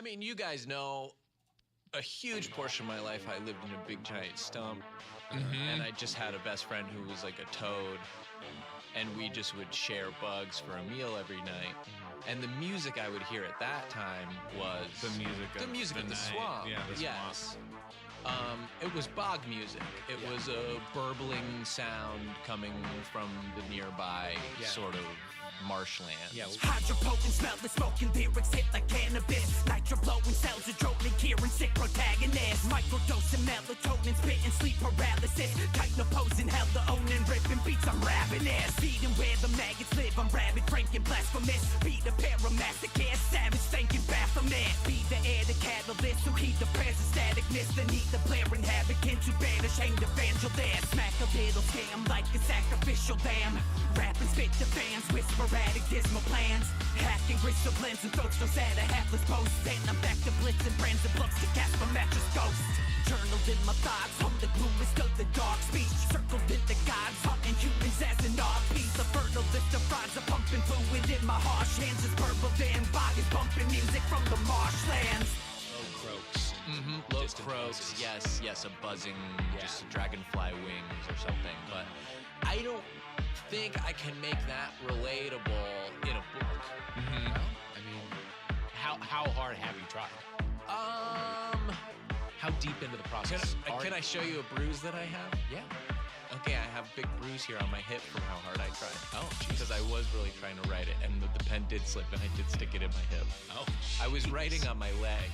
I mean, you guys know, a huge portion of my life I lived in a big giant stump, and I just had a best friend who was like a toad, and we just would share bugs for a meal every night. And the music I would hear at that time was the music of the swamp. Yeah, the yes. It was bog music. It was a burbling sound coming from the nearby sort of marshland. Yeah. Hydropotent smell the smoking lyrics hit like cannabis. Nitro blowing cells are droning, hearing sick protagonists. Microdosing melatonin, spitting sleep paralysis. Titan opposing hell, the owning ripping beats, I'm ravenous. Feeding where the maggots live, I'm rabid, drinking blasphemous. Be the paramasochist, savage, thinking Baphomet. Be the air, the catalyst, who heed the prayers of staticness. The need the blaring habitants who banish hanged evangelists. Smack a little scam like a sacrificial lamb. Rapping spit to fans, whisper sporadic dismal plans. Hacking gristle blends and throats those at a hapless post. Then I'm back to blitz and brands and books to cast my mattress ghost. Journaled in my thoughts, home the gloomest of the dark speech. Circled in the gods, hunting humans as an art piece. A fertile list of frauds, a pumping fluid in my harsh hands. Is purple van bodies bumping music from the marshlands. Low croaks. Low croaks, yes, a buzzing, just a dragonfly wings or something. But I don't think I can make that relatable in a book. Well, I mean, how hard have you tried? How deep into the process? Can I show you a bruise that I have? Yeah. Okay, I have a big bruise here on my hip from how hard I tried. Oh, because I was really trying to write it, and the pen did slip, and I did stick it in my hip. Oh, I was writing on my leg.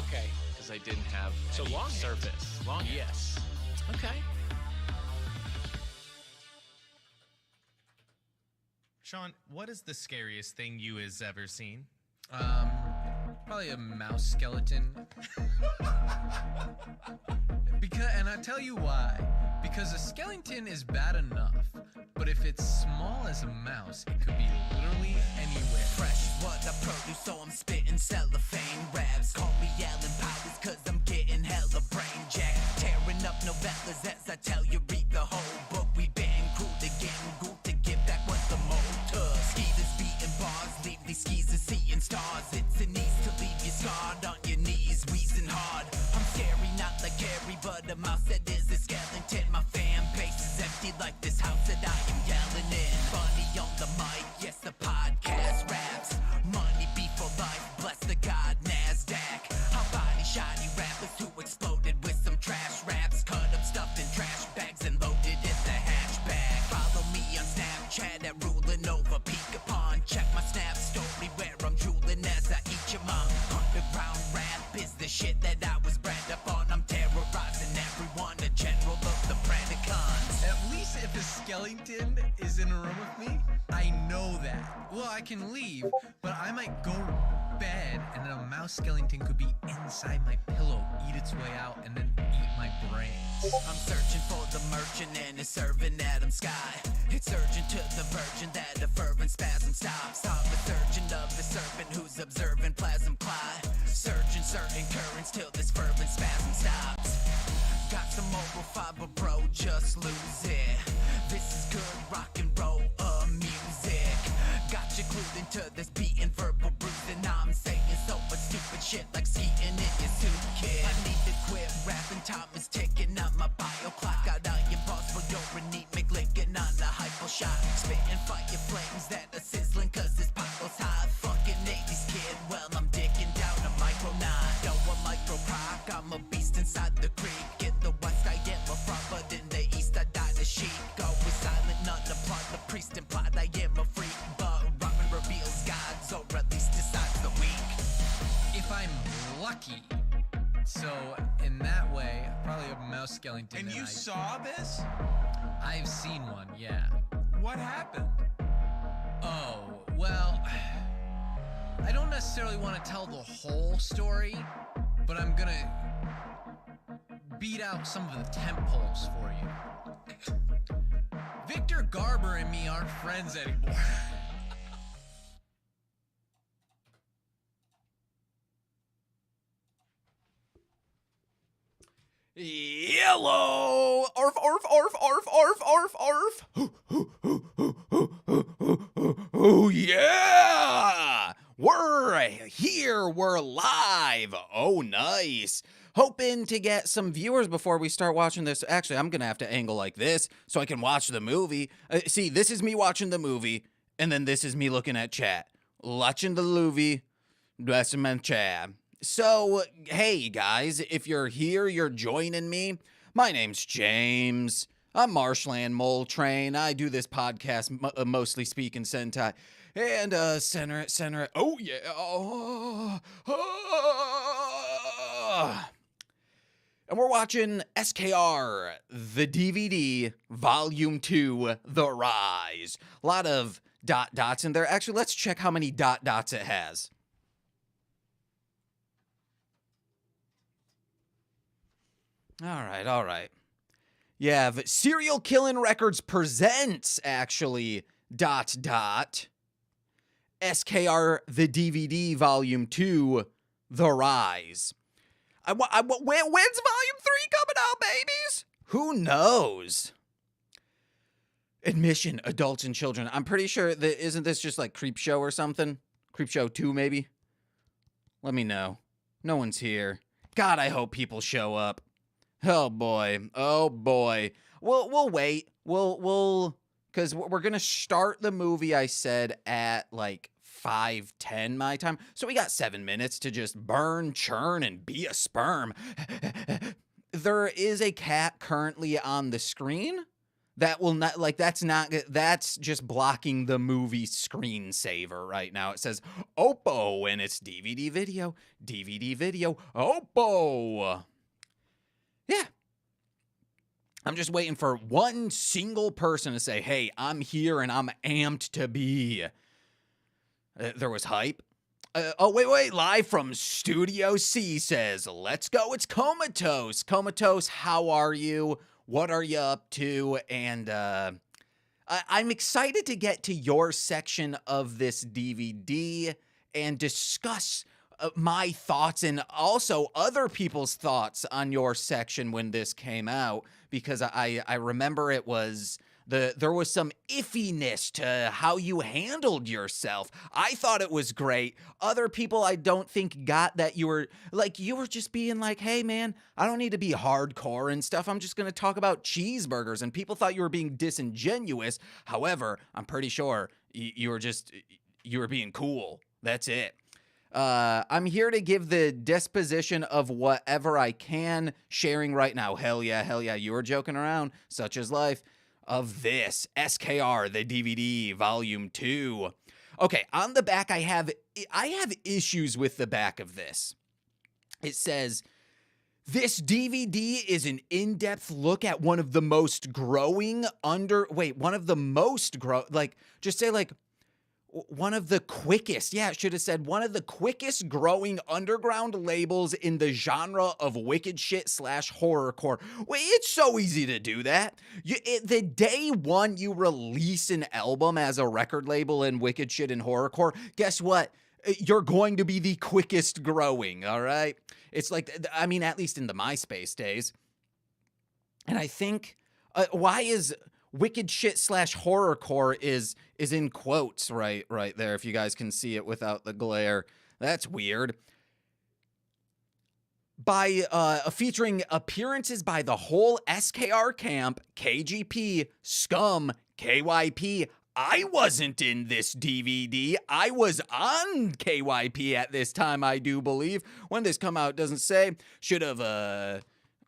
Okay. Because I didn't have any long surface. Long hand. Yes. Okay. Sean, what is the scariest thing you has ever seen? Probably a mouse skeleton. And I'll tell you why. Because a skeleton is bad enough, but if it's small as a mouse, it could be literally anywhere. Fresh what I produce, so I'm spitting cellophane raps. Call me Alan Powers, cause I'm getting hella brain jack. Tearing up novellas as I tell you, read the whole book. We been cool to getting good to get back what the motor. Skeeters beating bars, leave these skis and seeing stars. It's an ease to leave you scarred on your knees, wheezing hard. I'm scary, not like Gary, but a mouse that is a skeleton. My fan base is empty like this house that I am yelling in. Funny on the mic, yes, the podcast raps. Money be for life, bless the God NASDAQ. How body shoddy rappers who exploded with some trash raps. Cut up stuffed in trash bags and loaded in the hatchback. Follow me on Snapchat at Ruling Over Peak Upon. Check my Snap story where I'm drooling as I eat your mom. Underground rap is the shit that I was bred up on. I'm terrorizing everyone, a general of the Predacons. At least if a skeleton is in a room with me, I know that. Well, I can leave, but I might go to bed and then a mouse skeleton could be inside my pillow, eat its way out, and then eat my brains. I'm searching for the merchant and it's serving Adam Sky. It's urgent to the virgin that a fervent spasm stops. I'm a surgeon of the serpent who's observing plasm clot. Surging certain currents till this fervent spasm stops. Got some mobile fiber, bro, just lose it. This is good rock and roll music. Got you glued into this beating verbal bruising. I'm saying so much stupid shit like skiing in your suit, kid. I need to quit rapping, time is ticking on my bio clock. Got iron balls for your anemic linking on the hypo shot. Spitting fire flames that are sizzling cause this pyro's hot. Fucking 80s kid, well I'm digging down a micro 9. Yo, a micro rock, I'm a beast inside the creek. In the west I am a fraud, but in the east I die the sheep. Always silent, none applaud the priest implied I am a freak. But Robin reveals gods, or at least decides the weak. If I'm lucky. So, in that way, probably a mouse skeleton. And you saw this? I've seen one, yeah. What happened? Oh, well, I don't necessarily want to tell the whole story, but I'm gonna beat out some of the temp poles for you. Victor Garber and me aren't friends anymore. Yellow! Arf, arf, arf, arf, arf, arf, arf. Oh, yeah! We're here. We're live. Oh, nice. Hoping to get some viewers before we start watching this. Actually, I'm going to have to angle like this so I can watch the movie. See, this is me watching the movie, and then this is me looking at chat. Watching the movie, that's my chat. So, hey, guys, if you're here, you're joining me. My name's James. I'm Marshland Mole Train. I do this podcast mostly speaking Sentai. And center it. Oh yeah. And we're watching SKR The DVD Volume 2 The Rise. A lot of dots in there. Actually, let's check how many dots it has. All right. Yeah, but Serial Killing Records presents, actually, SKR The DVD Volume 2, The Rise. When's Volume 3 coming out, babies? Who knows? Admission, adults and children. I'm pretty sure that isn't this just like Creepshow or something? Creepshow 2, maybe? Let me know. No one's here. God, I hope people show up. Oh boy. We'll wait. We'll because we're gonna start the movie, I said, at like 5:10 my time. So we got 7 minutes to just burn, churn, and be a sperm. There is a cat currently on the screen that will not, like, that's just blocking the movie screensaver right now. It says Oppo and it's DVD video, Oppo. Yeah. I'm just waiting for one single person to say, hey, I'm here and I'm amped to be. There was hype. Wait. Live from Studio C says, let's go. It's Comatose. Comatose, how are you? What are you up to? And I'm excited to get to your section of this DVD and discuss my thoughts and also other people's thoughts on your section when this came out, because I remember it was there was some iffiness to how you handled yourself. I thought it was great. Other people I don't think got that you were just being like, hey man, I don't need to be hardcore and stuff. I'm just going to talk about cheeseburgers, and people thought you were being disingenuous. However, I'm pretty sure you were being cool. That's it. I'm here to give the disposition of whatever I can, sharing right now. Hell yeah, you were joking around, such is life, of this SKR The DVD Volume 2. Okay, on the back I have issues with the back of this. It says, this DVD is an in-depth look at one of the most growing one of the quickest, it should have said one of the quickest growing underground labels in the genre of wicked shit / horrorcore. Wait, it's so easy to do that. The day one you release an album as a record label in wicked shit and horrorcore, guess what? You're going to be the quickest growing, all right? It's like, I mean, at least in the MySpace days. And I think, why is wicked shit / horrorcore is in quotes right there, if you guys can see it without the glare. That's weird. By featuring appearances by the whole SKR camp, KGP, Scum, KYP. I wasn't in this DVD. I was on KYP at this time, I do believe. When this come out, doesn't say. Should have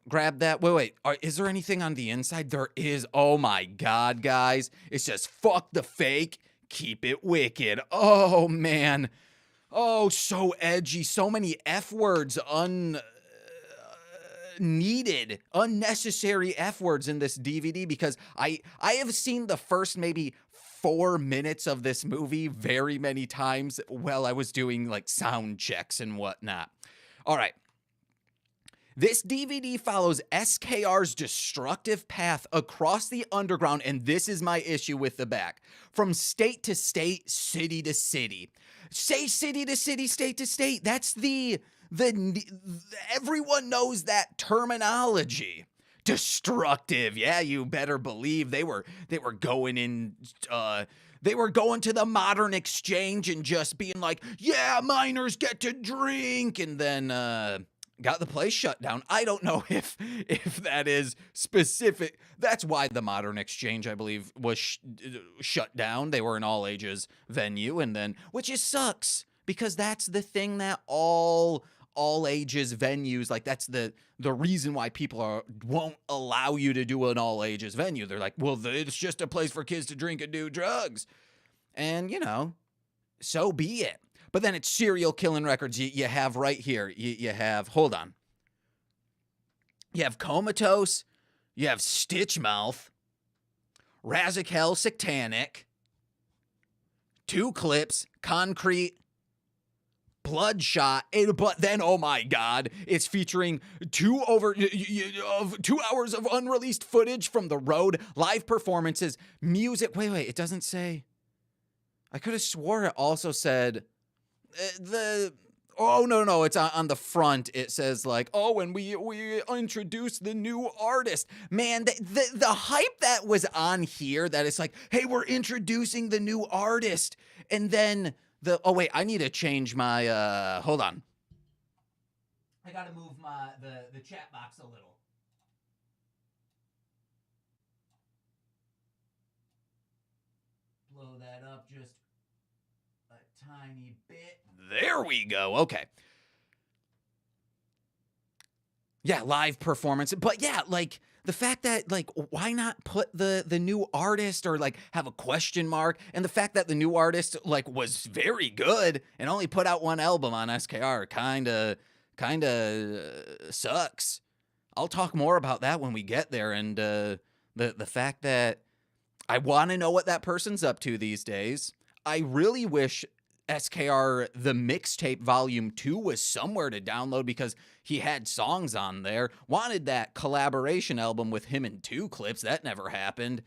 grab that. Wait. Is there anything on the inside? There is. Oh my God, guys. It's just fuck the fake. Keep it wicked. Oh, man. Oh, so edgy. So many F words. Needed, unnecessary F words in this DVD, because I have seen the first maybe 4 minutes of this movie very many times while I was doing like sound checks and whatnot. All right. This DVD follows SKR's destructive path across the underground, and this is my issue with the back. From state to state, city to city. Say city to city, state to state. That's everyone knows that terminology. Destructive. Yeah, you better believe they were going in They were going to the Modern Exchange and just being like, yeah, minors get to drink, and then got the place shut down. I don't know if that is specific. That's why the Modern Exchange, I believe, was shut down. They were an all-ages venue, and then, which just sucks, because that's the thing that all ages venues, like, that's the reason why people won't allow you to do an all ages venue. They're like, well, it's just a place for kids to drink and do drugs. And, you know, so be it. But then it's serial killing records you have right here. You have, hold on. You have Comatose. You have Stitchmouth. Razakel Satanic. 2 Clips. Concrete. Bloodshot, but then, oh my God, it's featuring 2 hours of unreleased footage from the road, live performances, music. Wait, it doesn't say. I could have swore it also said oh, no, it's on the front. It says like, oh, and we introduced the new artist. Man, the hype that was on here, that it's like, hey, we're introducing the new artist, and then oh wait, I need to change my hold on. I gotta move the chat box a little. Blow that up just a tiny bit. There we go. Okay. Yeah, live performance. But yeah, like, the fact that, like, why not put the new artist, or like have a question mark? And the fact that the new artist, like, was very good and only put out 1 album on SKR kind of sucks. I'll talk more about that when we get there. And the fact that I want to know what that person's up to these days. I really wish SKR the Mixtape Volume 2 was somewhere to download, because he had songs on there. Wanted that collaboration album with him and 2 Clips. That never happened.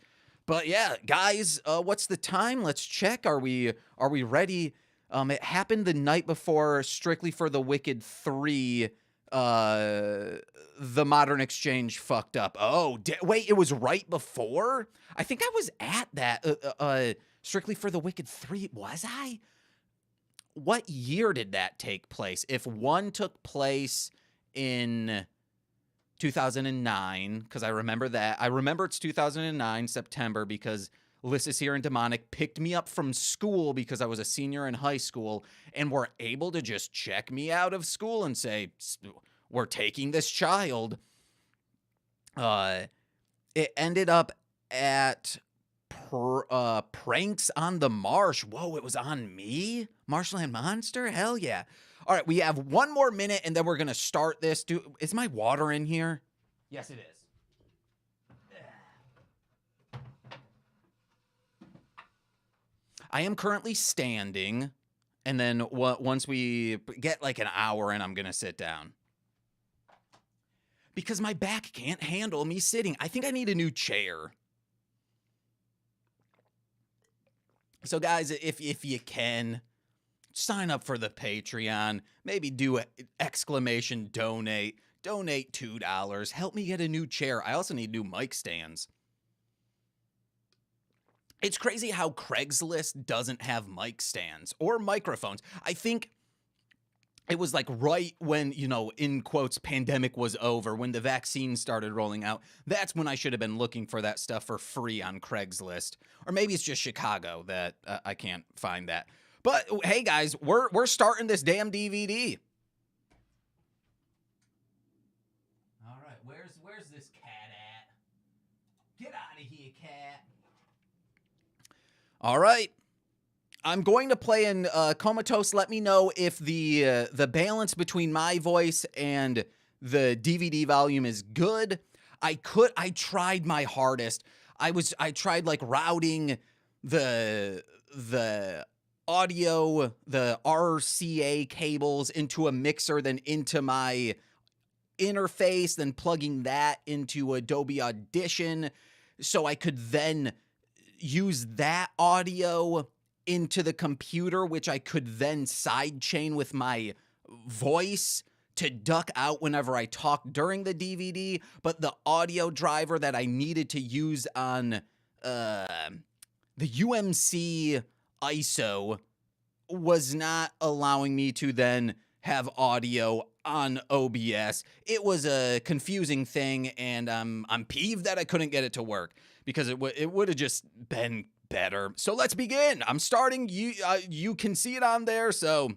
But yeah, guys, what's the time? Let's check. Are we ready? It happened the night before Strictly for the Wicked 3. The Modern Exchange fucked up. Oh, wait, it was right before? I think I was at that Strictly for the Wicked 3. Was I? What year did that take place? If one took place in 2009, because I remember that. I remember it's 2009, September, because Lissus here and Demonic picked me up from school because I was a senior in high school, and were able to just check me out of school and say, we're taking this child. It ended up at Pranks on the Marsh. Whoa, it was on me? Marshland Monster? Hell yeah. All right, we have 1 more minute, and then we're going to start this. Is my water in here? Yes, it is. I am currently standing, and then once we get like an hour in, I'm going to sit down. Because my back can't handle me sitting. I think I need a new chair. So guys, if you can, sign up for the Patreon. Maybe do an exclamation donate. Donate $2. Help me get a new chair. I also need new mic stands. It's crazy how Craigslist doesn't have mic stands or microphones. I think it was like right when, you know, in quotes, pandemic was over, when the vaccine started rolling out. That's when I should have been looking for that stuff for free on Craigslist. Or maybe it's just Chicago that I can't find that. But hey guys, we're starting this damn DVD. All right, where's this cat at? Get out of here, cat. All right. I'm going to play in Comatose. Let me know if the balance between my voice and the DVD volume is good. I tried my hardest. I tried like routing the audio, the RCA cables into a mixer, then into my interface, then plugging that into Adobe Audition so I could then use that audio into the computer, which I could then sidechain with my voice to duck out whenever I talk during the DVD. But the audio driver that I needed to use on the UMC ISO was not allowing me to then have audio on OBS. It was a confusing thing, and I'm peeved that I couldn't get it to work because it would have just been better. So let's begin. I'm starting. You can see it on there, so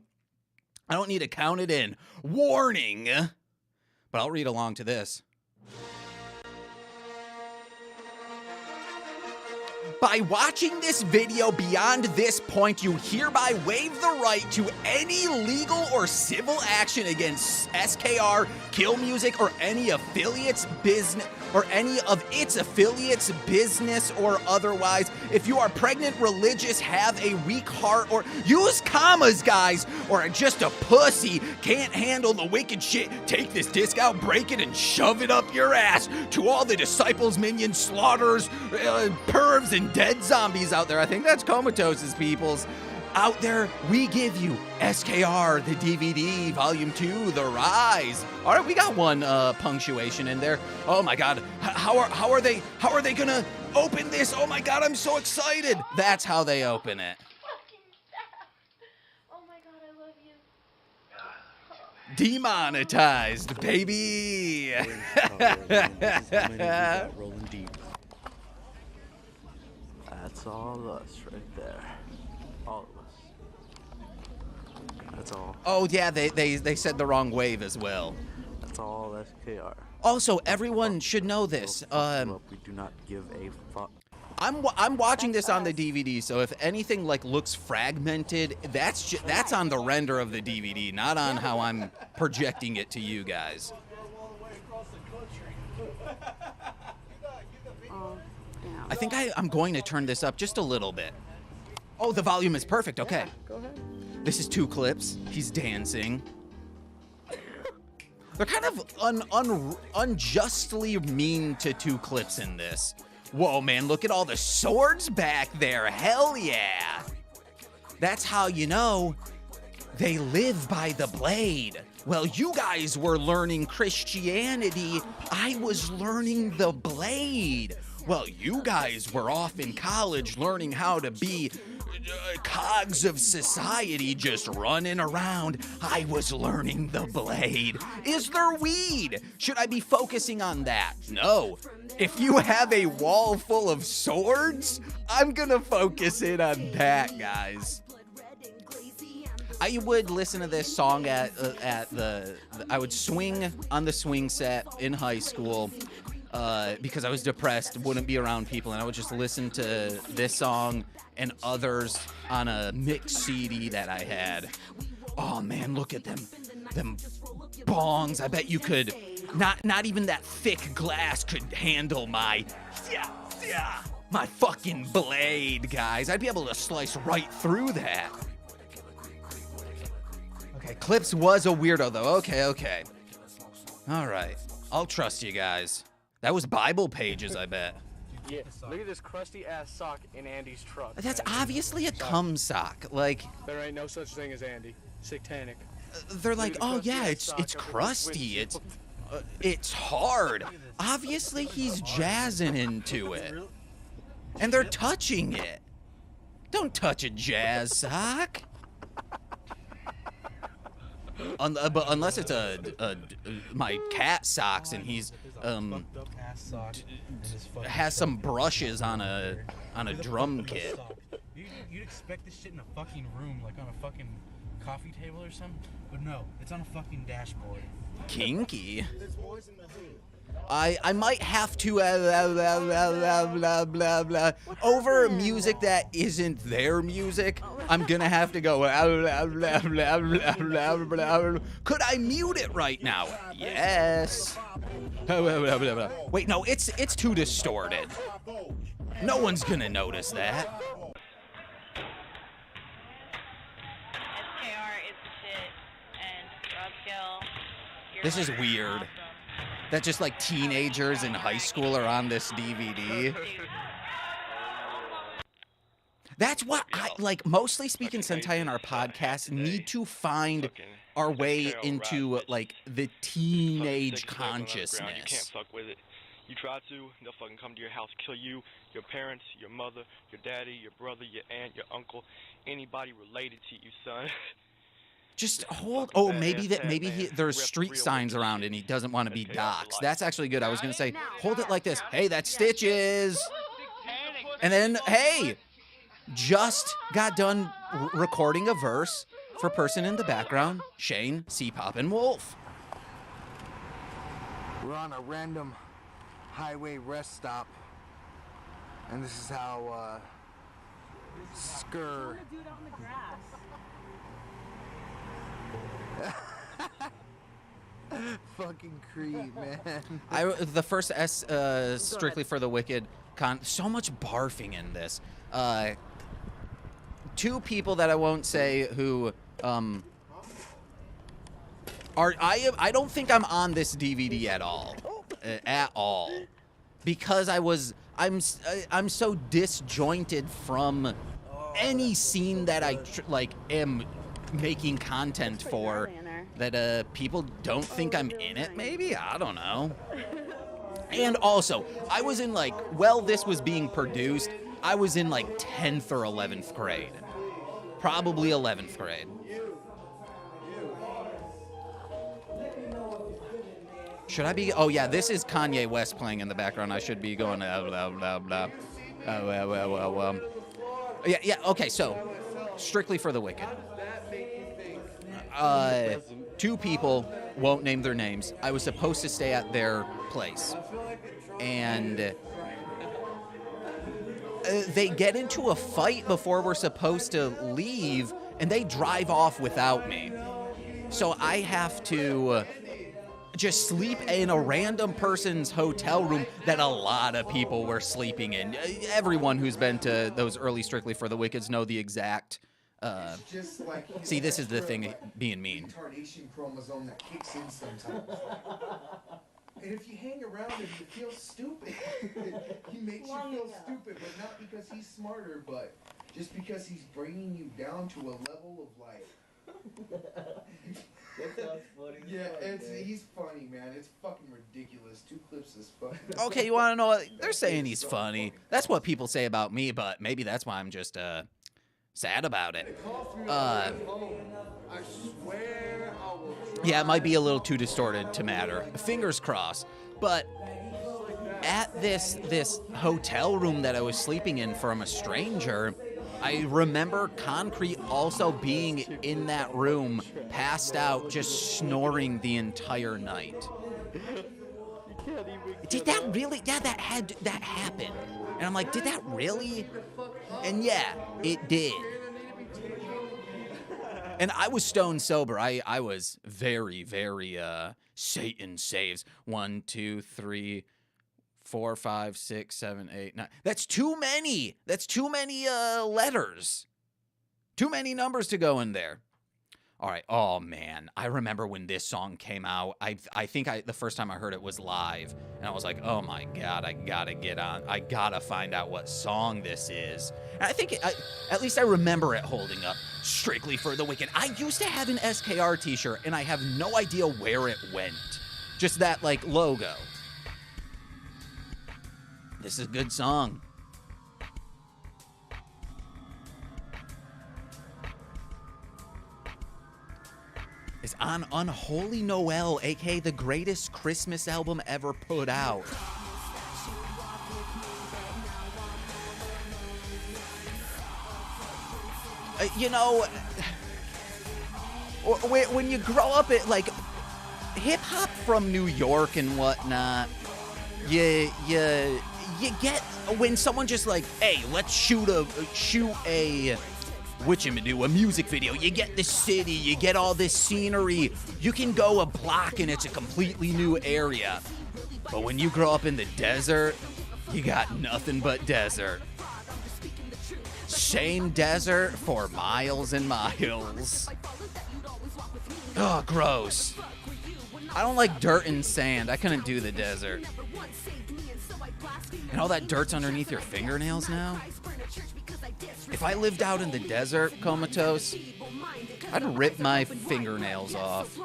I don't need to count it in. Warning, but I'll read along to this. By watching this video beyond this point, you hereby waive the right to any legal or civil action against SKR, Kill Music, or any affiliates, business, or any of its affiliates, business or otherwise. If you are pregnant, religious, have a weak heart, or use commas, guys, or are just a pussy, can't handle the wicked shit, take this disc out, break it, and shove it up your ass. To all the disciples, minions, slaughters, pervs, and dead zombies out there, I think that's Comatose's peoples. Out there, we give you SKR The DVD, Volume 2, The Rise. All right, we got one punctuation in there. Oh my God, how are they gonna open this? Oh my God, I'm so excited. That's how they open it. Oh my God, I love you. Demonetized, baby. Rolling deep. That's all us right there. All of us. That's all. Oh yeah, they said the wrong wave as well. That's all SKR. Also, everyone should know this. We do not give a fuck. I'm watching this on the DVD, so if anything like looks fragmented, that's on the render of the DVD, not on how I'm projecting it to you guys. I think I'm going to turn this up just a little bit. Oh, the volume is perfect. Okay. Go ahead. This is 2 clips. He's dancing. They're kind of unjustly mean to 2 clips in this. Whoa, man, look at all the swords back there. Hell yeah. That's how you know they live by the blade. Well, you guys were learning Christianity. I was learning the blade. Well, you guys were off in college learning how to be cogs of society, just running around. I was learning the blade. Is there weed? Should I be focusing on that? No. If you have a wall full of swords, I'm gonna focus in on that, guys. I would listen to this song at I would swing on the swing set in high school. Because I was depressed, wouldn't be around people, and I would just listen to this song and others on a mixed CD that I had. Oh man, look at them bongs. I bet you could, not even that thick glass could handle my fucking blade, guys. I'd be able to slice right through that. Okay, Clips was a weirdo though. Okay. All right, I'll trust you guys. That was Bible pages, I bet. Yeah, look at this crusty ass sock in Andy's truck. That's obviously a cum sock. Like, there ain't no such thing as Andy. Satanic. They're like, oh yeah, it's crusty. It's hard. Obviously, he's jazzing into it, and they're touching it. Don't touch a jazz sock. But unless it's my cat socks and he's has some brushes on a drum kit. You'd expect this shit in a fucking room, like on a fucking coffee table or something, but no, it's on a fucking dashboard. Kinky. I might have to over music that isn't their music. I'm gonna have to go. Could I mute it right now? Yes. Wait, no, it's too distorted. No one's gonna notice that. SKR is the shit, and Roadkill, you're This is fucking weird. awesome. That just like teenagers in high school are on this DVD. That's what I like. Mostly speaking, Sentai in our podcast need to find our way into like the teenage consciousness. You try to, they'll fucking come to your house, kill you, your parents, your mother, your daddy, your brother, your aunt, your uncle, anybody related to you, son. Just hold. Oh, maybe there's street signs around and he doesn't want to be doxxed. That's actually good. I was gonna say, hold it like this. Hey, that's Stitches. And then, hey, just got done recording a verse for person in the background, Shane, C-Pop, and Wolf. We're on a random highway rest stop, and this is how SKR. Fucking creep, man. The first Strictly for the Wicked so much barfing in this. Two people that I won't say who I don't think I'm on this DVD at all, because I'm so disjointed from any scene that I am making content for, that people don't think I'm in it. Maybe, I don't know. And also, I was in while this was being produced, I was in 10th or 11th grade, probably 11th grade. Should I be? Oh yeah, this is Kanye West playing in the background. I should be going blah blah blah. Yeah. Okay, so Strictly for the Wicked. Two people, won't name their names. I was supposed to stay at their place, and they get into a fight before we're supposed to leave, and they drive off without me. So I have to just sleep in a random person's hotel room that a lot of people were sleeping in. Everyone who's been to those early Strictly for the Wickeds know the exact. See, this is the thing being mean. Retardation chromosome that kicks in sometimes. And if you hang around him, you feel stupid. He makes you feel stupid, but not because he's smarter, but just because he's bringing you down to a level of That sounds funny. Yeah, he's funny, man. It's fucking ridiculous. 2 clips is funny. Okay, you want to know what? They're saying he's funny. That's what people say about me, but maybe that's why I'm just sad about it. Yeah, it might be a little too distorted to matter. Fingers crossed. But at this hotel room that I was sleeping in from a stranger, I remember Concrete also being in that room, passed out, just snoring the entire night. Did that really? Yeah, that happened. And I'm like, did that really? And yeah, it did. And I was stone sober. I was very, very Satan saves. 1, 2, 3, 4, 5, 6, 7, 8, 9. That's too many. That's too many letters. Too many numbers to go in there. All right. Oh man, I remember when this song came out. I think the first time I heard it was live, and I was like, oh my god, I gotta get on. I gotta find out what song this is. And I think at least I remember it holding up. Strictly for the Wicked. I used to have an SKR t-shirt, and I have no idea where it went. Just that logo. This is a good song. It's on Unholy Noel, aka the greatest Christmas album ever put out. You know, when you grow up at hip hop from New York and whatnot, you get when someone just hey, let's shoot a a music video. You get the city, you get all this scenery. You can go a block and it's a completely new area. But when you grow up in the desert, you got nothing but desert. Same desert for miles and miles. Oh, gross. I don't like dirt and sand. I couldn't do the desert. And all that dirt's underneath your fingernails now? If I lived out in the desert, Comatose, I'd rip my fingernails off.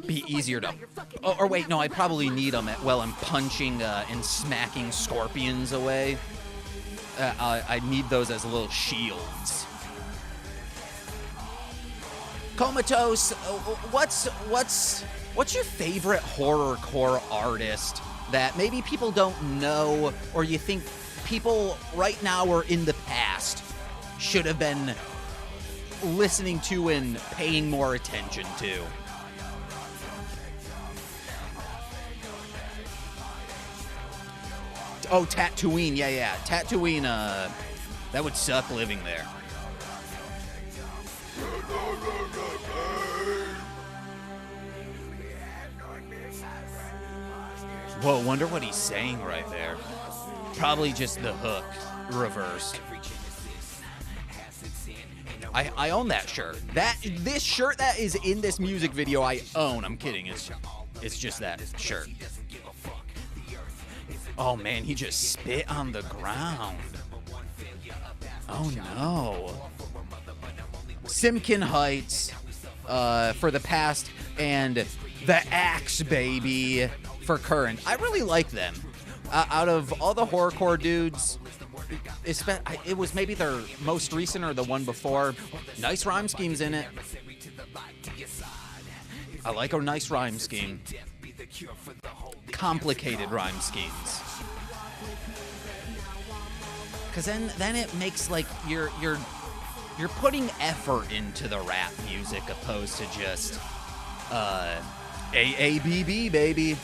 Be easier to... Oh, or wait, no, I probably need them while I'm punching and smacking scorpions away. I need those as little shields. Comatose, what's your favorite horrorcore artist that maybe people don't know, or you think people right now or in the past should have been listening to and paying more attention to? Oh, Tatooine, yeah. Tatooine, that would suck living there. Whoa, wonder what he's saying right there. Probably just the hook reversed. I own that shirt. This shirt that is in this music video I own. I'm kidding. It's just that shirt. Oh man, he just spit on the ground. Oh no. Simkin Heights for the past and the Axe Baby for current. I really like them. Out of all the horrorcore dudes, it was maybe their most recent or the one before. Nice rhyme schemes in it. I like a nice rhyme scheme. Complicated rhyme schemes. Cause then it makes like you're putting effort into the rap music opposed to just AABB, baby.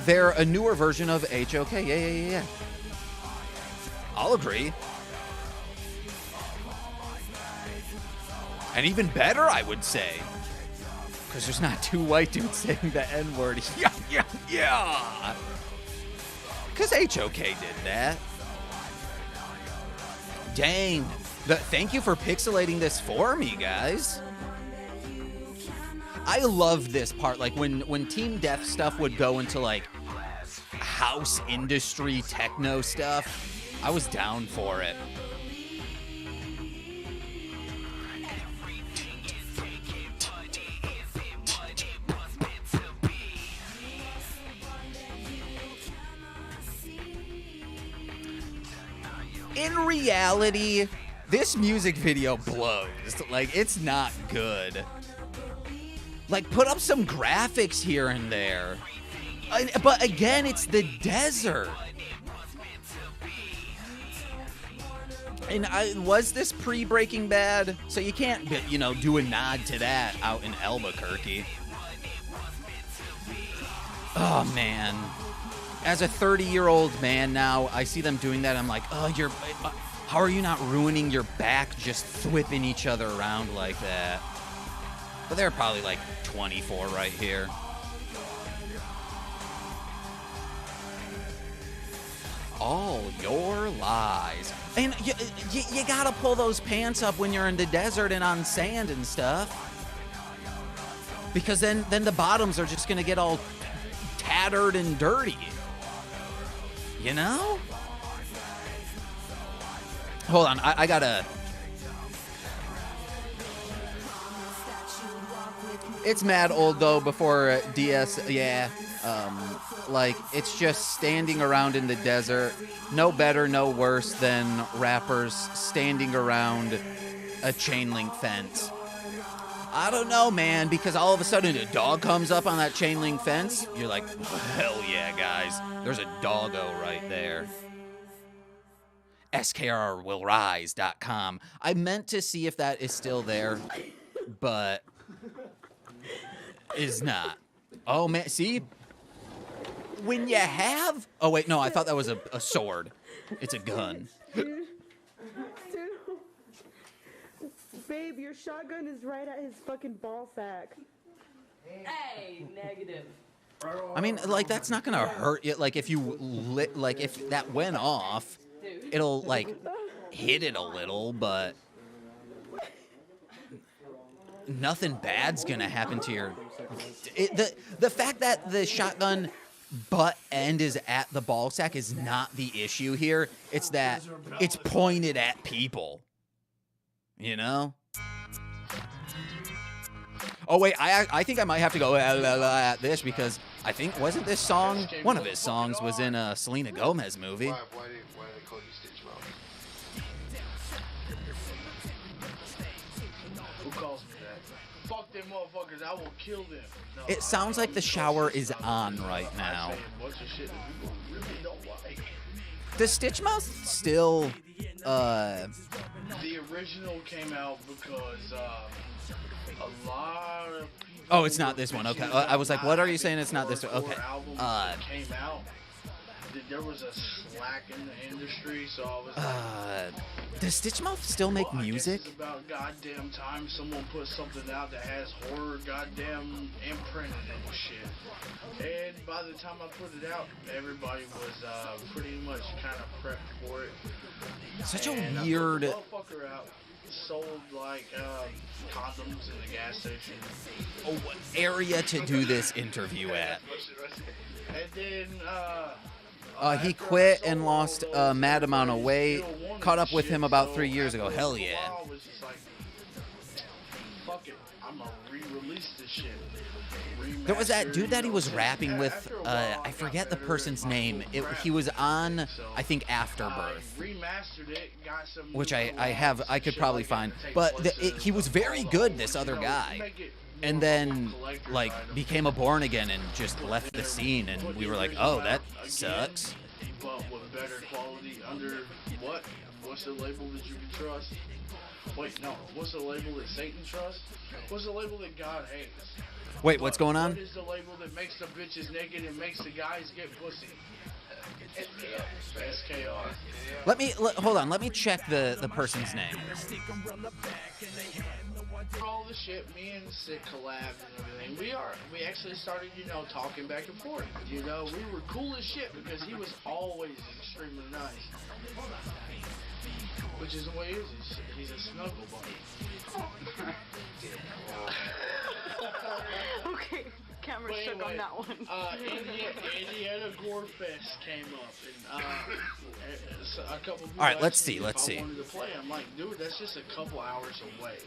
They're a newer version of HOK. Yeah. I'll agree. And even better, I would say. Because there's not two white dudes saying the N-word. Yeah. Because HOK did that. Dang. Thank you for pixelating this for me, guys. I love this part. Like when Team Death stuff would go into like house industry techno stuff, I was down for it. In reality, this music video blows. Like, it's not good. Like, put up some graphics here and there. But again, it's the desert. And was this pre-Breaking Bad? So you can't, do a nod to that out in Albuquerque. Oh, man. As a 30-year-old man now, I see them doing that. I'm like, how are you not ruining your back just whipping each other around like that? But they're probably like 24 right here. All your lies. And you gotta pull those pants up when you're in the desert and on sand and stuff. Because then the bottoms are just gonna get all tattered and dirty. You know? Hold on, I gotta... It's mad old, though, before DS, yeah. Like, it's just standing around in the desert. No better, no worse than rappers standing around a chain link fence. I don't know, man, because all of a sudden a dog comes up on that chain link fence. You're like, hell yeah, guys. There's a doggo right there. SKRWillRise.com. I meant to see if that is still there, but is not. Oh, man, see? When you have... Oh, wait, no, I thought that was a sword. It's a gun. Dude. Babe, your shotgun is right at his fucking ball sack. Hey, negative. I mean, like, that's not gonna hurt you. Like, if if that went off, it'll, like, hit it a little, but nothing bad's gonna happen to your... The fact that the shotgun butt end is at the ball sack is not the issue here. It's that it's pointed at people. You know? Oh, wait, I think I might have to go at this because I think, wasn't this song, one of his songs was in a Selena Gomez movie. Why do they call you Stitch Mouth? Who calls me that? Fuck them motherfuckers, I will kill them. No, It sounds like the shower is on right now. I say a bunch of shit that people really don't like. Does Stitch Mouth still, The original came out because a lot of people. Oh, it's not this one. Okay. I was like, what are you saying? It's not this one. Okay. Came out. There was a slack in the industry, so I was like, does Stitch Mouth still make music? I guess it's about goddamn time someone put something out that has horror goddamn imprinted and shit. And by the time I put it out, everybody was pretty much kind of prepped for it. Such a And weird. I put the motherfucker out, sold like condoms in the gas station. Oh, what area to do this interview at? And then He quit and lost a mad amount of weight. Caught up with him about 3 years ago. Hell yeah. I was just like, fuck it, I'm gonna re-release this shit. There was that dude that he was rapping with. I forget the person's name. He was on, I think, Afterbirth, Remastered it, got some which I could probably find. But he was very good, this other guy. And then, like, became a born again and just left the scene. And we were like, oh, that sucks. But with better quality under what? What's the label that you can trust? Wait, no. What's the label that Satan trusts? What's the label that God hates? Wait, what's going on? What is the label that makes the bitches naked and makes the guys get pussy? SKR. Hold on. Let me check the person's name. All the shit, me and Sick collabed and everything. We actually started, talking back and forth. We were cool as shit because he was always extremely nice. Which is the way he is. He's a snuggle buddy. Okay, camera shook on that one. Indiana Gore Fest came up, and a couple people. All right, let's asked me see. if Let's I see. wanted to play. I'm like, dude, that's just a couple hours away.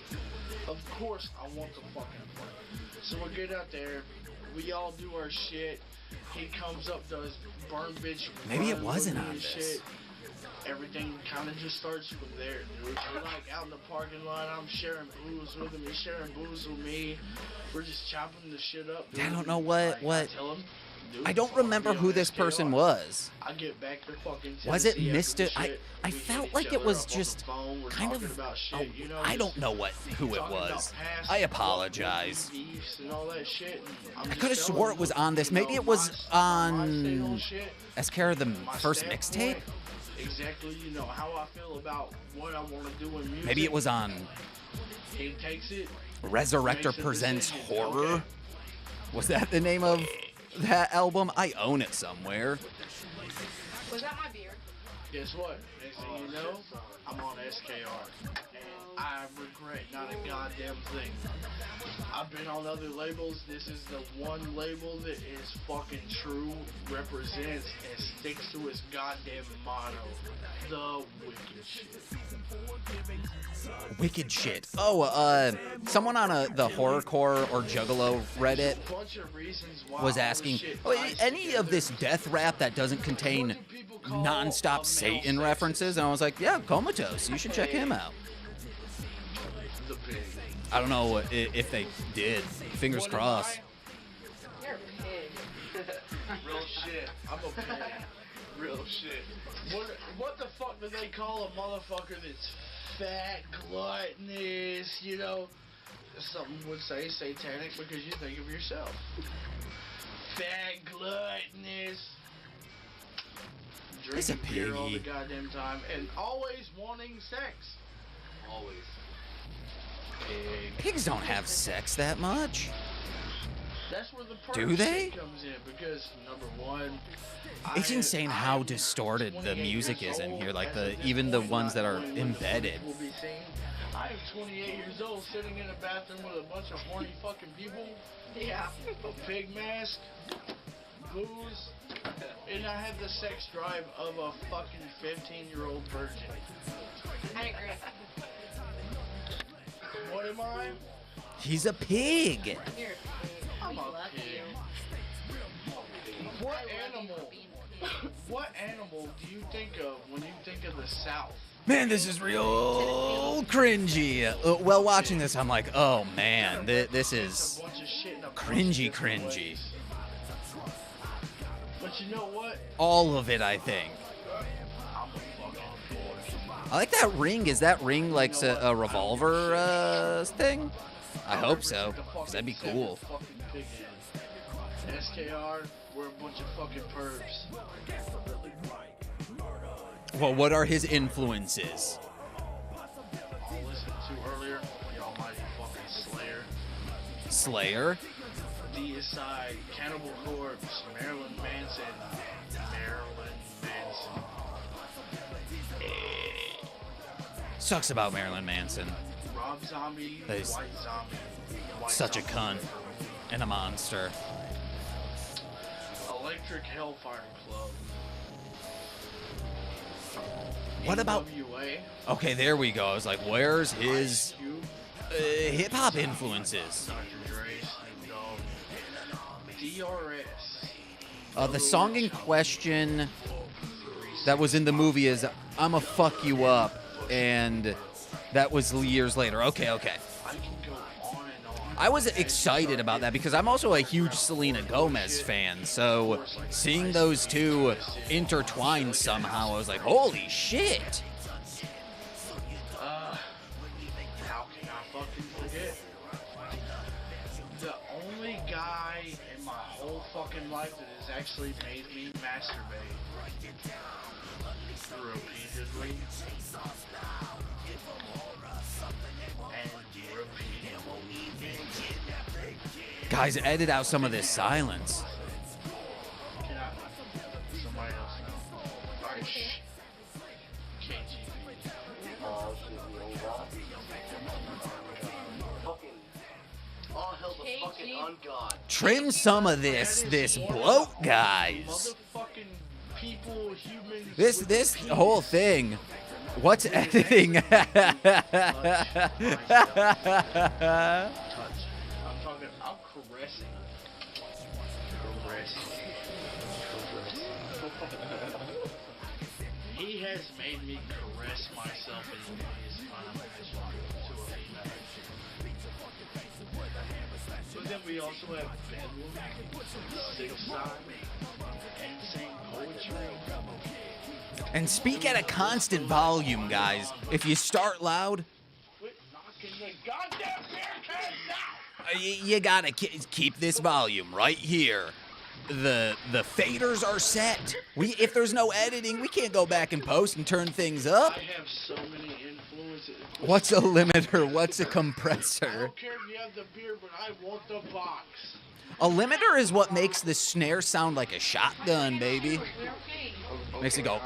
Of course, I want to fucking play. So we get out there, we all do our shit. He comes up, does burn bitch. Maybe it run wasn't with me on and this. shit. Everything kind of just starts from there, dude. We're like out in the parking lot. I'm sharing booze with him. He's sharing booze with me. We're just chopping the shit up. Dude. I don't know what. I tell him, dude, I don't remember who this person was. I get back to fucking Was it Tennessee after Mr. the shit. I We felt hit like each it other was up on the just phone. We're kind talking of. about shit, I don't know who it talking was. about past I apologize. beefs and all that shit, and I'm I just could have telling swore him, it was on this. Maybe it was on SKR The first mixtape. Exactly, how I feel about what I want to do in music. Maybe it was on He takes it. Resurrector makes a Presents decision. Horror. Okay. Was that the name of that album? I own it somewhere. Was that my beer? Guess what? Next thing you know, I'm on SKR. And I regret not a goddamn thing. I've been on other labels. This is the one label that is fucking true, represents, and sticks to its goddamn motto. The wicked shit. Wicked shit. Oh, someone on the horrorcore or Juggalo Reddit Bunch of reasons why was all asking, this shit oh, ties any of this death rap that doesn't contain non-stop Satan references? And I was like, yeah, Comatose. You should check him out. The pig. I don't know if they did. Fingers crossed. You're a pig. Real shit. I'm a pig. Real shit. What the fuck do they call a motherfucker that's fat, gluttonous, Some would say satanic because you think of yourself. Fat, gluttonous. It's a Drinking beer all the piggy. goddamn time and always wanting sex. Always. Pigs don't have sex that much. That's where the Do purge they? shit comes in because number one, It's insane how distorted the music is in here. Like even the ones that are embedded. will be seen. I am 28 years old, sitting in a bathroom with a bunch of horny fucking people. Yeah. A pig mask. booze, and I have the sex drive of a fucking 15-year-old virgin. I agree. What am I? He's a pig. You're a pig. I'm We a love pig. you. What I love you animal? for being a pig. What animal do you think of when you think of the South? Man, this is real cringy. Well, watching this, I'm like, oh man, this is A bunch of shit in a bunch of cringy, different cringy. ways. But you know what? All of it, I think. I'm a fucking boy. I like that ring. Is that ring like a revolver thing? I hope so, 'cause that'd be cool. Fucking pig head. SKR, we're a bunch of fucking pervs. Well, what are his influences? I'll listen to earlier, the almighty fucking Slayer. Slayer? DSI, Cannibal Corpse, Marilyn Manson. Sucks about Marilyn Manson. Rob Zombie, That is White Zombie. White such a Zombie. cunt and a monster. Electric Hellfire Club. What about? NWA, Okay, there we go. I was like, where's his Ice Cube, hip hop influences? Dr. Dre, Snoop Dogg, DRS. The song in question that was in the movie is "I'ma Fuck You Up," and that was years later. Okay. I can go on and on. I was excited about that because I'm also a huge Selena Gomez fan. So seeing those two intertwined somehow, I was like, holy shit. How can I fucking forget? The only guy in my whole fucking life that has actually made me masturbate repeatedly and repeatedly. Guys, edit out some of this silence. Can I? Somebody else know? Alright, shh. KGB. Oh, hell, the fucking ungod. Trim some of this bloat, guys. Motherfucking people, humans. This whole thing. What's editing? Touch. I'm caressing. He has made me caress myself in the ways unimaginable to a female. But then we also have bedroom, six side, and sing poetry. And speak at a constant volume, guys. If you start loud, Quit knocking the goddamn beer cans out! you gotta keep this volume right here. The faders are set. If there's no editing, we can't go back and post and turn things up. I have so many influences. What's a limiter? What's a I compressor? don't care if you have the beer, but I want the box. A limiter is what makes the snare sound like a shotgun, baby. Makes it go.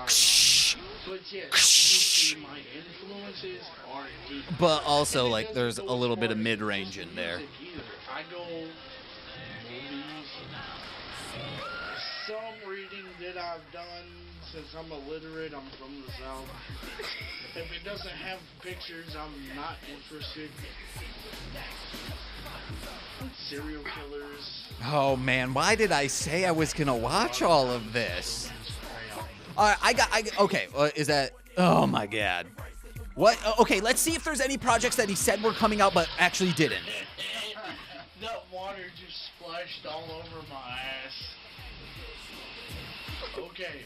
But yes, you see, my influences are deep. But also, like, there's a little bit of mid-range in there. I go movies, some reading that I've done since I'm illiterate. I'm from the South. If it doesn't have pictures, I'm not interested. Serial killers. Oh man, why did I say I was gonna watch all of this? All right, okay, is that? Oh my god. What? Okay, let's see if there's any projects that he said were coming out but actually didn't. That water just splashed all over my ass. Okay,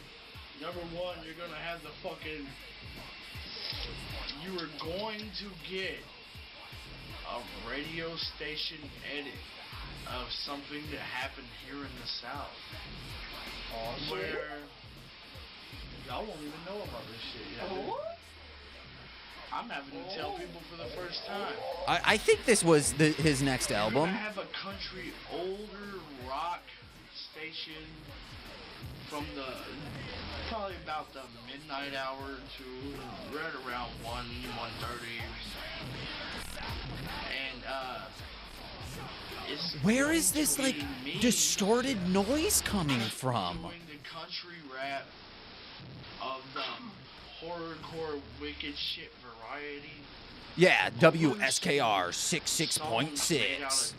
number one, you're gonna have the fucking. You are going to get a radio station edit of something that happened here in the South. Where y'all won't even know about this shit yet. I'm having to tell people for the first time. I think this was his next We're album. gonna have a country older rock station from the probably about the midnight hour to right around 1:30. And Where is this, like, distorted noise coming from? Doing the country rap of the horrorcore wicked shit variety. Yeah, WSKR 66.6.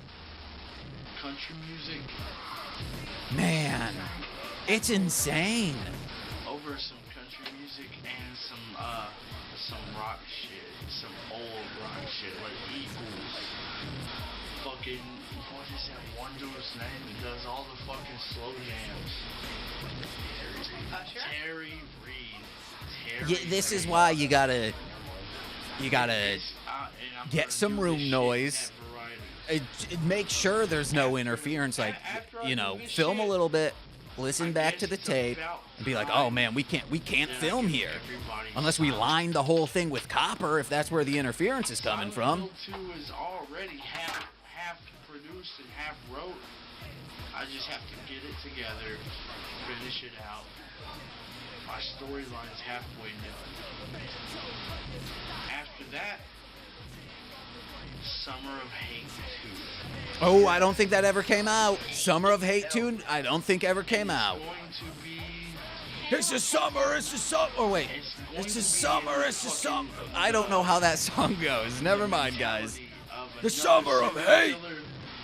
Country music. Man, it's insane. Over some country music and some rock shit, some old rock shit like Eagles. Fucking, what is that one dude's name that does all the fucking slow jams? Terry Reid. Yeah, this is why you gotta get some room noise. Make sure there's no interference. Like, you know, film a little bit, listen back to the tape, and be like, oh man, we can't film here unless we line the whole thing with copper, if that's where the interference is coming from. 2 is already half produced and half wrote. I just have to get it together, finish it out. My storyline's halfway done. After that, Summer of Hate 2. Oh, I don't think that ever came out. Summer of Hate 2, I don't think ever came out. It's the summer, it's the summer. Oh, wait. It's the summer, it's the summer. I don't know how that song goes. Never mind, guys. The Summer of Hate.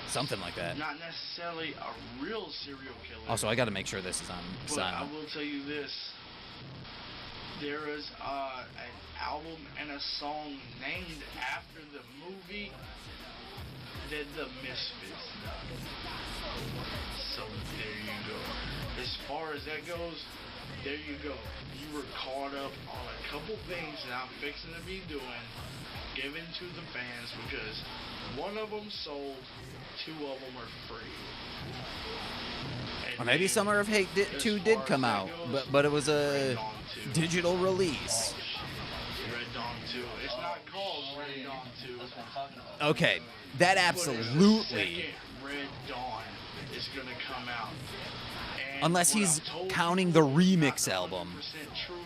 Something like that. Not necessarily a real serial killer. Also, I got to make sure this is on But I silent. will tell you this. There is an album and a song named after the movie that the Misfits done. So there you go. As far as that goes, there you go. You were caught up on a couple things that I'm fixing to be doing, given to the fans, because one of them sold, 2 of them are free. Or maybe Summer of Hate 2 did come out, but it was a digital release. Red Dawn 2. It's not called Red Dawn 2. Okay, that But absolutely. second Red Dawn is gonna come out. And Unless what he's I've told counting you the is remix not album. 100% truth.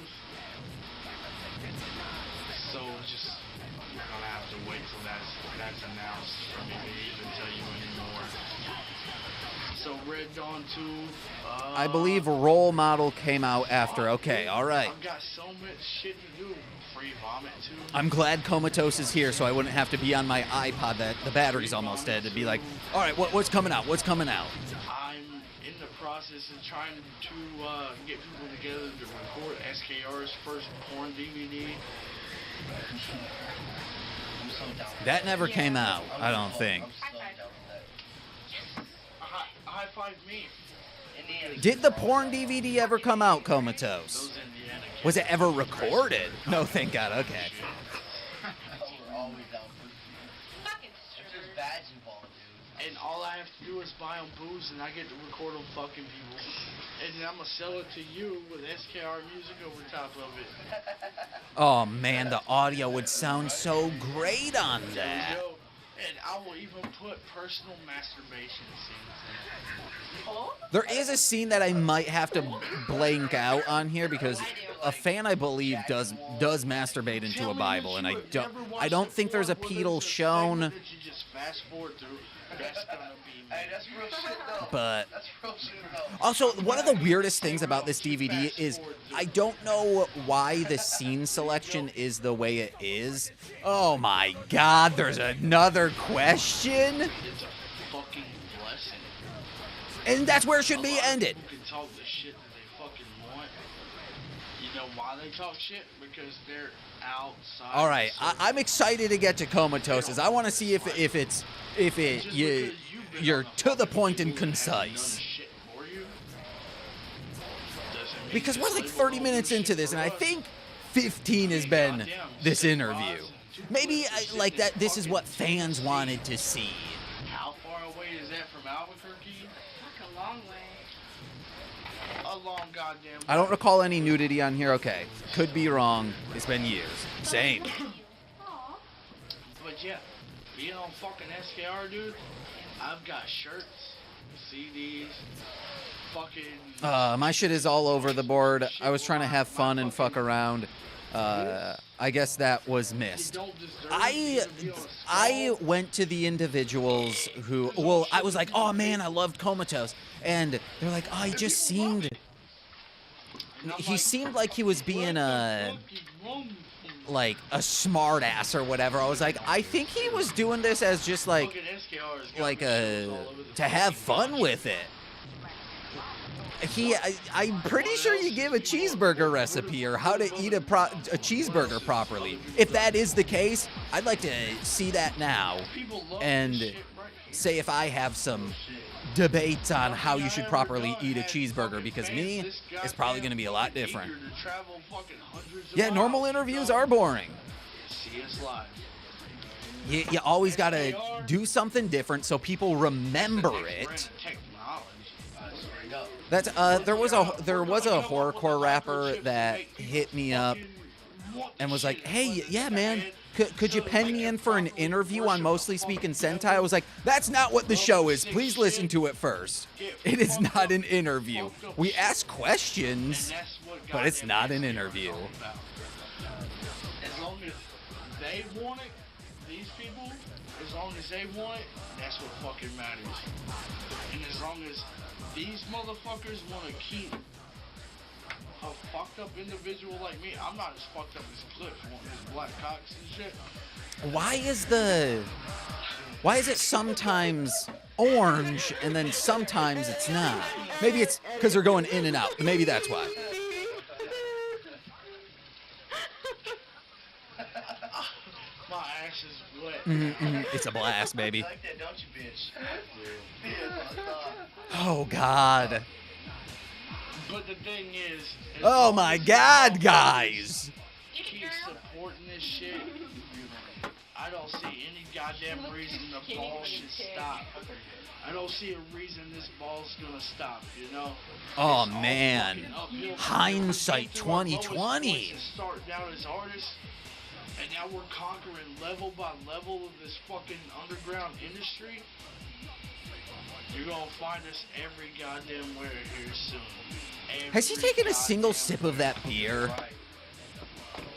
So just you're gonna have to wait till that's announced for me to even tell you anymore. So Red Dawn 2. I believe Role Model came out after. Okay, all right. I've got so much shit to do. Free Vomit 2. I'm glad Comatose is here, so I wouldn't have to be on my iPod that the battery's almost dead to be like, all right, what's coming out? What's coming out? I'm in the process of trying to get people together to record SKR's first porn DVD. That never came out, I don't think. High five me. Did the porn DVD ever come out, Comatose? Was it ever recorded? No, thank God. Okay. And all I have to do is buy them booze, and I get to record them fucking people. And then I'm gonna sell it to you with SKR music over top of it. Oh man, the audio would sound so great on that. And I will even put personal masturbation scenes in it. There is a scene that I might have to blank out on here because a fan, I believe, does masturbate into a Bible, and I don't think there's a pedal shown. That you just fast forward through. That's gonna be me. Hey, that's real shit though. But That's real shit though. also, one of the weirdest things about this DVD is I don't know why the scene selection is the way it is. Oh my God, there's another question? It's a fucking blessing. And that's where it should be ended. People can talk the shit that they fucking want. You know why they talk shit? Because they're outside. All right, I'm excited to get to Comatoses. I want to see if you're to the point and concise. Because we're like 30 minutes into this, and I think 15 has been this interview. Maybe like that. This is what fans wanted to see. How far away is that from Albuquerque? Fuck a long way. A long goddamn way. I don't recall any nudity on here. Okay, could be wrong. It's been years. Same. But yeah, being on fucking SKR, dude, I've got shirts, CDs, fucking. My shit is all over the board. I was trying to have fun and fuck around. I I guess that was missed. I went to the individuals who, well, I was like, oh man, I loved Comatose. And they're like, oh, he seemed like he was being like a smart ass or whatever. I was like, I think he was doing this as just like to have fun with it. I'm pretty sure you gave a cheeseburger recipe or how to eat a cheeseburger properly. If that is the case, I'd like to see that now and say if I have some debates on how you should properly eat a cheeseburger, because me, it's probably going to be a lot different. Yeah, normal interviews are boring. You always got to do something different so people remember it. That's there was a horrorcore rapper that hit me up and was like, "Hey, yeah, man, could you pen me in for an interview on Mostly Speaking Sentai?" I was like, "That's not what the show is. Please listen to it first. It is not an interview. We ask questions, but it's not an interview." As long as they want it, these people, as long as they want it, that's what fucking matters. And as long as these motherfuckers want to keep a fucked up individual like me, I'm not as fucked up as Cliff wanting his black cocks and shit. Why is it sometimes orange and then sometimes it's not? Maybe it's because they're going in and out. Maybe that's why. My ass is wet. It's a blast, baby. You like that, don't you, bitch? Oh, God. But the thing is... Oh, my God, guys. Keep supporting this shit. I don't see any goddamn reason the ball should stop. I don't see a reason this ball's gonna stop, you know? Oh, man. Hindsight 2020. Start down as artists, and now we're conquering level by level of this fucking underground industry. You're gonna find us every goddamn where here soon. Has he taken a single sip of that beer?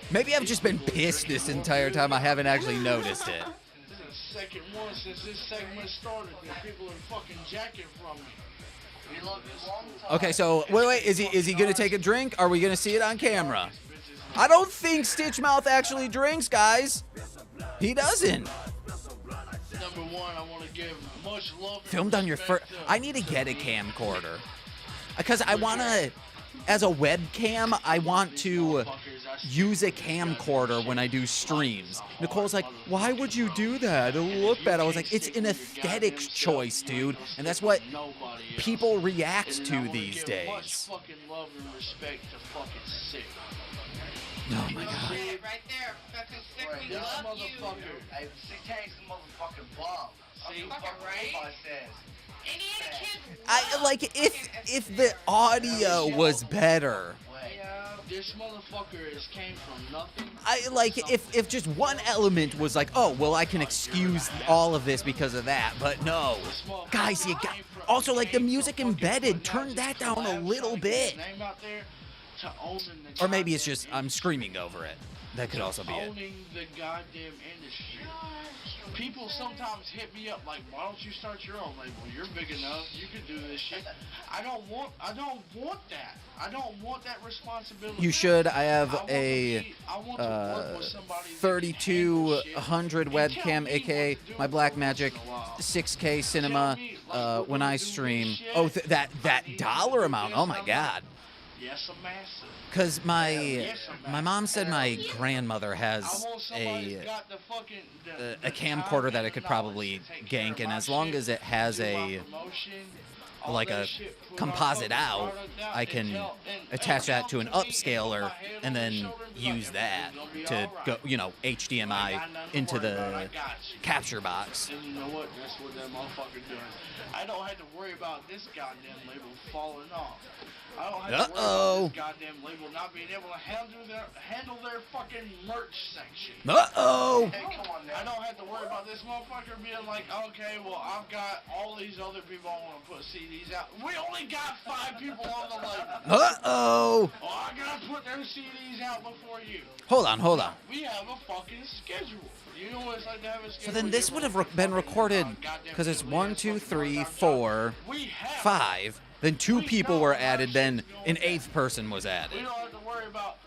Maybe I've just been pissed this entire time. I haven't actually noticed it. This is the second one since this segment started that people are fucking jacking from me. Okay, so wait, is he gonna take a drink? Are we gonna see it on camera? I don't think Stitchmouth actually drinks, guys. He doesn't. Number one, I want to give much love. Filmed on your first. I need to get a camcorder because I want to, as a webcam, I want to use a camcorder when I do streams. Nicole's like, "Why would you do that? It'll look bad." I was like, "It's an aesthetics choice, dude, and that's what people react to these days." Much fucking love and respect to fucking sick. Oh my God. Right there, fucking sick. We This love you. motherfucker. Hey, 16's the motherfucking bomb. See, Fucking right. says. Indiana kids. I like if the audio was better. This motherfucker has came from nothing. I like if just one element was like, oh well, I can excuse all of this because of that, but no, guys, you got also like the music embedded. Turn that down a little bit. Or maybe it's just I'm screaming over it. That could also be it. Owning the goddamn industry. People sometimes hit me up like, why don't you start your own label? You're big enough. You can do this shit. I don't want that. I don't want that responsibility. You should. I have a 3200 webcam, aka my Blackmagic 6K cinema. When I stream, oh that dollar amount. Oh my God. Yes, a massive. Because my mom said my grandmother has a camcorder that I could probably gank, and as long as it has a composite out, I can attach that to an upscaler and then use that to go, HDMI into the capture box. And you know what? That's what that motherfucker does. I don't have to worry about this goddamn label falling off. I don't have to worry about this goddamn label not being able to handle their fucking merch section. Uh-oh. Hey, come on now. I don't have to worry about this motherfucker being like, okay, well, I've got all these other people I want to put CDs CDs out. We only got 5 people on the label. Uh-oh. Oh, I gotta put them CDs out before you. Hold on. We have a fucking schedule. You know what it's like to have a schedule? So then this would have been recorded because it's 1, 2, 3, 4, 5. Then 2 people were added. Then an 8th person was added. We don't have to worry about,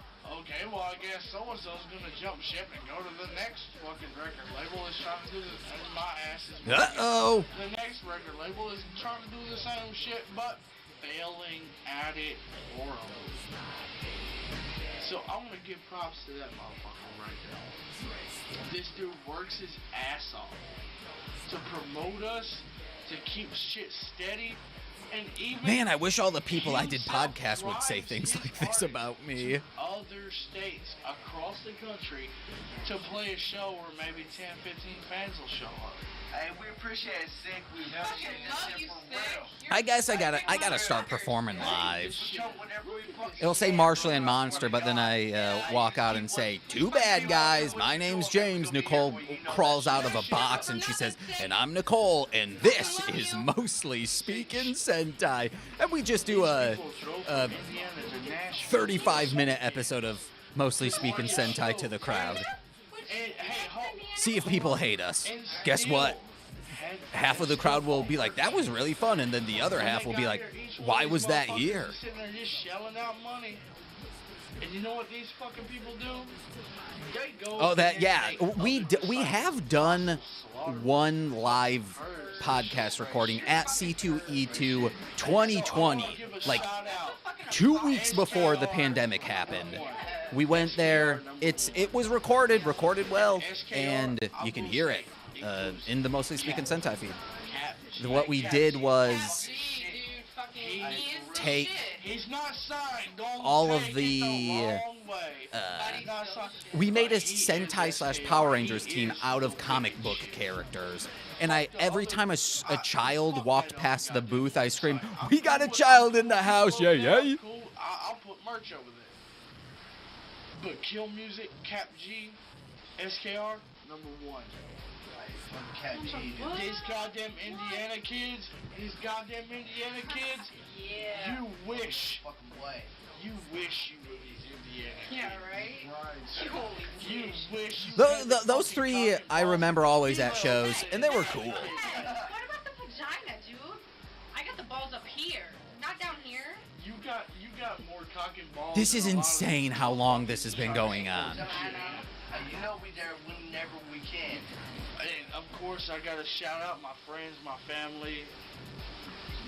okay, well, I guess so-and-so's gonna jump ship and go to the next fucking record label is trying to do this, and my ass is Uh-oh. The next record label is trying to do the same shit, but failing at it horribly. So I want to give props to that motherfucker right now. This dude works his ass off to promote us, to keep shit steady, and even Man, I wish all the people I did podcasts would say things like this about me. other states across the country to play a show where maybe 10, 15 fans will show up. Hey, we appreciate it, Sick. We appreciate this shit for real. I guess I gotta start performing live. It'll say Marshland Monster, but then I walk out and say, "Too bad, guys. My name's James." Nicole crawls out of a box and she says, "And I'm Nicole, and this is Mostly Speaking Sentai." And we just do a 35-minute episode of Mostly Speaking Sentai to the crowd. See if people hate us. Guess what? Half of the crowd will be like, "That was really fun," and then the other half will be like, "Why was that here?" Sitting there just shelling out money. And you know what these fucking people do? They go. Oh, that yeah. We have done one live podcast recording at C2E2 2020, like 2 weeks before the pandemic happened. We went there. It was recorded well, and you can hear it in the Mostly Speaking Sentai feed. What we did was take all of the we made a Sentai / Power Rangers team out of comic book characters, and every time a child walked past the booth, I screamed, "We got a child in the house, yay yay!" Cool. I'll put merch over there. But Kill Music, Cap G, SKR, #1. Cap G. These goddamn Indiana kids, Yeah. you wish you were these Indiana kids. Yeah, right? You wish you Those 3 I remember always at shows, and they were cool. What about the vagina, dude? I got the balls up here, not down here. You got more cock and balls. This is than a lot of insane how long this has been going on. And you know we there whenever we can. And of course I gotta shout out my friends, my family,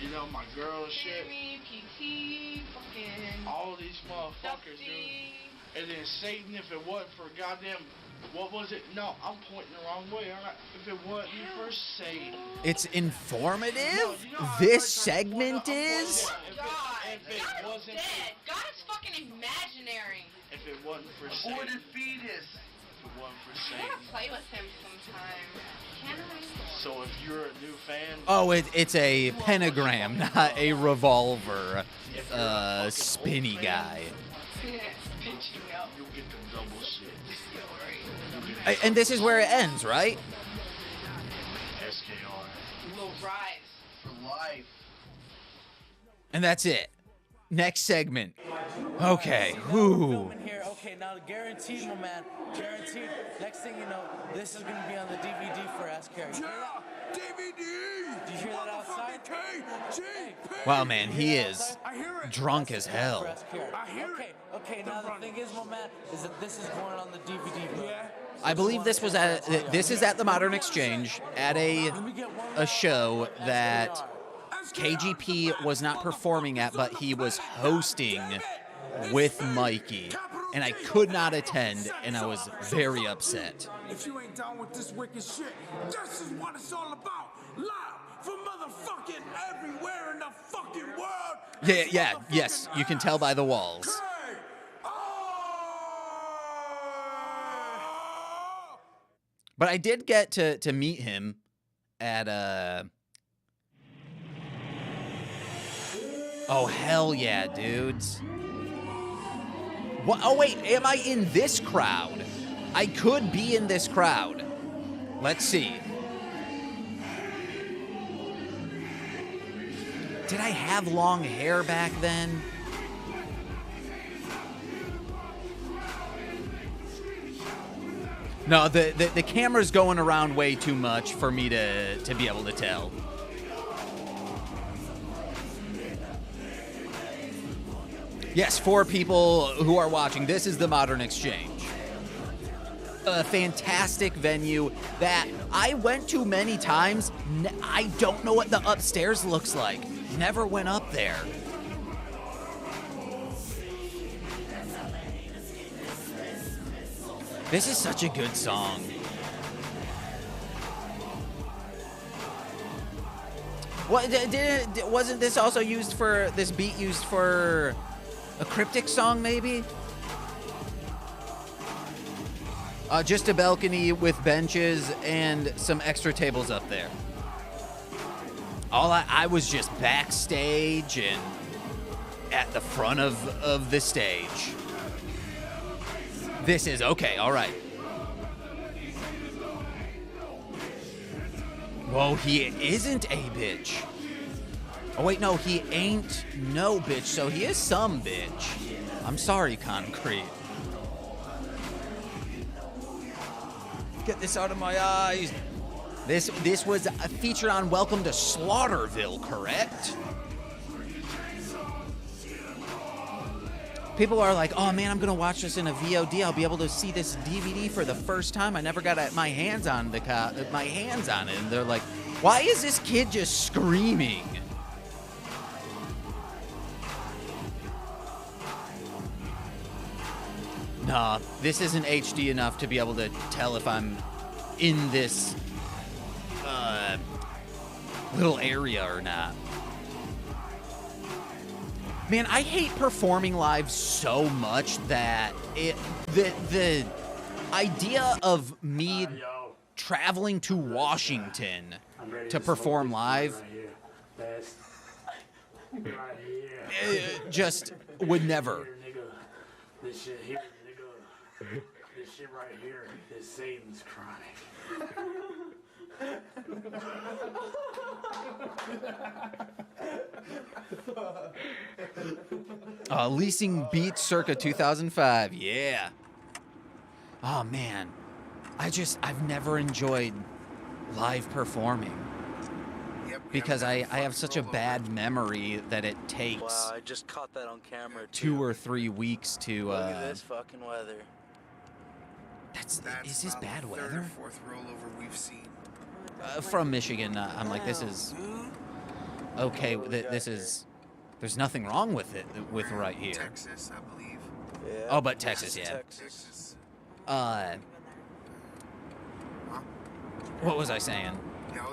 you know, my girl and shit. Jeremy, PT, fucking All these motherfuckers, dude. And then Satan, if it wasn't for goddamn, what was it? No, I'm pointing the wrong way, aren't I? If it wasn't for Satan. It's informative. This segment is. God, God is dead. God is fucking imaginary. If it wasn't for Satan. Aborted fetus. If it wasn't for I Satan. wanna play with him sometime. Can I? So if you're a new fan. Oh, it's a pentagram, not a revolver. Spinny guy. You'll get the double shit. And this is where it ends, right? SKR. We'll rise. For life. And that's it. Next segment. Okay. Whoo. Here, okay, now guaranteed, my man. Guaranteed. Next thing you know, this is gonna be on the DVD for SKR. Yeah, DVD. Did you hear that outside? Wow, man, he is drunk as hell. Okay, now the thing is, my man, is that this is going on the DVD, bro. I believe this is at the Modern Exchange at a show that KGP was not performing at, but he was hosting with Mikey, and I could not attend, and I was very upset. If you ain't down with this wicked shit, this is what it's all about. Live from motherfucking everywhere in the fucking world. Yes, you can tell by the walls. But I did get to meet him at Oh, hell yeah, dudes. What? Oh, wait, am I in this crowd? I could be in this crowd. Let's see. Did I have long hair back then? No, the camera's going around way too much for me to be able to tell. Yes, for people who are watching, this is the Modern Exchange. A fantastic venue that I went to many times. I don't know what the upstairs looks like. Never went up there. This is such a good song. What wasn't this also used for this beat used for a cryptic song maybe? Just a balcony with benches and some extra tables up there. I was just backstage and at the front of the stage. This is okay, all right. Whoa, he isn't a bitch. Oh wait, no, he ain't no bitch, so he is some bitch. I'm sorry, Concrete. Get this out of my eyes. This was featured on Welcome to Slaughterville, correct? People are like, oh man, I'm gonna watch this in a VOD. I'll be able to see this DVD for the first time. I never got my hands on it. And they're like, why is this kid just screaming? Nah, this isn't HD enough to be able to tell if I'm in this little area or not. Man, I hate performing live so much that the idea of me traveling to Washington to perform live just would never. This shit here, nigga. This shit right here is Satan's chronic. Leasing Beats circa 2005. Yeah. Oh man, I've never enjoyed live performing because I have such a bad memory that it takes. Wow, I just caught that on camera. 2 or 3 weeks to. Look at this fucking weather. Is this bad weather? Fourth rollover we've seen. From Michigan, I'm like, this is okay. This is. There's nothing wrong with it with right here. Texas, I believe. Yeah. Oh, but Texas, yeah. Texas. What was I saying?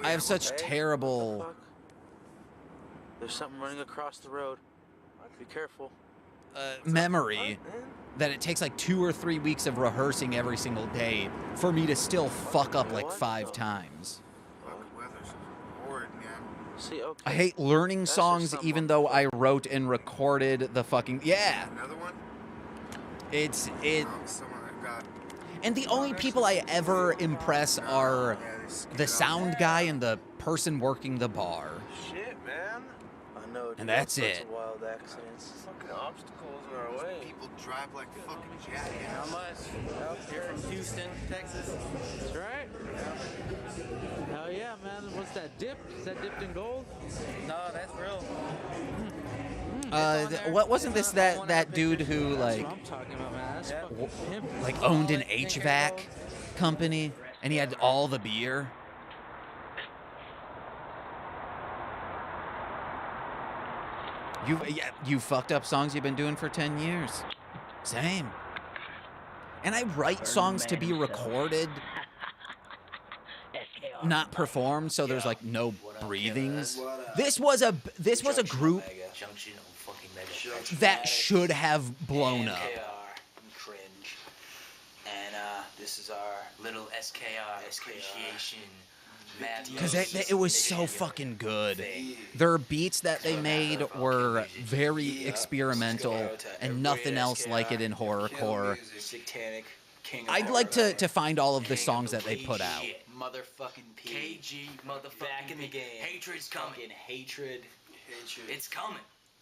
I have such terrible. There's something running across the road. Be careful. Memory that it takes like 2 or 3 weeks of rehearsing every single day for me to still fuck up like 5 times. See, okay. I hate learning songs even though I wrote and recorded the fucking Another one? And the only people I ever impress are the sound guy and the person working the bar. Shit, man. I know. And that's it. Wild accidents. Fucking obstacles in our way. People drive like fucking jackasses. How much? Out here from Houston, Texas. That's right. Hell yeah, man. What's that dip? Is that dipped in gold? No, that's real. What wasn't this that dude who like I'm talking about, man. That's fucking pimp. like owned an HVAC company and he had all the beer? You fucked up songs you've been doing for 10 years. Same. And I write songs to be recorded, not performed, so there's like no breathings. This was a group that should have blown up. And this is our little SKR appreciation. Because it was so fucking good. Their beats that they made were very experimental and nothing else like it in horrorcore. I'd like to find all of the songs that they put out. Motherfucking KG, motherfucking back in the game. Hatred's coming. Hatred. Hatred. It's coming.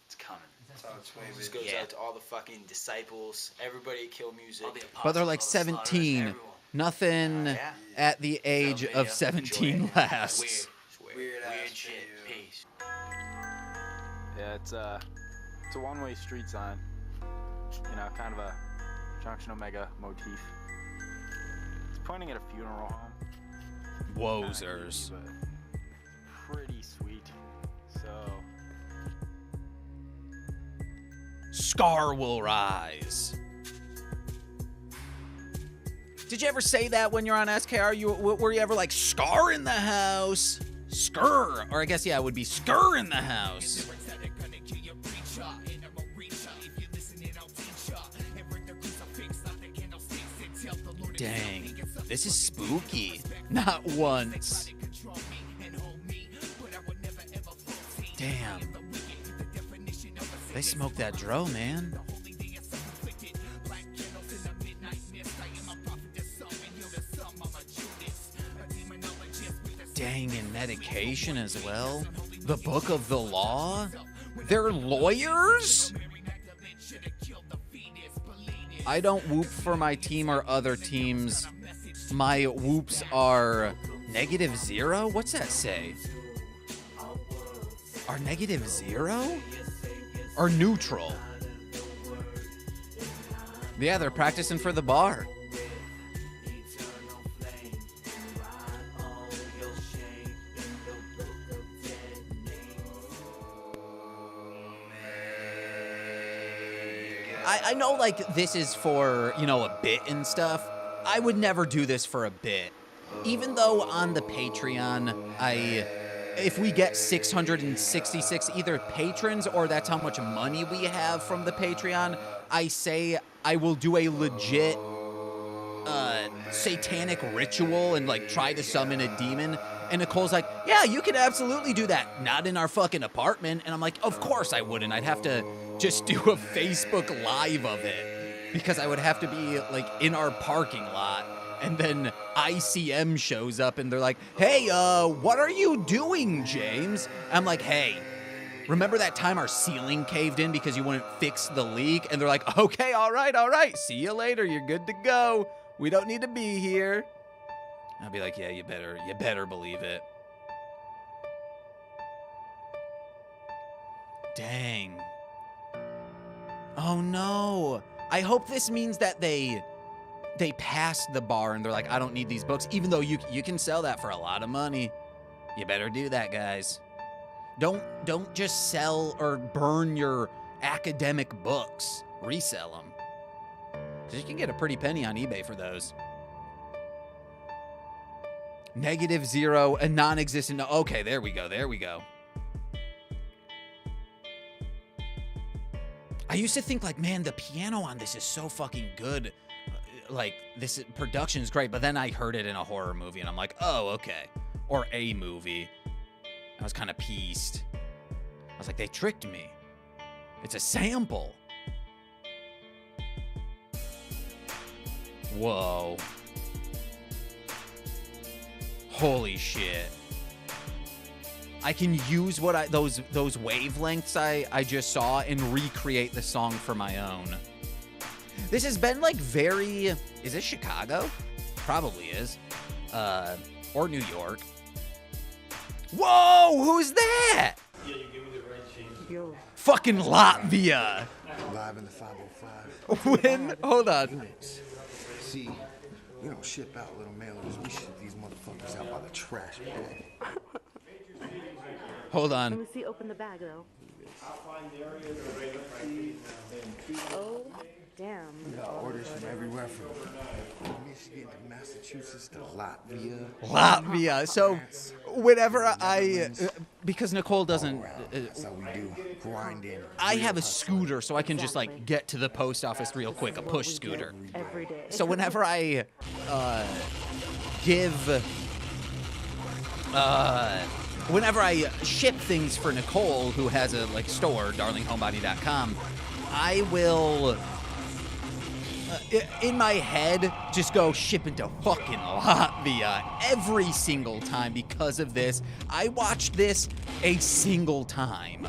It's coming. That's how it's waving. This goes out to all the fucking disciples, everybody at Kill Music. But they're like 17. Nothing at the age of 17 lasts. Weird shit. Peace. Yeah, it's a one-way street sign. You know, kind of a Junction Omega motif. It's pointing at a funeral home. Wozers. Pretty sweet. So. Scar will rise. Did you ever say that when you're on SKR? Were you ever like, Scar in the house? Skr. Or I guess, yeah, it would be Skr in the house. Dang, this is spooky. Not once. Damn. They smoked that dro, man. Dang, and medication as well. The Book of the Law? They're lawyers? I don't whoop for my team or other teams. My whoops are -0? What's that say? Are -0? Or neutral? Yeah, they're practicing for the bar. I know, like, this is for, you know, a bit and stuff. I would never do this for a bit. Even though on the Patreon, if we get 666 either patrons or that's how much money we have from the Patreon, I say I will do a legit satanic ritual and, like, try to summon a demon. And Nicole's like, yeah, you can absolutely do that. Not in our fucking apartment. And I'm like, of course I wouldn't. I'd have to just do a Facebook Live of it. Because I would have to be, like, in our parking lot. And then ICM shows up and they're like, hey, what are you doing, James? I'm like, hey, remember that time our ceiling caved in because you wouldn't fix the leak? And they're like, okay, all right. See you later. You're good to go. We don't need to be here. I'll be like, yeah, you better believe it. Dang. Oh no. I hope this means that they passed the bar and they're like, I don't need these books, even though you can sell that for a lot of money. You better do that, guys. Don't just sell or burn your academic books. Resell them. 'Cause you can get a pretty penny on eBay for those. -0, a non-existent. Okay, there we go. I used to think, like, man, the piano on this is so fucking good. Like, this production is great, but then I heard it in a horror movie, and I'm like, oh, okay. Or a movie. I was kind of pieced. I was like, they tricked me. It's a sample. Whoa. Holy shit. I can use what those wavelengths I just saw and recreate the song for my own. This has been like very, is this Chicago? Probably is. Or New York. Whoa, who's that? Yeah, you give me the right change. Yo. Fucking Latvia. Live in the 505. When? Hold on. See, we don't ship out little mailers. We ship these motherfuckers out by the trash bag. Hold on. Let me see. Open the bag, though. Oh, damn. We got orders from everywhere from Michigan to Massachusetts to Latvia. Latvia. So whenever because Nicole doesn't. That's how we do. Grinding. I have a scooter, so I can just like get to the post office real quick. A push scooter. Every day. So whenever I whenever I ship things for Nicole, who has a like store, darlinghomebody.com, I will in my head, just go shipping to fucking Latvia every single time because of this. I watched this a single time.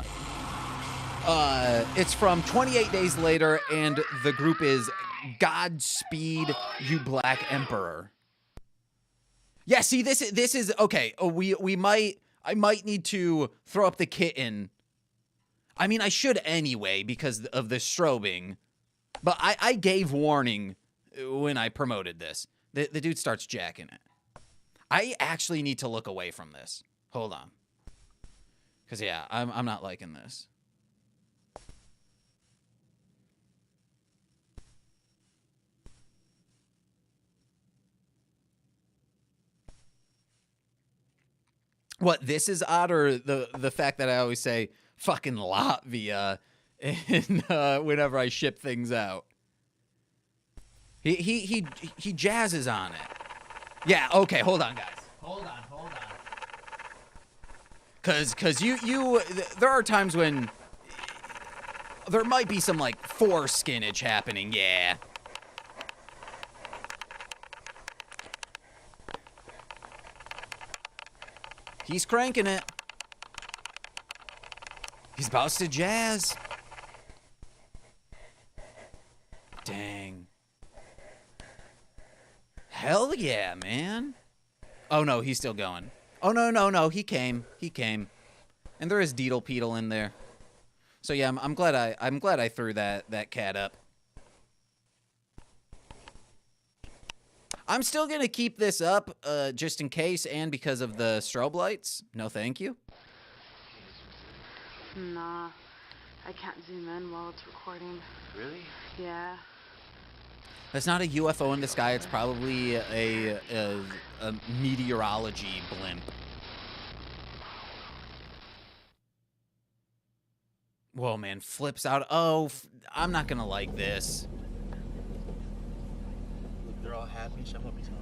It's from 28 Days Later, and the group is Godspeed You Black Emperor. Yeah, see, this is okay. I might need to throw up the kitten. I mean, I should anyway because of the strobing. But I gave warning when I promoted this. The dude starts jacking it. I actually need to look away from this. Hold on. Because, yeah, I'm not liking this. What, this is odd, or the fact that I always say fucking Latvia whenever I ship things out? He jazzes on it. Yeah, okay, hold on, guys. Hold on. Cause you there are times when there might be some like foreskinage happening, yeah. He's cranking it. He's about to jazz. Dang. Hell yeah, man. Oh no, he's still going. Oh no, he came. And there is Deedle Peedle in there. So yeah, I'm glad I threw that cat up. I'm still gonna keep this up, just in case, and because of the strobe lights. No, thank you. Nah, I can't zoom in while it's recording. Really? Yeah. That's not a UFO in the sky. It's probably a meteorology blimp. Whoa, man, flips out. Oh, I'm not gonna like this. Look, they're all happy. So I'm gonna be telling.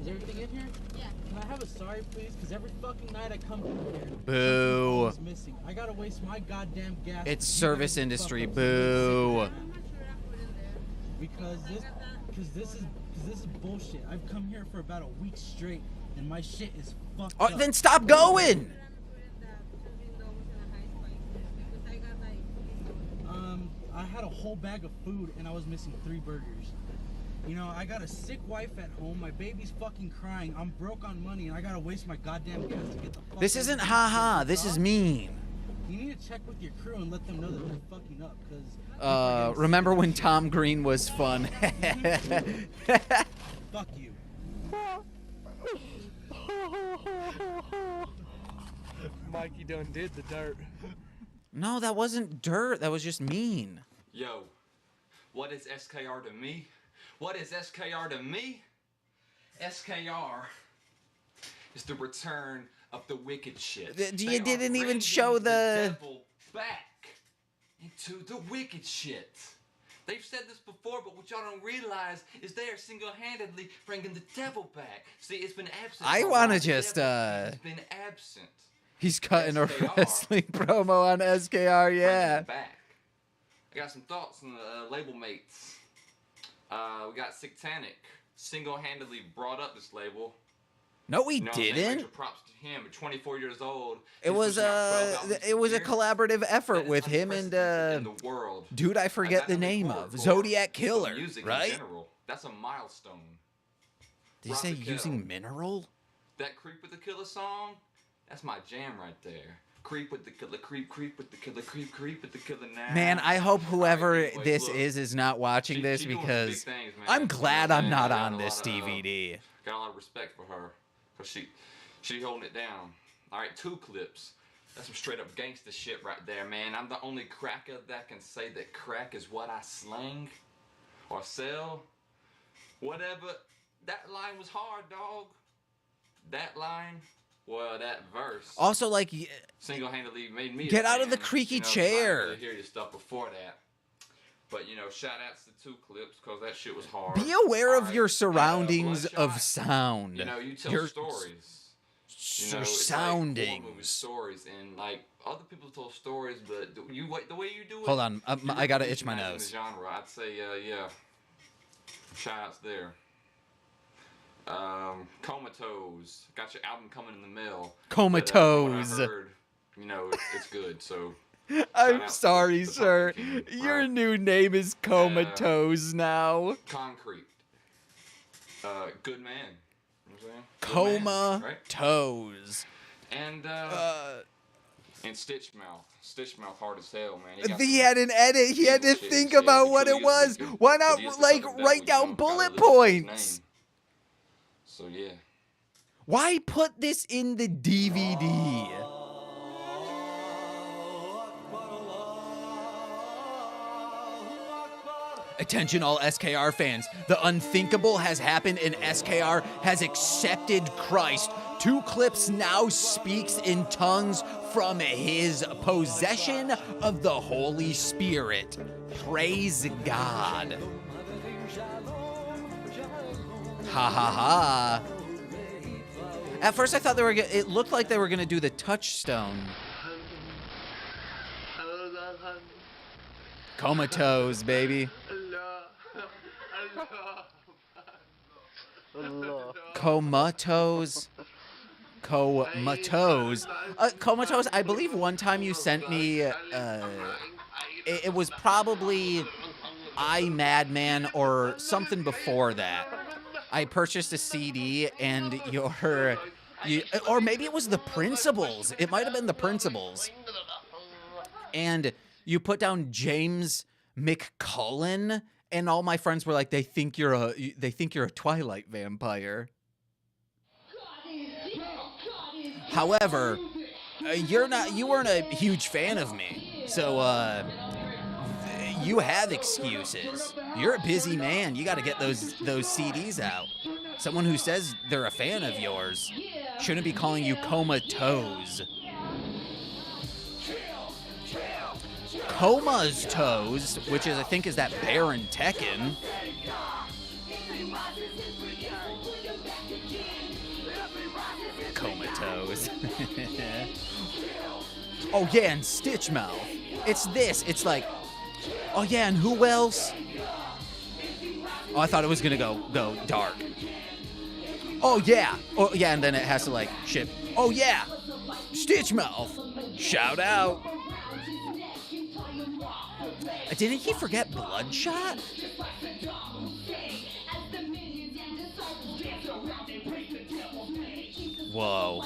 Is everything in here? Yeah. Can I have a sorry, please? Because every fucking night I come through here. Boo. Is missing. I gotta waste my goddamn gas. It's service industry. Boo. Because this is bullshit. I've come here for about a week straight, and my shit is fucked up. Then stop going. I had a whole bag of food, and I was missing 3 burgers. You know, I got a sick wife at home. My baby's fucking crying. I'm broke on money, and I gotta waste my goddamn gas to get the fuck. This isn't haha. This is mean. You need to check with your crew and let them know that they're fucking up, because. Remember when Tom Green was fun? Fuck you. Mikey done did the dirt. No, that wasn't dirt. That was just mean. Yo, what is SKR to me? What is SKR to me? SKR is the return of the wicked shit. You didn't even show the devil back into the wicked shit. They've said this before, but what y'all don't realize is they are single-handedly bringing the devil back. See, it's been absent. I want to just It's been absent. He's cutting SKR. A wrestling promo on SKR, yeah. Back. I got some thoughts on the label mates. We got Satanic. Single-handedly brought up this label. No, we didn't. Major props to him. At 24 years old. It was a collaborative effort with him and dude, I forget the name of Zodiac Killer, right? In general, that's a milestone. Did you say using mineral? That Creep with the Killer song. That's my jam right there. Creep with the killer, creep with the killer, creep with the killer now. Man, I hope whoever this is not watching this because I'm glad I'm not on this DVD. Got a lot of respect for her, cause she holding it down. All right, 2 clips. That's some straight up gangster shit right there, man. I'm the only cracker that can say that crack is what I slang or sell. Whatever. That line was hard, dog. That line. Well, that verse. Also, like, single-handedly made me get out of the creaky chair. I didn't really hear your stuff before that, but you know, shout-outs to 2 clips because that shit was hard. Be aware of your surroundings of sound. You know, you tell stories. You know, it's like horror movie stories, and like other people told stories, but the way you do it. Hold on, I gotta itch my revolutionizing nose. The genre, I'd say, yeah. Shout outs there. Comatose. Got your album coming in the mail. Comatose. But, what I heard, you know, it's good. So. I'm sorry, sir. Your new name is Comatose now. Concrete. Good man. You know what I'm saying? Comatose. And Stitch Mouth. Stitch Mouth hard as hell, man. He had an edit. He had to think about what it was. Why not, like, write down bullet points? So, yeah. Why put this in the DVD? Attention all SKR fans. The unthinkable has happened and SKR has accepted Christ. 2 clips now speaks in tongues from his possession of the Holy Spirit. Praise God. Ha ha ha. At first I thought it looked like they were gonna do the touchstone. Comatose, baby. Comatose. Comatose. Comatose, I believe one time you sent me, it was probably Madman or something before that. I purchased a CD and or maybe it was The Principles. It might have been The Principles. And you put down James McCullen, and all my friends were like, they think you're a Twilight vampire. However, you weren't a huge fan of me, so you have excuses. You're a busy man. You got to get those CDs out. Someone who says they're a fan of yours shouldn't be calling you Comatose. Coma's Toes, which I think is that bear in Tekken. Comatose. Oh yeah, and Stitch Mouth. It's this. It's like, oh yeah, and who else? Oh, I thought it was gonna go dark. Oh yeah, and then it has to like ship. Oh yeah, Stitch Mouth. Shout out. Didn't he forget Bloodshot? Whoa.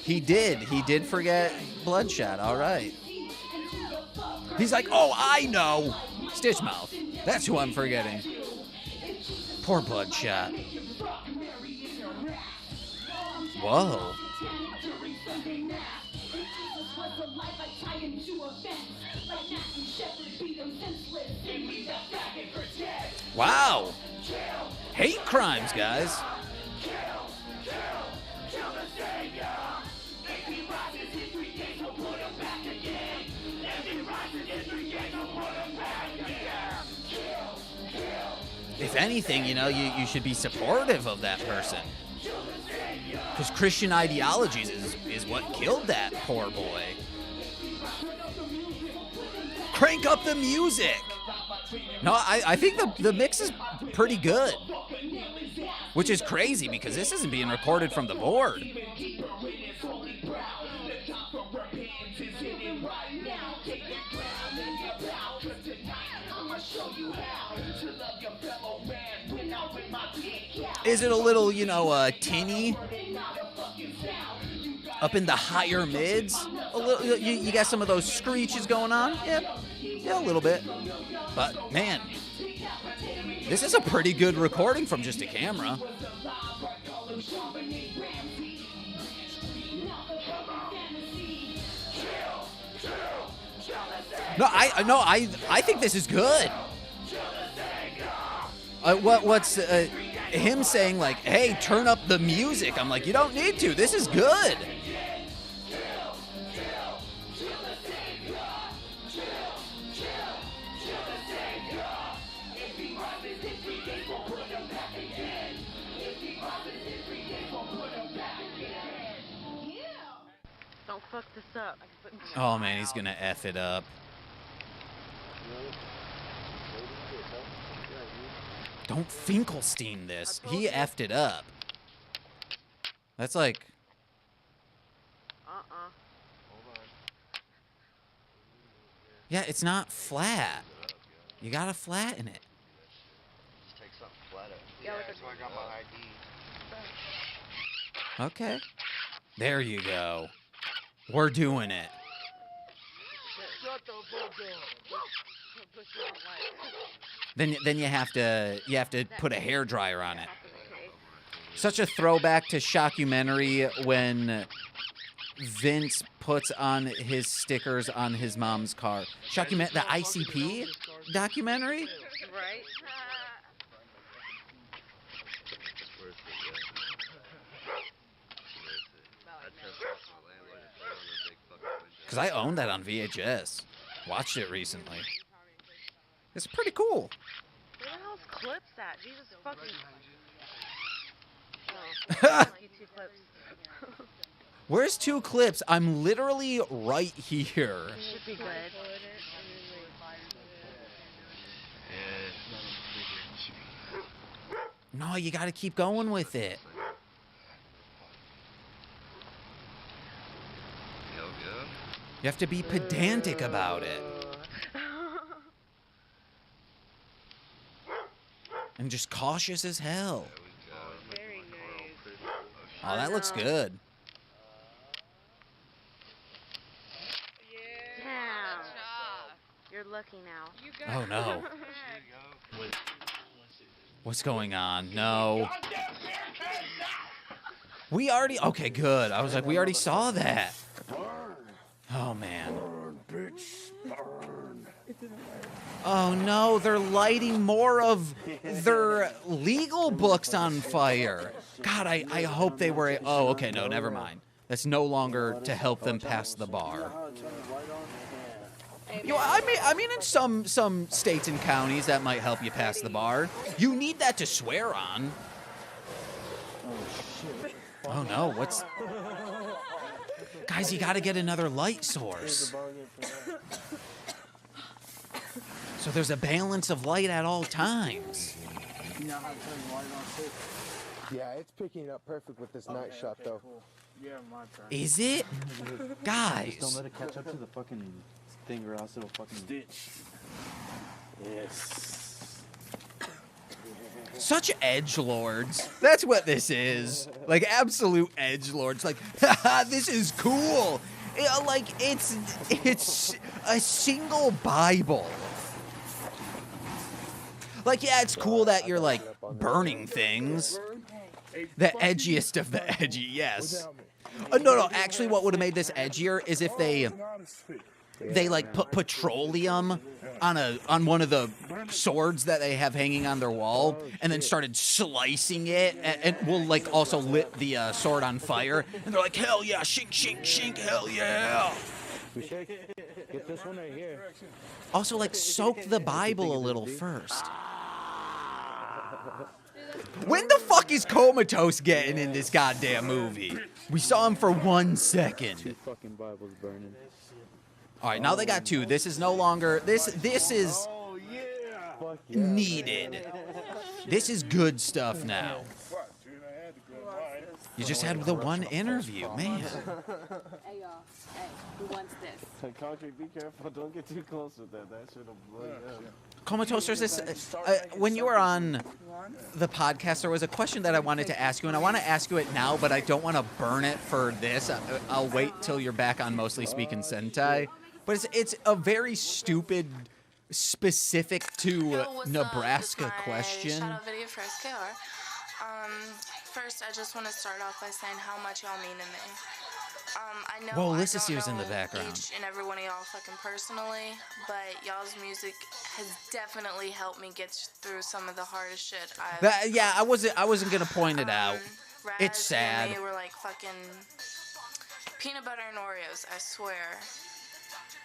He did forget Bloodshot, all right. He's like, oh, I know. Stitch Mouth. That's who I'm forgetting. Poor Bloodshot. Whoa. Wow. Hate crimes, guys. If anything, you know, you should be supportive of that person. Because Christian ideologies is what killed that poor boy. Crank up the music. No, I think the mix is pretty good. Which is crazy because this isn't being recorded from the board. Is it a little, you know, tinny? Up in the higher mids? A little, you got some of those screeches going on? Yeah, a little bit. But, man, this is a pretty good recording from just a camera. No, I think this is good. What's him saying like, hey, turn up the music? I'm like, you don't need to. This is good. fuck this up. Oh man, he's gonna F it up. Don't Finkelstein this. He effed it up. That's like... Yeah, it's not flat. You gotta flatten it. Just take something flatter. Yeah, that's why I got my ID. Okay. There you go. We're doing it. Shut the fuck up. Then you have to put a hairdryer on it. Such a throwback to Shockumentary when Vince puts on his stickers on his mom's car. The ICP documentary? Right. Because I owned that on VHS. Watched it recently. It's pretty cool. Where the hell's clips at? Jesus fucking... Oh, two clips. Where's 2 clips? I'm literally right here. Should be good. No, you gotta keep going with it. You have to be pedantic about it. And just cautious as hell. Very nice. Oh, that looks good. Damn. You're lucky now. Oh, no. What's going on? No. We already... Okay, good. I was like, we already saw that. Oh, man. Oh, no. They're lighting more of their legal books on fire. God, I hope they were... Oh, okay. No, never mind. That's no longer to help them pass the bar. You know, I mean, in some states and counties, that might help you pass the bar. You need that to swear on. Oh, no. What's... Guys, you gotta get another light source. So there's a balance of light at all times. You know how to turn the light on too? Yeah, it's picking it up perfect with this night shot though. Yeah, my turn. Is it? Guys. Just don't let it catch up to the fucking thing or else it'll fucking... Stitch. Yes. Such edgelords. That's what this is. Like, absolute edgelords. Like, haha, this is cool. Like, it's a single Bible. Like, yeah, it's cool that you're, like, burning things. The edgiest of the edgy, yes. No, actually what would have made this edgier is if they like put petroleum on one of the swords that they have hanging on their wall and then started slicing it and will like also lit the sword on fire and they're like, hell yeah, shink shink shink, hell yeah. Get this one right here. Also, like, soak the Bible a little first. When the fuck is Comatose getting in this goddamn movie? We saw him for 1 second. 2 fucking Bibles burning. All right, now they got 2. This is no longer... This is needed. This is good stuff now. You just had the one interview, man. Hey, y'all. Hey, who wants this? Concrete, be careful. Don't get too close with that. That shit'll blow you up. Comatose, there's this... when you were on the podcast, there was a question that I wanted to ask you, and I want to ask you it now, but I don't want to burn it for this. I'll wait till you're back on Mostly Speaking Sentai. But it's a very stupid, specific to Nebraska question. Shout out video for SKR. First, I just want to start off by saying how much y'all mean to me. I know Whoa, I Lissa don't Sears in know the background. each and every one of y'all fucking personally, but y'all's music has definitely helped me get through some of the hardest shit I've... Yeah, I wasn't gonna point it out. Raz It's sad. and me were like fucking peanut butter and Oreos, I swear.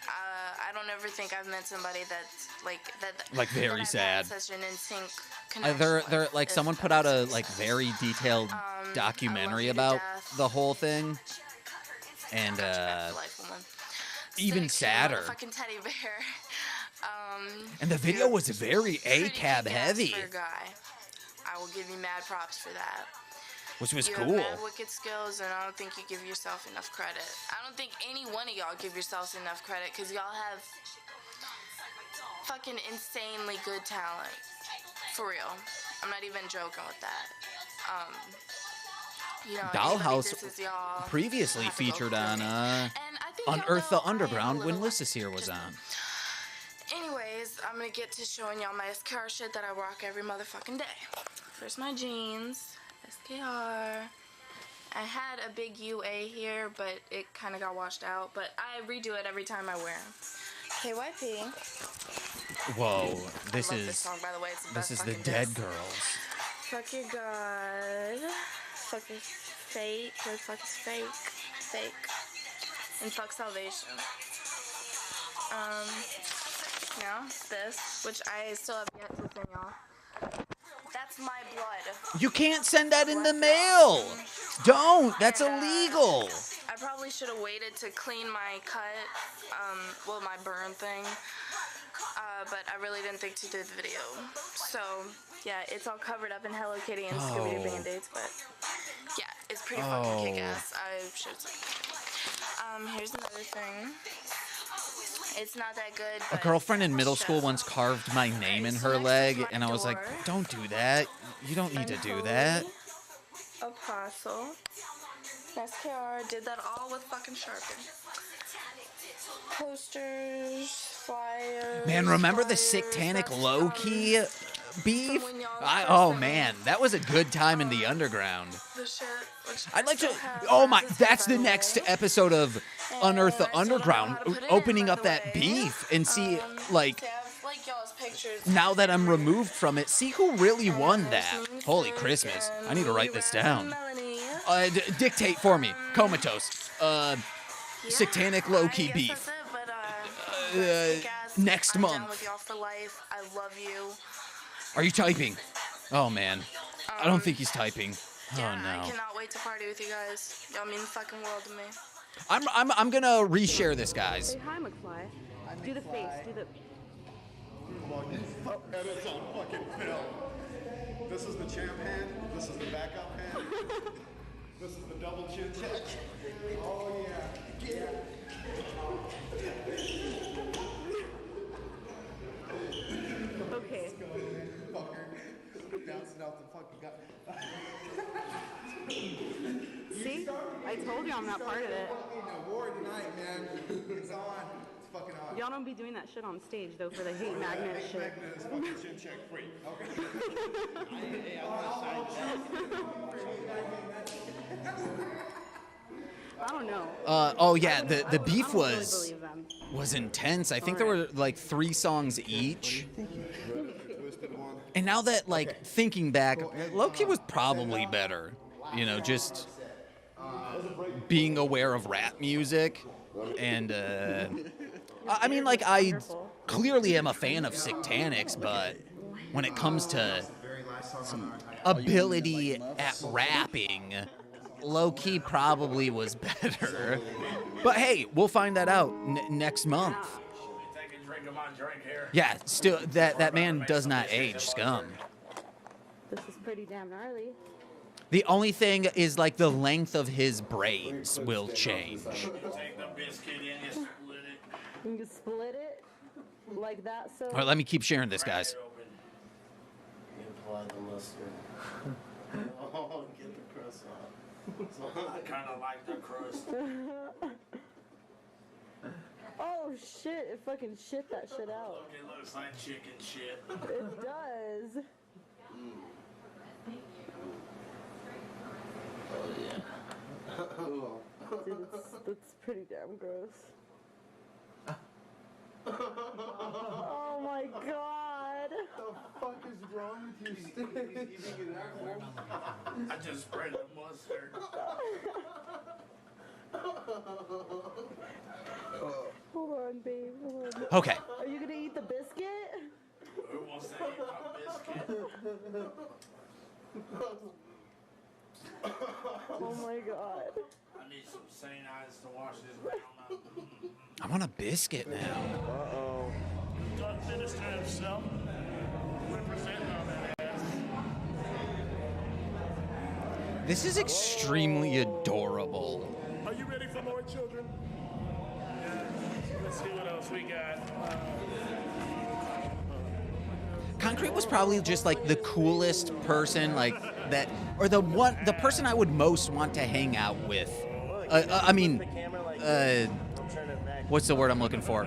I don't ever think I've met somebody that's like Very sad. Such an in-sync connection They're with like is someone put out a like very detailed documentary about the whole thing. And Life woman. even sadder. Fucking teddy bear. And the video was very ACAB heavy, For a guy. I will give you mad props for that. which was You cool. have mad wicked skills, and I don't think you give yourself enough credit. I don't think any one of y'all give yourselves enough credit, because y'all have fucking insanely good talent. For real. I'm not even joking with that. You know, Dollhouse this is y'all previously have to go featured through on it. Unearth the Underground when Lissa's was on. Anyways, I'm gonna get to showing y'all my SKR shit that I rock every motherfucking day. First, my jeans, SKR. I had a big UA here, but it kind of got washed out. But I redo it every time I wear them. KYP. Whoa, this I love is this song, by the way. It's the this best is the fucking Dead diss. Girls. Fuck your God. Fuck is fake. Fuck is fake. Fake. And fuck salvation. Yeah, this, which I still have yet to send y'all. That's my blood. You can't send that in the mail. Don't. That's illegal. I probably should have waited to clean my cut, well, my burn thing. But I really didn't think to do the video. So, yeah, it's all covered up in Hello Kitty and Scooby-Doo Band-Aids, but yeah, it's pretty fucking kick-ass. I should say. Here's another thing. It's not that good, A girlfriend in middle school once carved my name in her leg, and I was like, don't do that. You don't need to do that. Apostle. SKR did that all with fucking Sharpie. Posters, flyers. Man, remember the Satanic low-key beef? Oh man, that was a good time in the underground. The shit, which I'd like to. Oh my, that's the next episode of Unearth the Underground, opening up that beef and see, like, y'all's pictures. now that I'm removed from it, see who really won that. Holy Christmas, I need to write this down. Dictate for me, Comatose. Satanic low-key beef. Next I'm month. down with y'all for life. I love you. Are you typing? Oh man, I don't think he's typing. Yeah, Oh no. I cannot wait to party with you guys. Y'all mean the fucking world to me. I'm gonna reshare this, guys. Say hi, McFly. Do the face. Do the. That is on fucking film. This is the champ hand. This is the backup hand. This is the double chin check. Oh yeah. Okay. Bouncing out the fucking guy. See? I told you I'm not part of it. War tonight, man. It's on. It's fucking on. Y'all don't be doing that shit on stage though for the hate magnet Hate shit. magnet is fucking chin check free. Okay. I don't know. Oh yeah, the beef I don't really was believe them. intense. I think there were like 3 songs each. And now that, like, thinking back, Loki was probably better. You know, just being aware of rap music. And, I mean, like, I clearly am a fan of Satanics, but when it comes to ability at rapping, Low-key probably was better. But hey, we'll find that out next month. Yeah, still, that man does not age, scum. This is pretty damn gnarly. The only thing is, like, the length of his braids will change. You split it like that, so. All right, let me keep sharing this, guys. Apply the mustard. Oh, get the crust off. I kind of like the crust. Oh shit! It fucking shit that shit out. It looks like chicken shit. It does. Oh yeah. Dude, that's pretty damn gross. Oh my god! What the fuck is wrong with you, Steve? I just spread the mustard. Hold on, babe. Hold on. Okay. Are you gonna eat the biscuit? Who wants to eat my biscuit? Oh my god. I need some St. Ides to wash this down. I want a biscuit now. Uh-oh. Got Minister himself representing on that ass. This is extremely adorable. Are you ready for more children? Yeah. Let's see what else we got. Concrete was probably just like the coolest person, like that, or the person I would most want to hang out with. What's the word I'm looking for?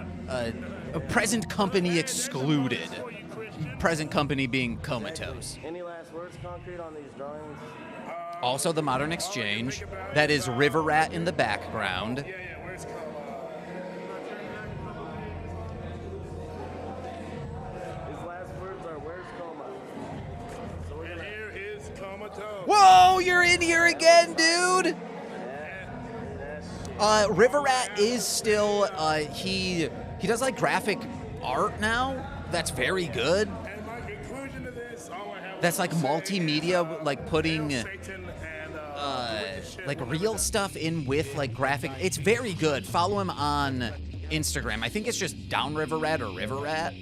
Present company excluded. Present company being comatose. Any last words, Concrete, on these drawings? Also, the Modern Exchange. That is River Rat in the background. Whoa, you're in here again, dude! River Rat is still, he does like graphic art now. That's very good. That's like multimedia, like putting, like real stuff in with like graphic. It's very good. Follow him on Instagram. I think it's just Downriver Rat or River Rat.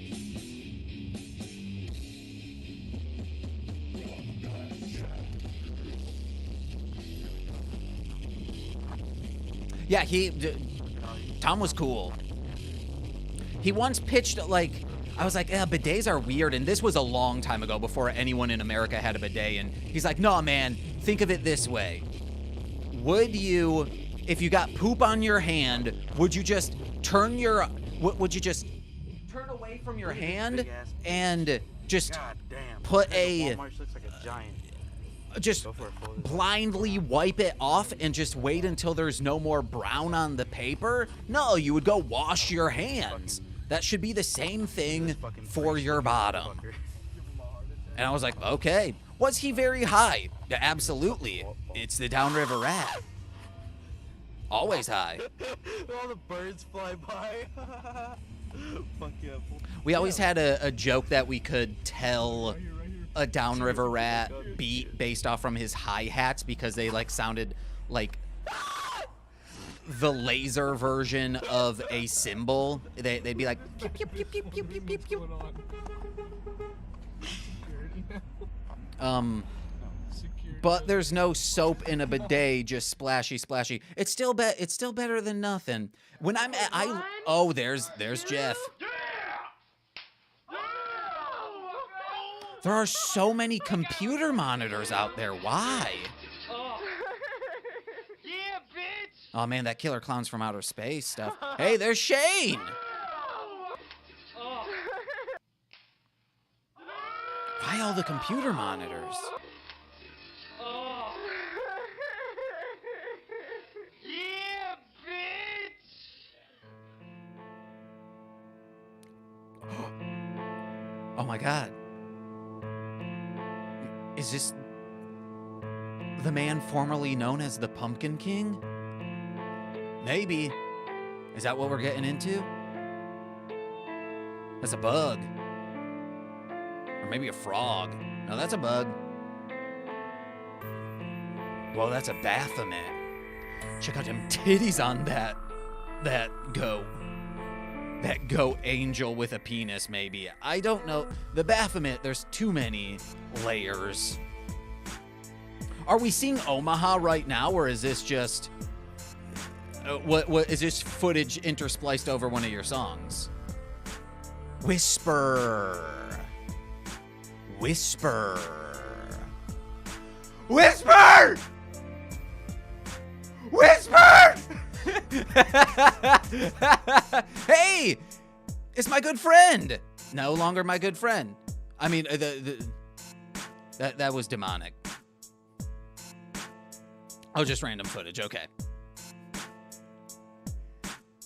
Yeah, Tom was cool. He once pitched, like, I was like, bidets are weird, and this was a long time ago before anyone in America had a bidet, and he's like, no, man, think of it this way. Would you, if you got poop on your hand, would you just turn would you just turn away from your hand and just put just blindly wipe it off and just wait until there's no more brown on the paper? No, you would go wash your hands. That should be the same thing for your bottom. And I was like, okay. Was he very high? Yeah, absolutely. It's the Downriver Rat. Always high. All the birds fly by. Fuck yeah. We always had a joke that we could tell a Downriver Rat beat based off from his hi-hats because they like sounded like the laser version of a cymbal. They'd be like pew, pew, pew, pew, pew, pew, pew, pew. But there's no soap in a bidet, just splashy, splashy. It's still better than nothing. When I'm at, oh, there's Jeff. There are so many computer monitors out there. Why? Yeah, bitch! Oh man, that Killer Clowns from Outer Space stuff. Hey, there's Shane! Why all the computer monitors? Yeah, bitch! Oh my god. Is this the man formerly known as the Pumpkin King? Maybe. Is that what we're getting into? That's a bug. Or maybe a frog. No, that's a bug. Whoa, that's a Baphomet. Check out them titties on that goat. That goat angel with a penis, maybe. I don't know. The Baphomet, there's too many layers. Are we seeing Omaha right now, or is this just... what is this footage interspliced over one of your songs? Whisper. Whisper. Whisper! Whisper! Hey! It's my good friend! No longer my good friend. I mean, that was demonic. Oh, just random footage, okay.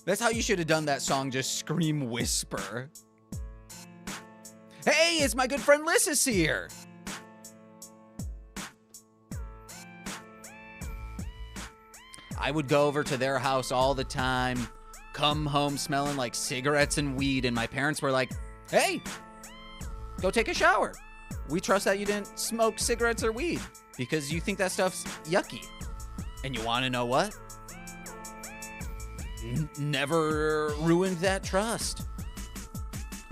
That's how you should have done that song, just scream whisper. Hey, it's my good friend Lyssus here! I would go over to their house all the time, come home smelling like cigarettes and weed, and my parents were like, hey, go take a shower. We trust that you didn't smoke cigarettes or weed. because you think that stuff's yucky. And you want to know what? Never ruined that trust.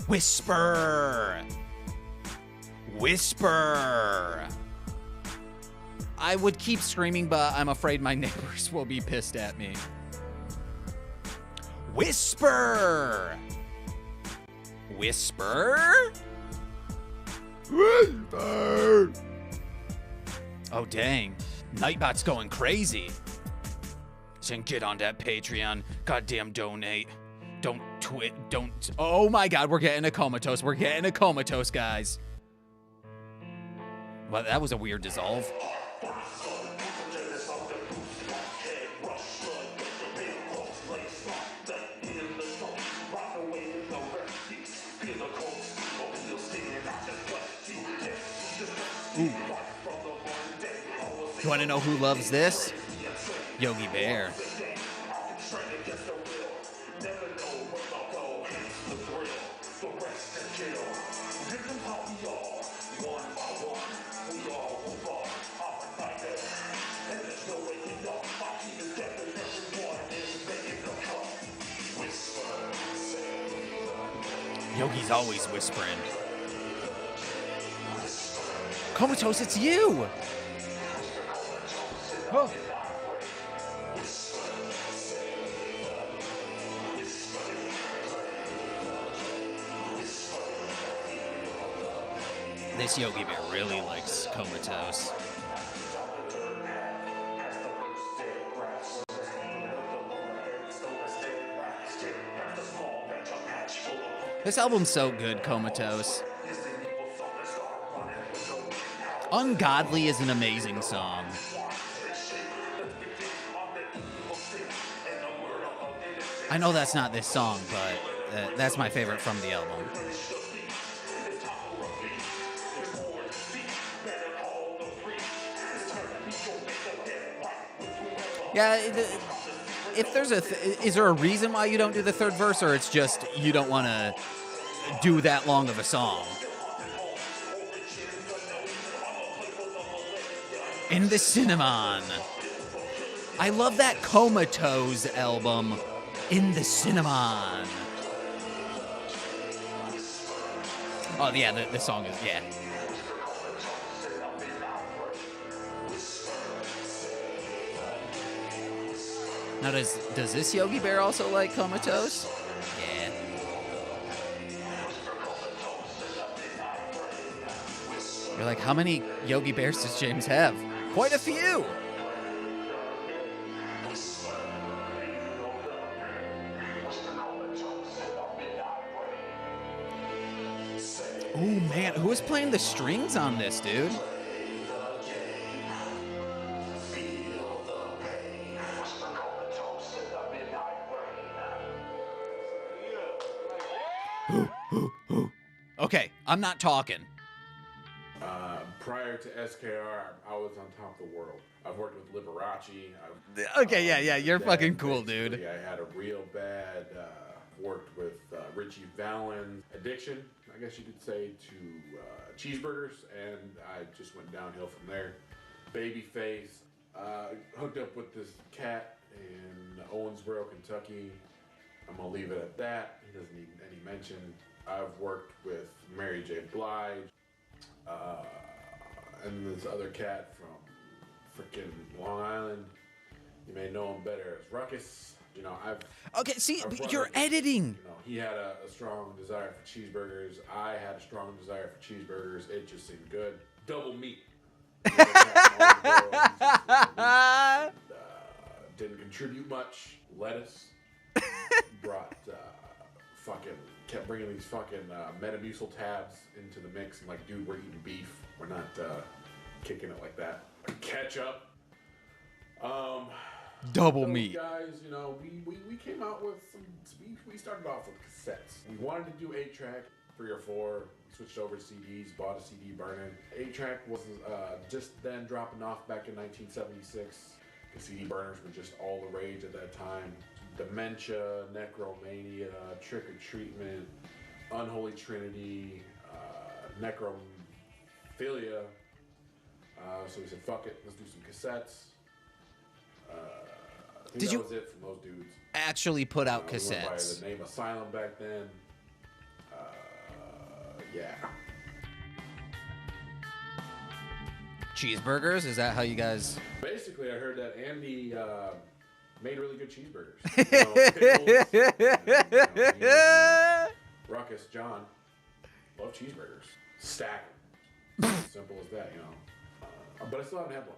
Whisper. Whisper. I would keep screaming, but I'm afraid my neighbors will be pissed at me. Whisper. Whisper. Whisper. Oh, dang. Nightbot's going crazy. Then get on that Patreon. Goddamn donate. Don't twit. Don't. Oh my God, we're getting a comatose. We're getting a comatose, guys. Well, that was a weird dissolve. Ooh. You want to know who loves this? Yogi Bear. Yogi's always whispering. Comatose, it's you! Oh. This Yogi Bear really likes Comatose. This album's so good, Comatose. Ungodly is an amazing song. I know that's not this song, but that's my favorite from the album. Yeah, if there's is there a reason why you don't do the third verse, or it's just you don't want to do that long of a song? In the Cinnamon. I love that Comatose album, In the Cinnamon. Oh, yeah, the song is, yeah. Now, does this Yogi Bear also like Comatose? Yeah. You're like, how many Yogi Bears does James have? Quite a few! Oh man, who is playing the strings on this, dude? Okay, I'm not talking. Prior to SKR, I was on top of the world. I've worked with Liberace. Okay, yeah, you're fucking cool, dude. I had a real bad, worked with Richie Valens. Addiction, I guess you could say, to cheeseburgers, and I just went downhill from there. Babyface, hooked up with this cat in Owensboro, Kentucky. I'm gonna leave it at that. He doesn't need any mention. I've worked with Mary J. Blige, and this other cat from freaking Long Island. You may know him better as Ruckus. You know, Okay, see, you're editing. You know, he had a strong desire for cheeseburgers. I had a strong desire for cheeseburgers. It just seemed good. Double meat. Didn't contribute much. Lettuce. Brought kept bringing these fucking Metamucil tabs into the mix. And like, dude, we're eating beef. We're not kicking it like that. Ketchup. Double meat. Guys, you know, we came out with some. We started off with cassettes. We wanted to do 8-track, 3 or 4. Switched over to CDs. Bought a CD burner. 8-track was just then dropping off back in 1976. The CD burners were just all the rage at that time. Dementia, Necromania, Trick or Treatment, Unholy Trinity, Necrophilia, So we said, fuck it, let's do some cassettes. I think Did that you was it from those dudes. actually put out We went by cassettes? the name Asylum back then. Yeah. Cheeseburgers? Is that how you guys... Basically, I heard that Andy made really good cheeseburgers. Pickles, Ruckus John love cheeseburgers. Stack them. Simple as that, but I still haven't had one.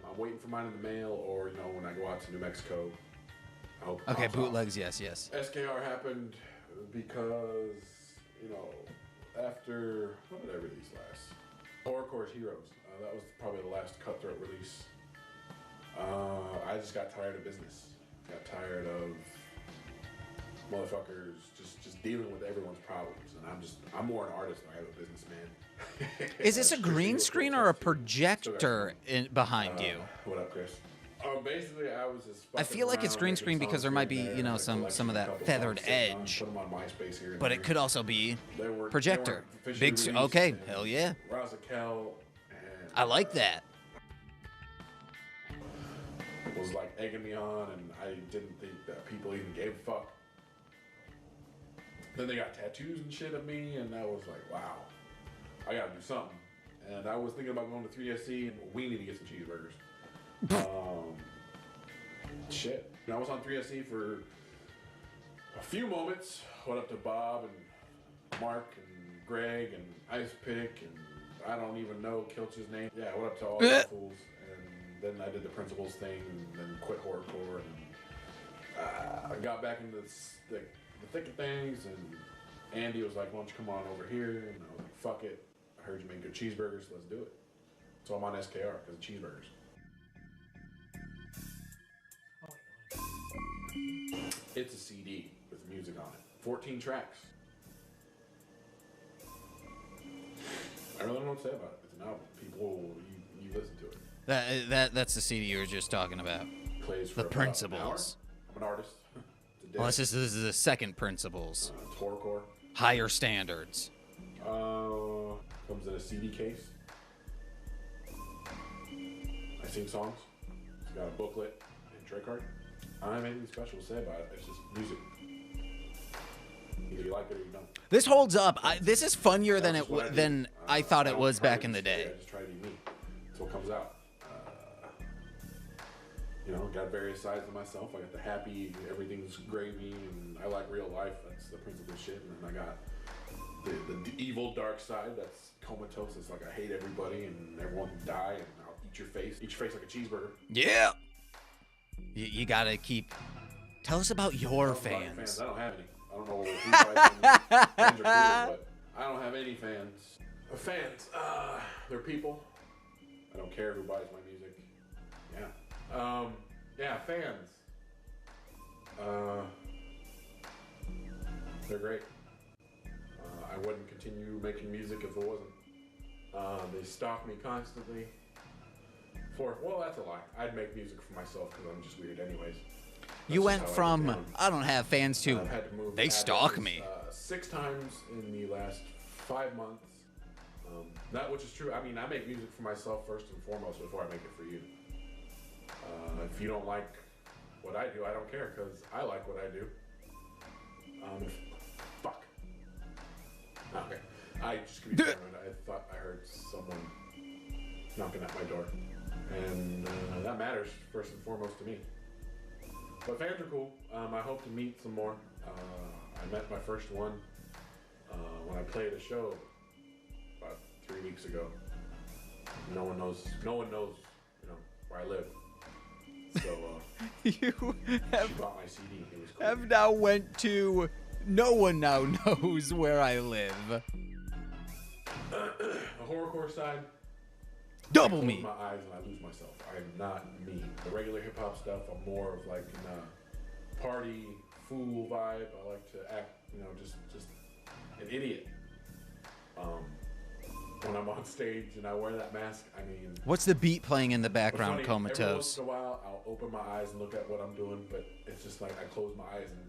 I'm waiting for mine in the mail, or when I go out to New Mexico. I hope it Okay, pops off. bootlegs, yes. SKR happened because after what did I release last? Horrorcore's Heroes. That was probably the last Cutthroat release. I just got tired of business. Got tired of motherfuckers just dealing with everyone's problems, and I'm more an artist than I am a businessman. Is this a green screen or a projector behind you? What up, Chris? Basically, I was just. I feel like it's green screen because there might be, some of that feathered edge. Put them on MySpace here and But there. it could also be They weren't projector. officially Big. released, Okay, and hell yeah. Razakel and I like that. was like egging me on, and I didn't think that people even gave a fuck. Then they got tattoos and shit of me, and I was like, wow, I gotta do something. And I was thinking about going to 3SC, and we need to get some cheeseburgers. Shit. And I was on 3SC for a few moments. Went up to Bob and Mark and Greg and Ice Pick and I don't even know Kilch's name. Yeah, I went up to all those fools, and then I did the principals thing, and then quit horrorcore, and I got back into the thick of things, and Andy was like, why don't you come on over here? And I was like, fuck it. I heard you make good cheeseburgers, let's do it. So I'm on SKR because of cheeseburgers. It's a CD with music on it. 14 tracks. I really don't know what to say about it. It's an album. People, you listen to it. That's the CD you were just talking about. Plays for The about Principles. an hour. I'm an artist. Well, this is the second Principles. It's horrorcore. Higher standards. Comes in a CD case. I sing songs. It's got a booklet and tray card. I don't have anything special to say about it. It's just music. Either you like it or you don't. This holds up. This is funnier than That's what than I thought it was back in the day. I just try to be me. That's what comes out. Got various sides of myself. I got the happy, everything's gravy, and I like real life. That's the principal shit. And then I got the evil dark side. That's comatose. It's like I hate everybody and everyone die, and I'll eat your face. Eat your face like a cheeseburger. Yeah. You gotta keep. Tell us about your fans. I don't have any. I don't know who buys them. Fans are cool, but I don't have any fans. Fans, they're people. I don't care who buys my music. Yeah. Fans. They're great. I wouldn't continue making music if it wasn't. They stalk me constantly. Well, that's a lie. I'd make music for myself because I'm just weird anyways. You went from I don't have fans to they stalk me. 6 times in the last 5 months. That which is true. I mean, I make music for myself first and foremost before I make it for you. If you don't like what I do, I don't care because I like what I do. Fuck. Okay. I just could be paranoid. I thought I heard someone knocking at my door. And that matters first and foremost to me. But fans are cool. I hope to meet some more. I met my first one when I played a show about 3 weeks ago. No one knows, where I live. So You she bought my CD. It was cool. have now went to. No one now knows where I live. The horrorcore side. Double I close me. my eyes and I lose myself. I am not me. The regular hip hop stuff, I'm more of like in a party fool vibe. I like to act, just an idiot. When I'm on stage and I wear that mask, I mean. What's the beat playing in the background, Every once Comatose? in a while, I'll open my eyes and look at what I'm doing, but it's just like I close my eyes and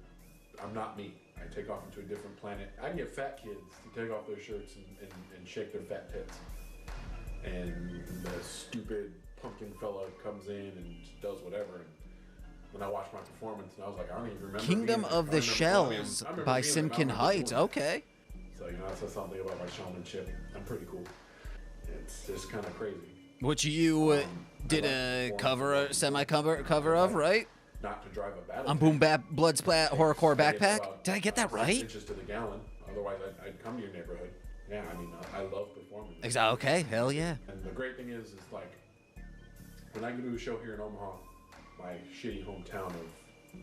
I'm not me. I take off into a different planet. I can get fat kids to take off their shirts and shake their fat tits. and the stupid pumpkin fella comes in and does whatever. And when I watched my performance, and I was like, I don't even remember. Kingdom of the Shells by Simkin Heights. Okay. So, you know, that says something about my showmanship. I'm pretty cool. It's just kind of crazy. Which you did a semi-cover of, right? Not to drive a battle. On Boom Bap Blood Splat Horrorcore Backpack. Did I get that right? 6 inches to the gallon. Otherwise, I'd come to your neighborhood. Yeah, I mean, I love performing. Okay, hell yeah. And the great thing is like, when I go to a show here in Omaha, my shitty hometown of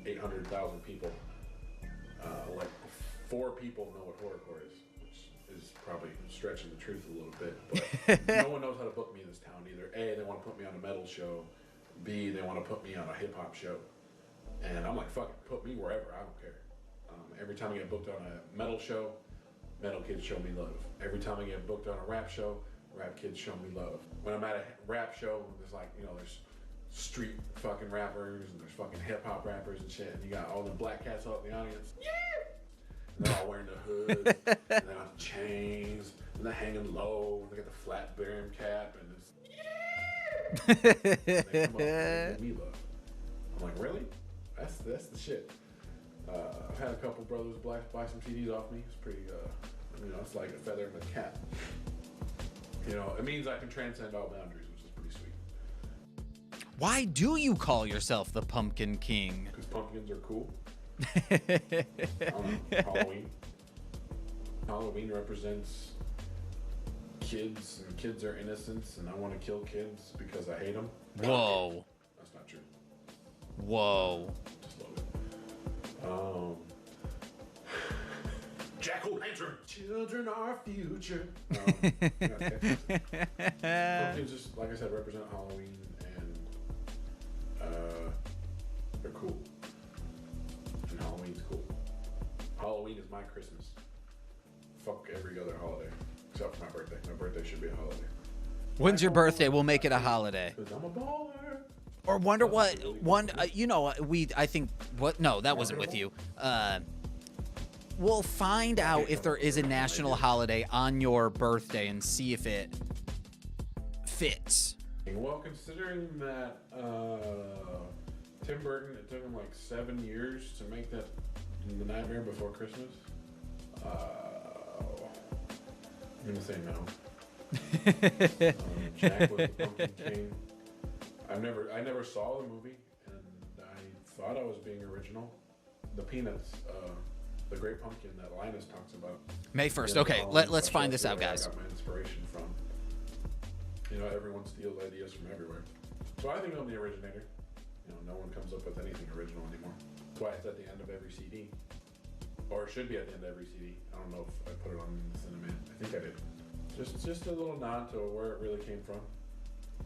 800,000 people, like 4 people know what horrorcore is, which is probably stretching the truth a little bit. But no one knows how to book me in this town either. A, they want to put me on a metal show. B, they want to put me on a hip hop show. And I'm like, fuck it, put me wherever, I don't care. Every time I get booked on a metal show, metal kids show me love. Every time I get booked on a rap show, rap kids show me love. When I'm at a rap show, there's like, you know, there's street fucking rappers and there's fucking hip hop rappers and shit. And you got all the black cats out in the audience. Yeah! And they're all wearing the hood, and they got the chains, and they're hanging low. They got the flat brim cap, and it's yeah! And they come up and give me love. I'm like, really? That's the shit. I've had a couple brothers buy some CDs off me. It's pretty, you know, it's like a feather in the cap. You know, it means I can transcend all boundaries, which is pretty sweet. Why do you call yourself the Pumpkin King? Because pumpkins are cool. I don't know, Halloween. Halloween represents kids, and kids are innocents, and I want to kill kids because I hate them. Whoa. That's not true. Whoa. Just love it. Jack-o'-lantern. Children are future. Pumpkins just, like I said, represent Halloween, and they're cool. And Halloween's cool. Halloween is my Christmas. Fuck every other holiday, except for my birthday. My birthday should be a holiday. When's your birthday? We'll make it a holiday. Because I'm a baller. Or wonder what one you know I think what no that wasn't with you. We'll find out if there is a national holiday on your birthday and see if it fits. Well, considering that Tim Burton, it took him like 7 years to make that The Nightmare Before Christmas. I'm gonna say no. Jack was the Pumpkin King. I never saw the movie, and I thought I was being original. The Peanuts, the Great Pumpkin that Linus talks about. May 1st. Okay, let's find this out, guys. I got my inspiration from. You know, everyone steals ideas from everywhere. So I think I'm the originator. You know, no one comes up with anything original anymore. That's why it's at the end of every CD. Or it should be at the end of every CD. I don't know if I put it on the Cinnamon. I think I did. Just a little nod to where it really came from.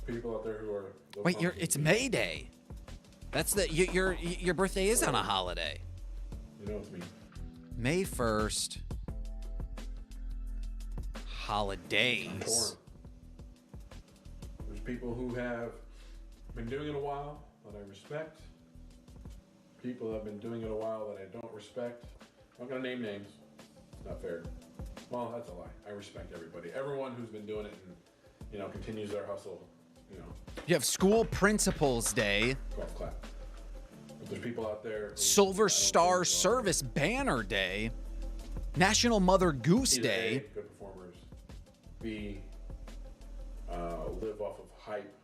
People out there who are... Wait, it's May Day. That's your birthday is on a holiday. You know it's me. May 1st. Holidays. There's people who have been doing it a while that I respect. People that have been doing it a while that I don't respect. I'm not gonna name names. It's not fair. Well, that's a lie. I respect everybody. Everyone who's been doing it and, you know, continues their hustle, you know. You have School Principals Day. Golf clap. But there's people out there. Silver Star Service Banner Day. National Mother Goose Day. A, good performers. B, live off of hype.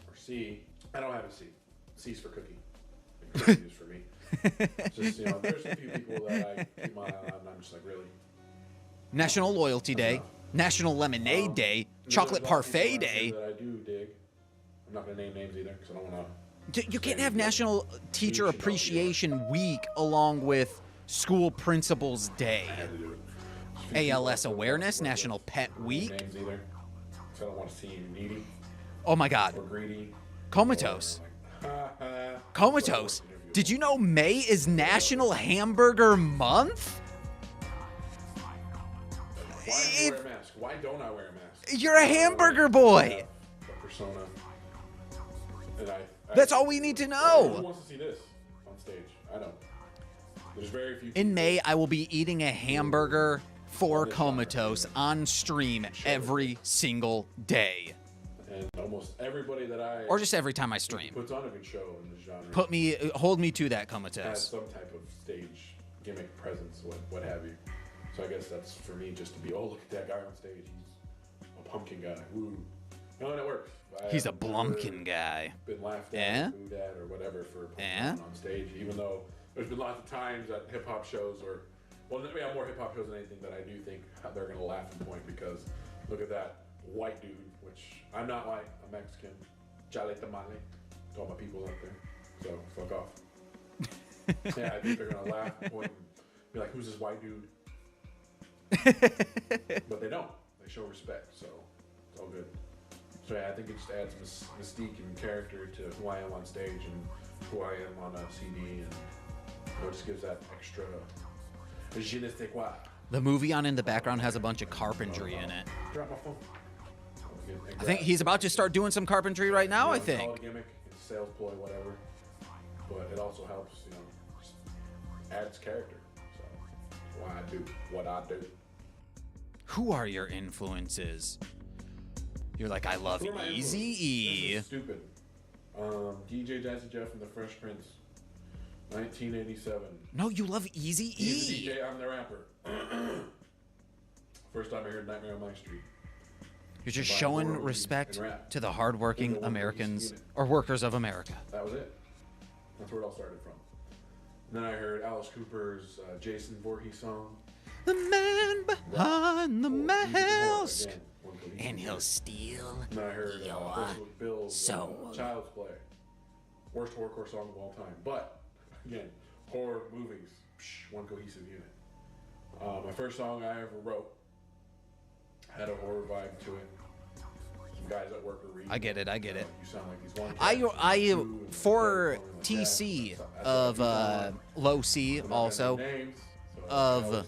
Or C, I don't have a C. C's for cookie. And cookie is for me. Just, you know, there's a few people that I keep my eye on, and I'm just like, really? National Loyalty Day. National Lemonade Day. Chocolate Parfait Day. That I do dig. I'm not going to name names either, because I don't want to... You can't have National Teacher Appreciation Week along with School Principals Day. I had to do it. ALS Awareness, National Pet Week. Names either, because I don't want to see you needy. Oh my God. Or greedy. Comatose. Like, Comatose. Did you know May is National Hamburger Month? Why do you wear a mask? Why don't I wear a mask? You're a hamburger boy. A persona. And That's all we need to know. Who wants to see this on stage? I don't. There's very few. In May, I will be eating a hamburger for Comatose on stream every single day. And almost everybody that I Or just every time I stream. puts on a good show in the genre. Hold me to that, Has Comatose. some type of stage gimmick, presence, what have you. So I guess that's for me just to be, oh, look at that guy on stage. He's a pumpkin guy. Woo. No, and it works. He's a Blumpkin guy. Been laughed Yeah? at, booed at, or whatever for putting on stage, even though there's been lots of times at hip hop shows or, well, we have more hip hop shows than anything that I do think they're going to laugh and point because look at that white dude, which I'm not white, I'm Mexican. Chale tamale. To all my people out there. So, fuck off. Yeah, I think they're going to laugh and point and be like, who's this white dude? But they don't. They show respect, so it's all good. So yeah, I think it just adds mystique and character to who I am on stage and who I am on a CD, and it just gives that extra je ne sais quoi. The movie on in the background has a bunch of carpentry in it. Drop my phone. I think he's about to start doing some carpentry right now, I think. Call it a gimmick, it's a sales ploy, whatever. But it also helps, just adds character. So why I do what I do. Who are your influences? You're like, I love Eazy-E. This is stupid. DJ Jazzy Jeff and the Fresh Prince, 1987. No, you love Eazy-E. He's the DJ, I'm the rapper. First time I heard Nightmare on My Street. You're just showing respect to the hardworking Americans or workers of America. That was it. That's where it all started from. And then I heard Alice Cooper's Jason Voorhees song. The man behind the mask, and he'll steal and I heard your Bill's soul. Child's Play. Worst horrorcore song of all time. But, again, horror movies, one cohesive unit. My first song I ever wrote had a horror vibe to it. Some guys at work were reading. I get it. You sound like these one for TC of Low C also of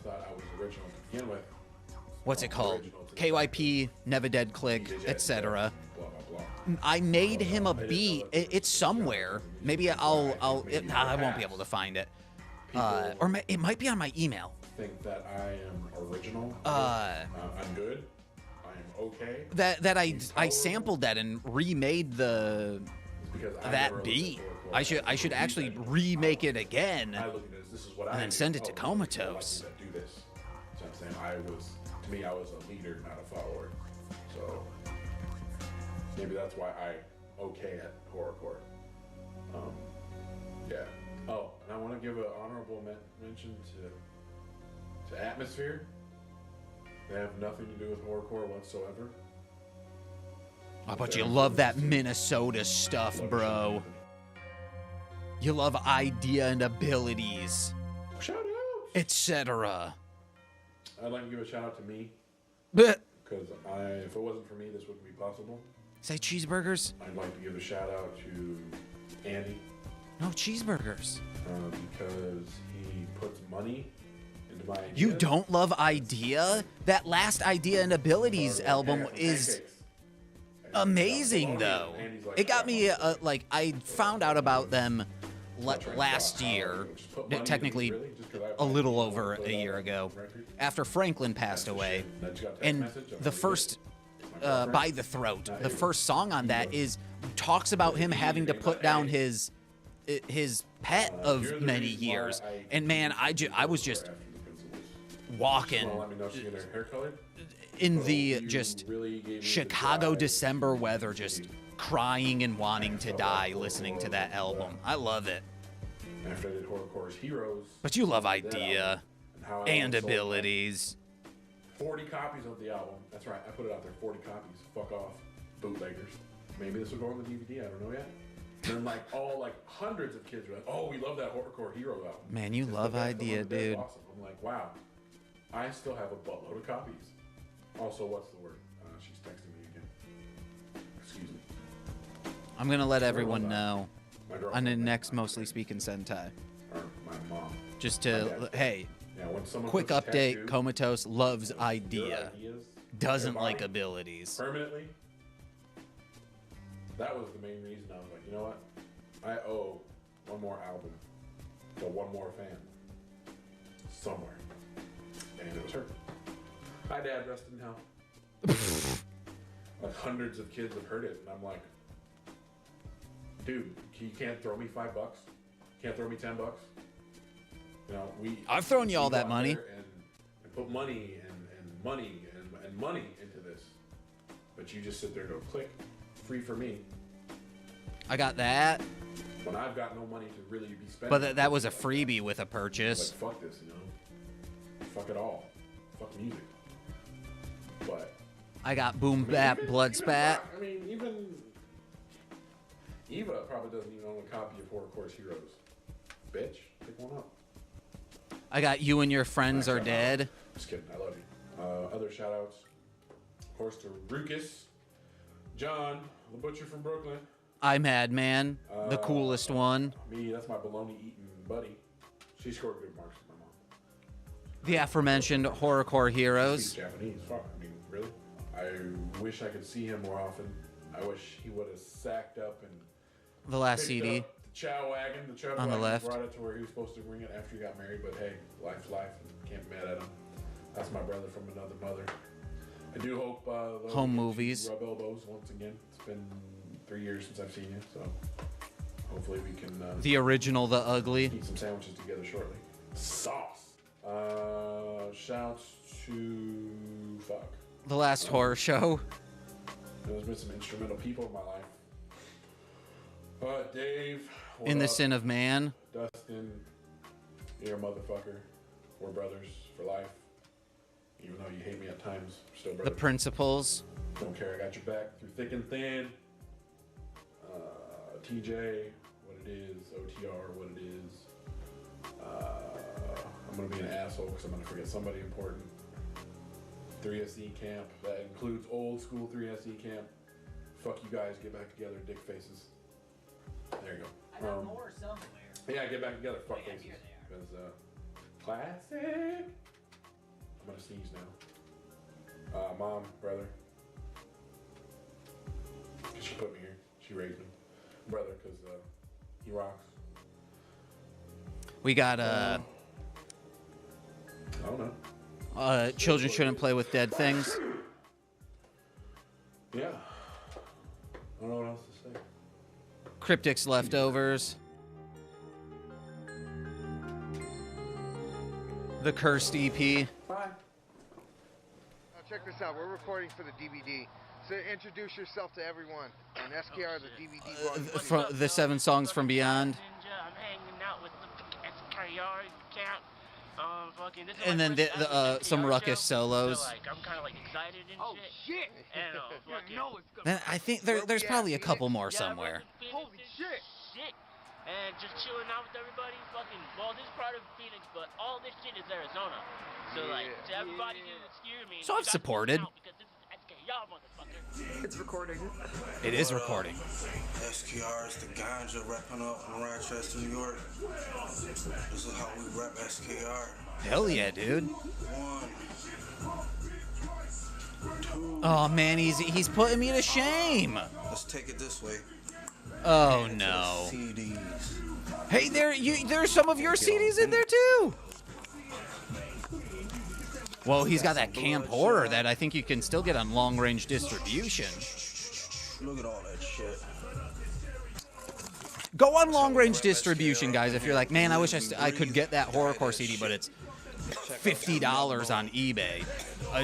what's it called? KYP, Never Dead Click, etc. I made him a beat. It's somewhere. Maybe I won't be able to find it. Or it might be on my email. Think that I am original. I'm good. I am okay. That I sampled that and remade that beat. I should actually remake it again and then send it to Comatose. Do this. So I'm saying to me I was a leader, not a follower. So maybe that's why I okay at horrorcore. Yeah. Oh, and I want to give an honorable mention to Atmosphere. They have nothing to do with horrorcore whatsoever. But you love that Minnesota stuff, bro. You love idea and abilities, shout out, etc. I'd like to give a shout out to me. Because if it wasn't for me, this wouldn't be possible. Say cheeseburgers. I'd like to give a shout out to Andy. No cheeseburgers. Because he puts money into my ideas. You don't love idea? That last Idea and Abilities album is amazing, though. It got me I found out about them last year, technically a little over a year ago, after Franklin passed away. And the first By the Throat, the first song on that talks about him having to put down his pet of many years. And man, I was just walking in the just Chicago December weather, just crying and wanting to die listening to that album. I love it. After I did Horrorcore's Heroes. But you love idea and abilities. 40 copies of the album. That's right, I put it out there. 40 copies. Fuck off, bootleggers. Maybe this will go on the DVD. I don't know yet. And then hundreds of kids were like, "Oh, we love that Horrorcore Hero album." Man, you love idea, dude. Awesome. I'm like, wow. I still have a buttload of copies. Also, what's the word? She's texting me again. Excuse me. I'm gonna let everyone know on the next Mostly Speaking Sentai. Or my mom. Just to, hey, when someone quick puts a update, tattoo, Comatose loves your idea. ideas, Doesn't their like body, abilities. Permanently. That was the main reason I was like, you know what? I owe one more album to one more fan somewhere. And it was her. Hi, Dad. Rest in hell. Like hundreds of kids have heard it, and I'm like, dude, you can't throw me $5. Can't throw me $10. You know, I've thrown you all that money. And put money and money into this, but you just sit there and go click, free for me. I got that. When I've got no money to really be spending. But that was a freebie with a purchase. Like, fuck this, you know. Fuck it all. Fuck music. But I got Boom Bap Blood Spat. I mean, even Eva probably doesn't even own a copy of Horrorcore's Heroes. Bitch, pick one up. I got You and Your Friends Are Dead. Just kidding, I love you. Other shout outs, of course, to Ruckus, John, the butcher from Brooklyn. I'm Madman, the coolest one. Me, that's my bologna eating buddy. She scored good marks with my mom. The aforementioned Horrorcore Heroes. He's Japanese, fuck, I mean, really? I wish I could see him more often. I wish he would have sacked up and the last picked CD. up the chow wagon, on the left. Brought it to where he was supposed to bring it after he got married, but hey, life's life, and can't be mad at him. That's my brother from another mother. I do hope home movies. Rub elbows once again. It's been 3 years since I've seen you, so hopefully we can. The original, the ugly. Eat some sandwiches together shortly. Sauce. Shouts to fuck. The Last Horror Show. There's been some instrumental people in my life. Dave. In the Sin of Man. Dustin. You're a motherfucker. We're brothers for life. Even though you hate me at times, we're still brothers. The Principles. Don't care, I got your back through thick and thin. TJ, what it is. OTR, what it is. I'm going to be an asshole because I'm going to forget somebody important. 3SE camp. That includes old school 3SE camp. Fuck you guys, get back together, dick faces. There you go. I got more somewhere. Yeah, get back together, fuck faces. Because, classic. I'm gonna sneeze now. Mom, brother. She put me here. She raised me. Brother, because he rocks. We got I don't know. Children Shouldn't Play with Dead Things. Yeah. I don't know what else to say. Cryptic's Leftovers. The Cursed EP. Now check this out. We're recording for the DVD. So introduce yourself to everyone on SKR The DVD. From the 7 Songs from Beyond. I'm hanging out with the SKR camp. And then some Ruckus solos. So, I'm kind of excited and shit. And Then I think there's probably a couple more somewhere. Holy shit! And just chilling out with everybody. Well, this is part of Phoenix, but all this shit is Arizona. So to everybody who excuse me. So I've supported. Because this is SKR, motherfucker. It's recording. It is recording. SKR is the ganja repping up from Rochester, New York. This is how we rep SKR. Hell yeah, dude. 1, 2. Oh man, he's putting me to shame. Let's take it this way. Oh no. CDs. Hey, there's some of your CDs in there too. Well, he's got that Camp Horror that I think you can still get on long-range distribution. Look at all that shit. Go on long-range distribution, guys, if you're like, man, I wish I could get that horrorcore CD, but it's $50 on eBay.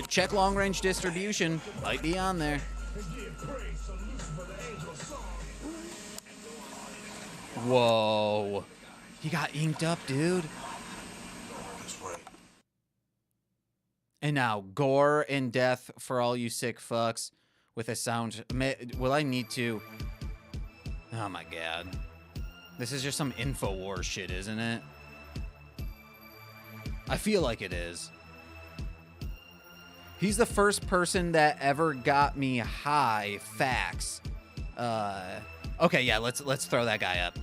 Check long-range distribution. Might be on there. Whoa. He got inked up, dude. And now, gore and death for all you sick fucks with a sound. Will I need to? Oh my god. This is just some InfoWars shit, isn't it? I feel like it is. He's the first person that ever got me high. Facts. Okay, yeah, let's throw that guy up.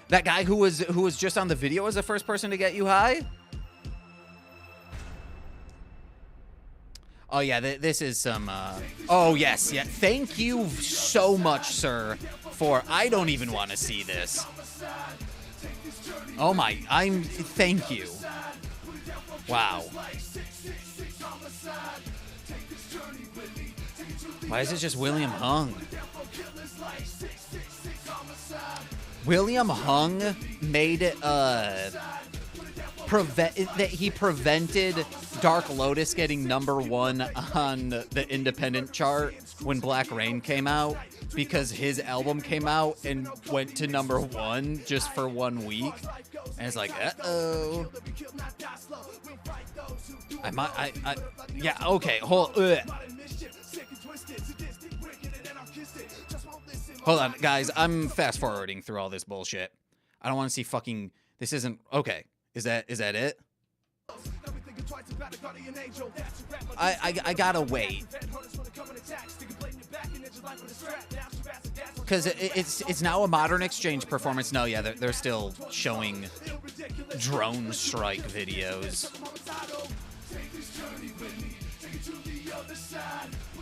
That guy who was just on the video was the first person to get you high? Oh yeah, this is some oh yes, yeah. Thank you so much, sir, for I don't even want to see this. Oh my, thank you. Wow. Why is it just William Hung? William Hung made it he prevented Dark Lotus getting #1 on the independent chart when Black Rain came out because his album came out and went to #1 just for 1 week. And it's like, uh-oh. Yeah, okay, hold on, guys. I'm fast forwarding through all this bullshit. I don't want to see fucking. This isn't okay. Is that it? I gotta wait. Because it's now a Modern Exchange performance. No, yeah, they're still showing drone strike videos.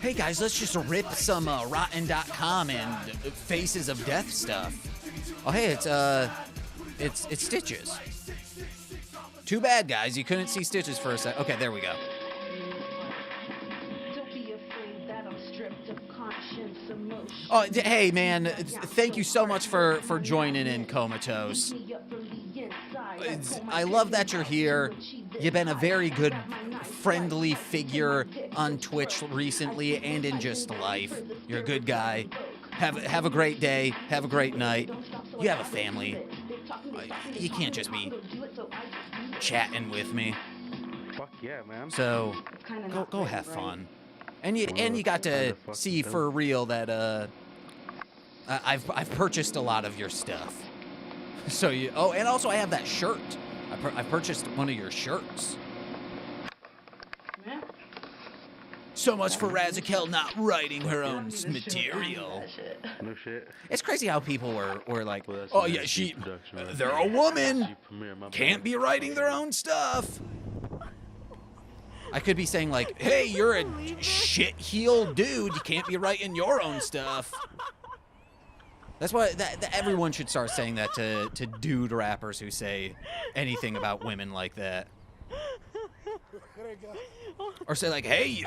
Hey guys, let's just rip some Rotten.com and Faces of Death stuff. Oh hey, it's Stitches. Too bad, guys, you couldn't see Stitches for a sec. Okay, there we go. Oh, hey man, thank you so much for joining in, Comatose. I love that you're here. You've been a very good, friendly figure on Twitch recently and in just life. You're a good guy. Have a great day. Have a great night. You have a family. You can't just be chatting with me. Fuck yeah, man. So go have fun. And you got to see for real that I've purchased a lot of your stuff. So and also I have that shirt. I purchased one of your shirts. Yeah. So much for Razikel not writing her own material. No shit. It's crazy how people were like, oh yeah, they're a woman, can't be writing their own stuff. I could be saying like, hey, you're a shit-heeled dude, you can't be writing your own stuff. That's why everyone should start saying that to dude rappers who say anything about women like that. Or say like, hey,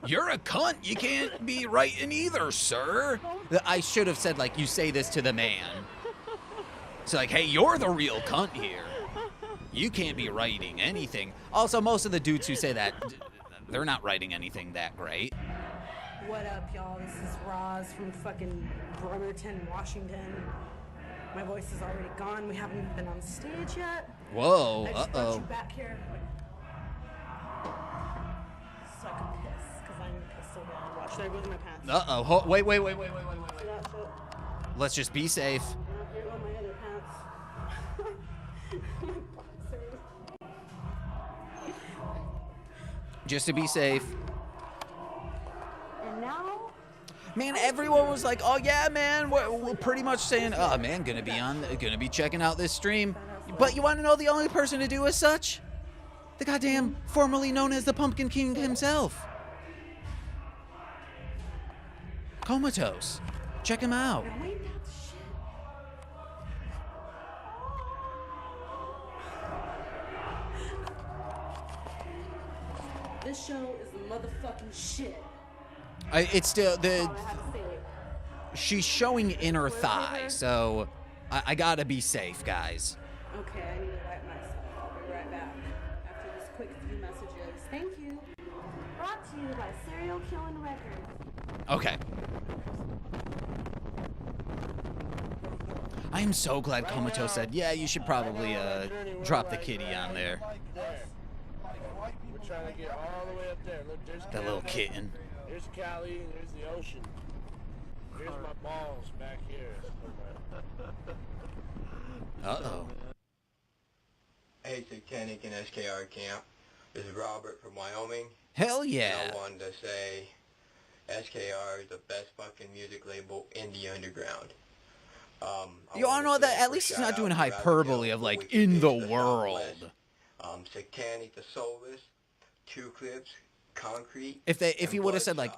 you're a cunt, you can't be writing either, sir. I should have said like, you say this to the man. So like, hey, you're the real cunt here. You can't be writing anything. Also, most of the dudes who say that, they're not writing anything that great. What up, y'all? This is Roz from fucking Bremerton, Washington. My voice is already gone. We haven't even been on stage yet. Whoa, I just brought you back here so I can piss, because I'm pissed so bad. Watch, there goes my pants. Uh-oh, wait. Let's just be safe. Here go my other pants. My boxers. Just to be safe. And now? Man, everyone was like, oh yeah, man, we're pretty much saying, oh man, gonna be checking out this stream. But you want to know the only person to do as such? The goddamn formerly known as the Pumpkin King himself. Comatose. Check him out. This show is motherfucking shit. It's still That's all I have to say. she's showing inner thigh, so I gotta be safe, guys. Okay, I need to wipe myself. I'll be right back after this quick few messages. Thank you. Brought to you by Serial Killing Records. Okay. I am so glad Comatose said, yeah, you should probably drop the kitty on there. We're trying to get all the way up there. Look, there's That little kitten. There's Cali, and there's the ocean. Here's my balls back here. Uh-oh. Hey, Satanic and SKR Camp. This is Robert from Wyoming. Hell yeah. And I wanted to say SKR is the best fucking music label in the underground. You wanna know that? At least he's not doing hyperbole of like, in the world. Satanic the Soulless, Two Clips, Concrete. If he would have said like,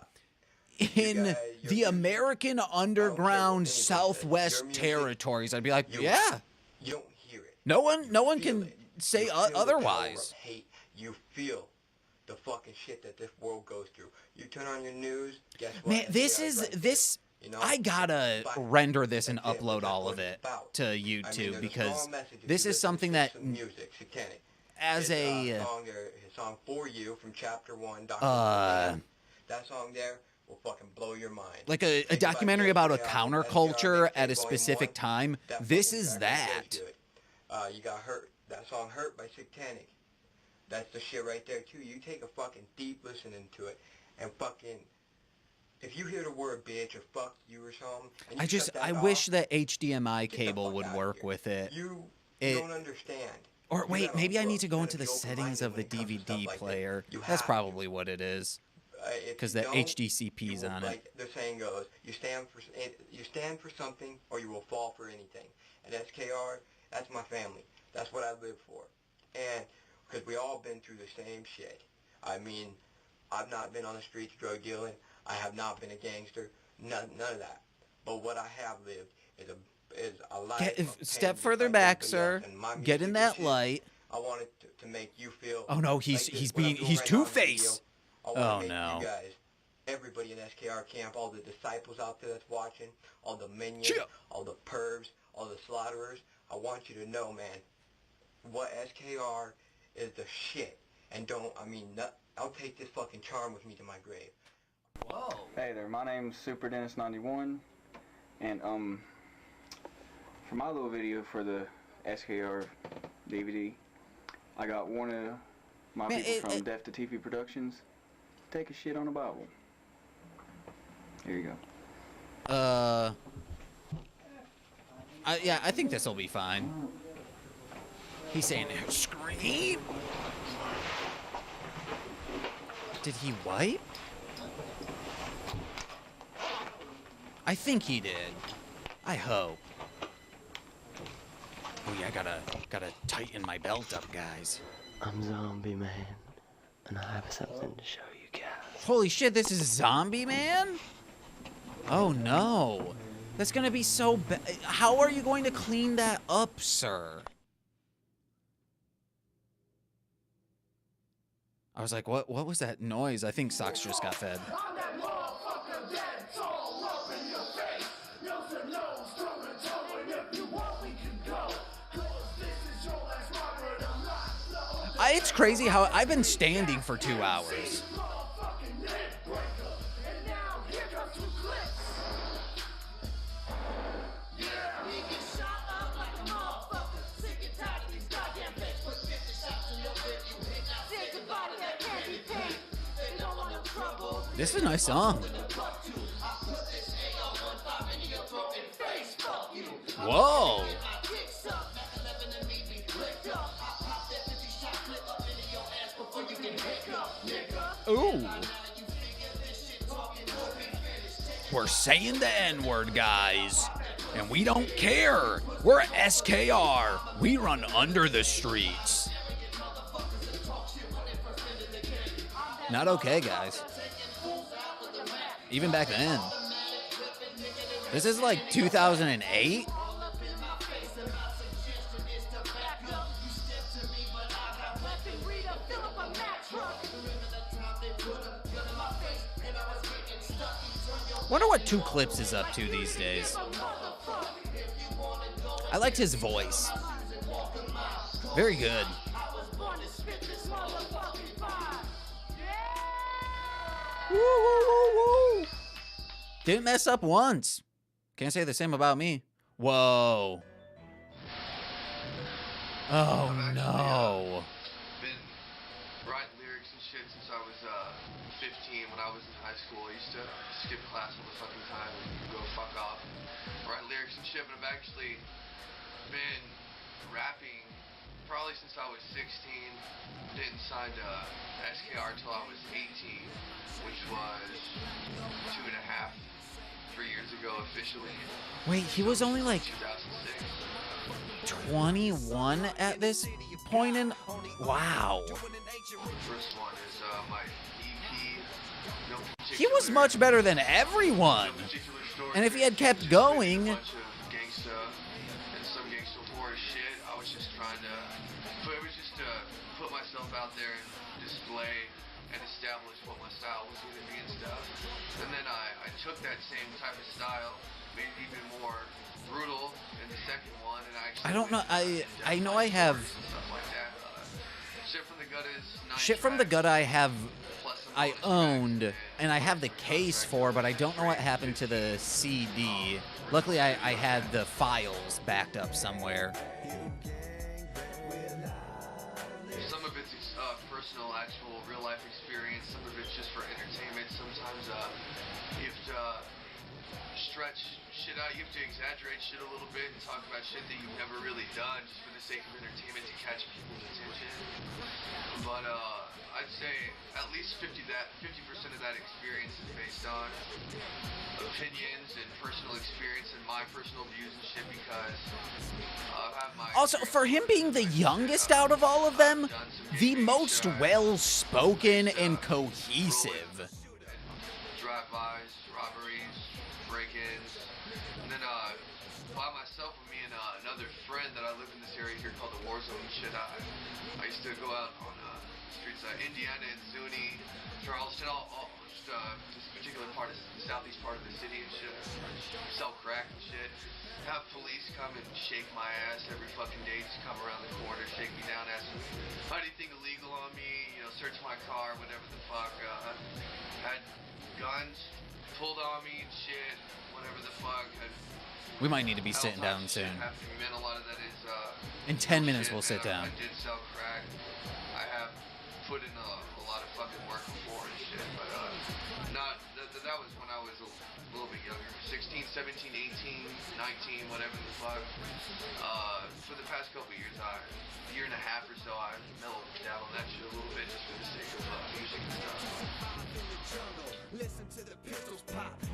in the American underground Southwest territories, I'd be like, yeah. You don't hear it. No one can say otherwise. Hate, you feel the fucking shit that this world goes through. You turn on your news, guess what? Man, this is this. You know, I gotta render this and upload all of it to YouTube because this is something that, as a song For You from Chapter 1, that song there will fucking blow your mind. Like a documentary about a counterculture at a specific time. This is that. You got Hurt. That song Hurt by Satanic. That's the shit right there too. You take a fucking deep listening to it and fucking, if you hear the word bitch or fuck you or something, I wish that HDMI cable would work with it. You don't understand. Or wait, maybe I need to go into the settings of the DVD player. That's probably what it is. Because the HDCP's on it. Like the saying goes, you stand for something or you will fall for anything. And SKR, that's my family. That's what I live for. And because we all been through the same shit. I mean, I've not been on the streets drug dealing. I have not been a gangster. None of that. But what I have lived is a life. Step further back, sir. Get in that light. I wanted to make you feel. Oh no, he's Two-Face. Oh no. You guys, everybody in SKR camp, all the disciples out there that's watching, all the minions, all the pervs, all the slaughterers. I want you to know, man, what SKR is the shit. And I'll take this fucking charm with me to my grave. Whoa. Hey there, my name's Super Dennis 91, and for my little video for the SKR DVD, I got one of my people from Deaf to TV Productions take a shit on the Bible. Here you go. Yeah, I think this will be fine. He's saying, scream? Did he wipe? I think he did. I hope. Oh yeah, I gotta tighten my belt up, guys. I'm Zombie Man, and I have something to show you guys. Holy shit, this is Zombie Man? Oh no. That's gonna be so bad. How are you going to clean that up, sir? I was like, what was that noise? I think Socks just got fed. It's crazy how I've been standing for 2 hours. This is a nice song. Whoa. Ooh. We're saying the N-word, guys. And we don't care. We're SKR. We run under the streets. Not okay, guys. Even back then. This is like 2008. Wonder what 2 Clips is up to these days. I liked his voice. Very good. Woo, woo, woo, woo. Didn't mess up once. Can't say the same about me. Whoa. Oh no. Been writing lyrics and shit since I was 15 when I was in high school. I used to skip class all the fucking time and go fuck off. Write lyrics and shit, but I've actually been rapping probably since I was 16. Didn't sign to SKR until I was 18, which was 2.5, 3 years ago officially. Wait, he was only like 21 at this point in. Wow. First one is my EP. He was much better than everyone. And if he had kept going. Gangsta and some gangsta horror shit. I was just trying to, but it was just to put myself out there and display established what my style was going to be and stuff. And then I took that same type of style, made it even more brutal in the second one, and I actually I don't know. I know I have stuff like that. Shit from the Gut is 9 Shit from the Gut. I plus some owned, and I have the case for, but I don't know what happened to the CD. Luckily, I had the files backed up somewhere. Some of it's personal, actual, real-life experience. Some of it's just for entertainment. Sometimes you have to stretch shit out. You have to exaggerate shit a little bit and talk about shit that you've never really done just for the sake of entertainment to catch people's attention. But I'd say at least 50% of that experience is based on opinions and personal experience and my personal views and shit, because I have my... Also, for him being the youngest out of all of them, the most well-spoken and cohesive. Drive-bys, robberies, break-ins, and then by myself with me and another friend that I live in this area here called the War Zone and shit. I used to go out on streets of Indiana and Zuni, Charleston, just this particular part of the southeast part of the city and shit. Sell crack and shit. Have police come and shake my ass every fucking day, just come around the corner, shake me down, ask me anything illegal on me, you know, search my car, whatever the fuck. Had guns pulled on me and shit, whatever the fuck. We might need to be sitting down soon. Man, a lot of that is, in 10 minutes, we'll sit down. I did sell crack. I have put in a lot of fucking work before and shit, but that was when I was a little bit younger. 16, 17, 18, 19, whatever the fuck. For the past couple years, a year and a half or so, I mellowed down on that shit a little bit just for the sake of music and stuff.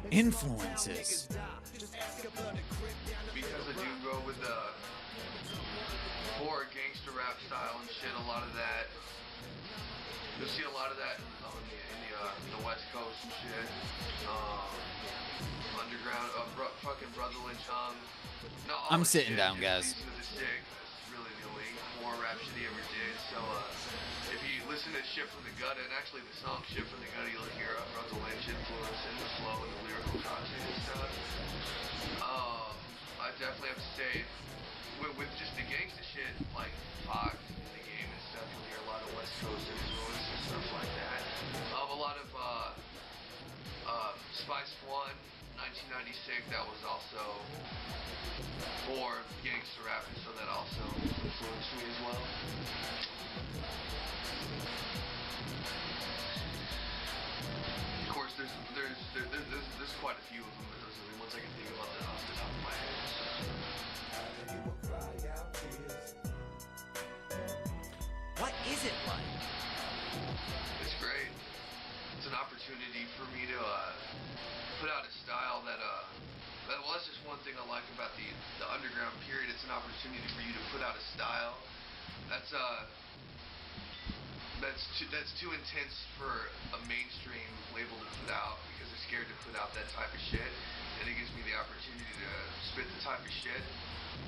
Influences. Because I do go with the more gangster rap style and shit, a lot of that. You'll see a lot of that in the West Coast and shit. Underground, fucking Brother Lynch Hung. I'm sitting down, guys. That's really the only more rap shit he ever did. So if you listen to Shit from the Gut, and actually the song Shit from the Gut, you'll hear Brother Lynch influence in the flow and the lyrical content and stuff. I definitely have to say, with just the gangsta shit, like Fox in the game and stuff, you'll hear a lot of West Coast influence and stuff like that. A lot of Spice One, 1996, that was also for gangster rap, and so that also influenced me as well. Of course, there's quite a few of them. There's the ones I can think about that off the top of my head. What is it like? It's great. It's an opportunity for me to put out a style that well, that's just one thing I like about the underground period. It's an opportunity for you to put out a style that's too intense for a mainstream label to put out, because they're scared to put out that type of shit. And it gives me the opportunity to spit the type of shit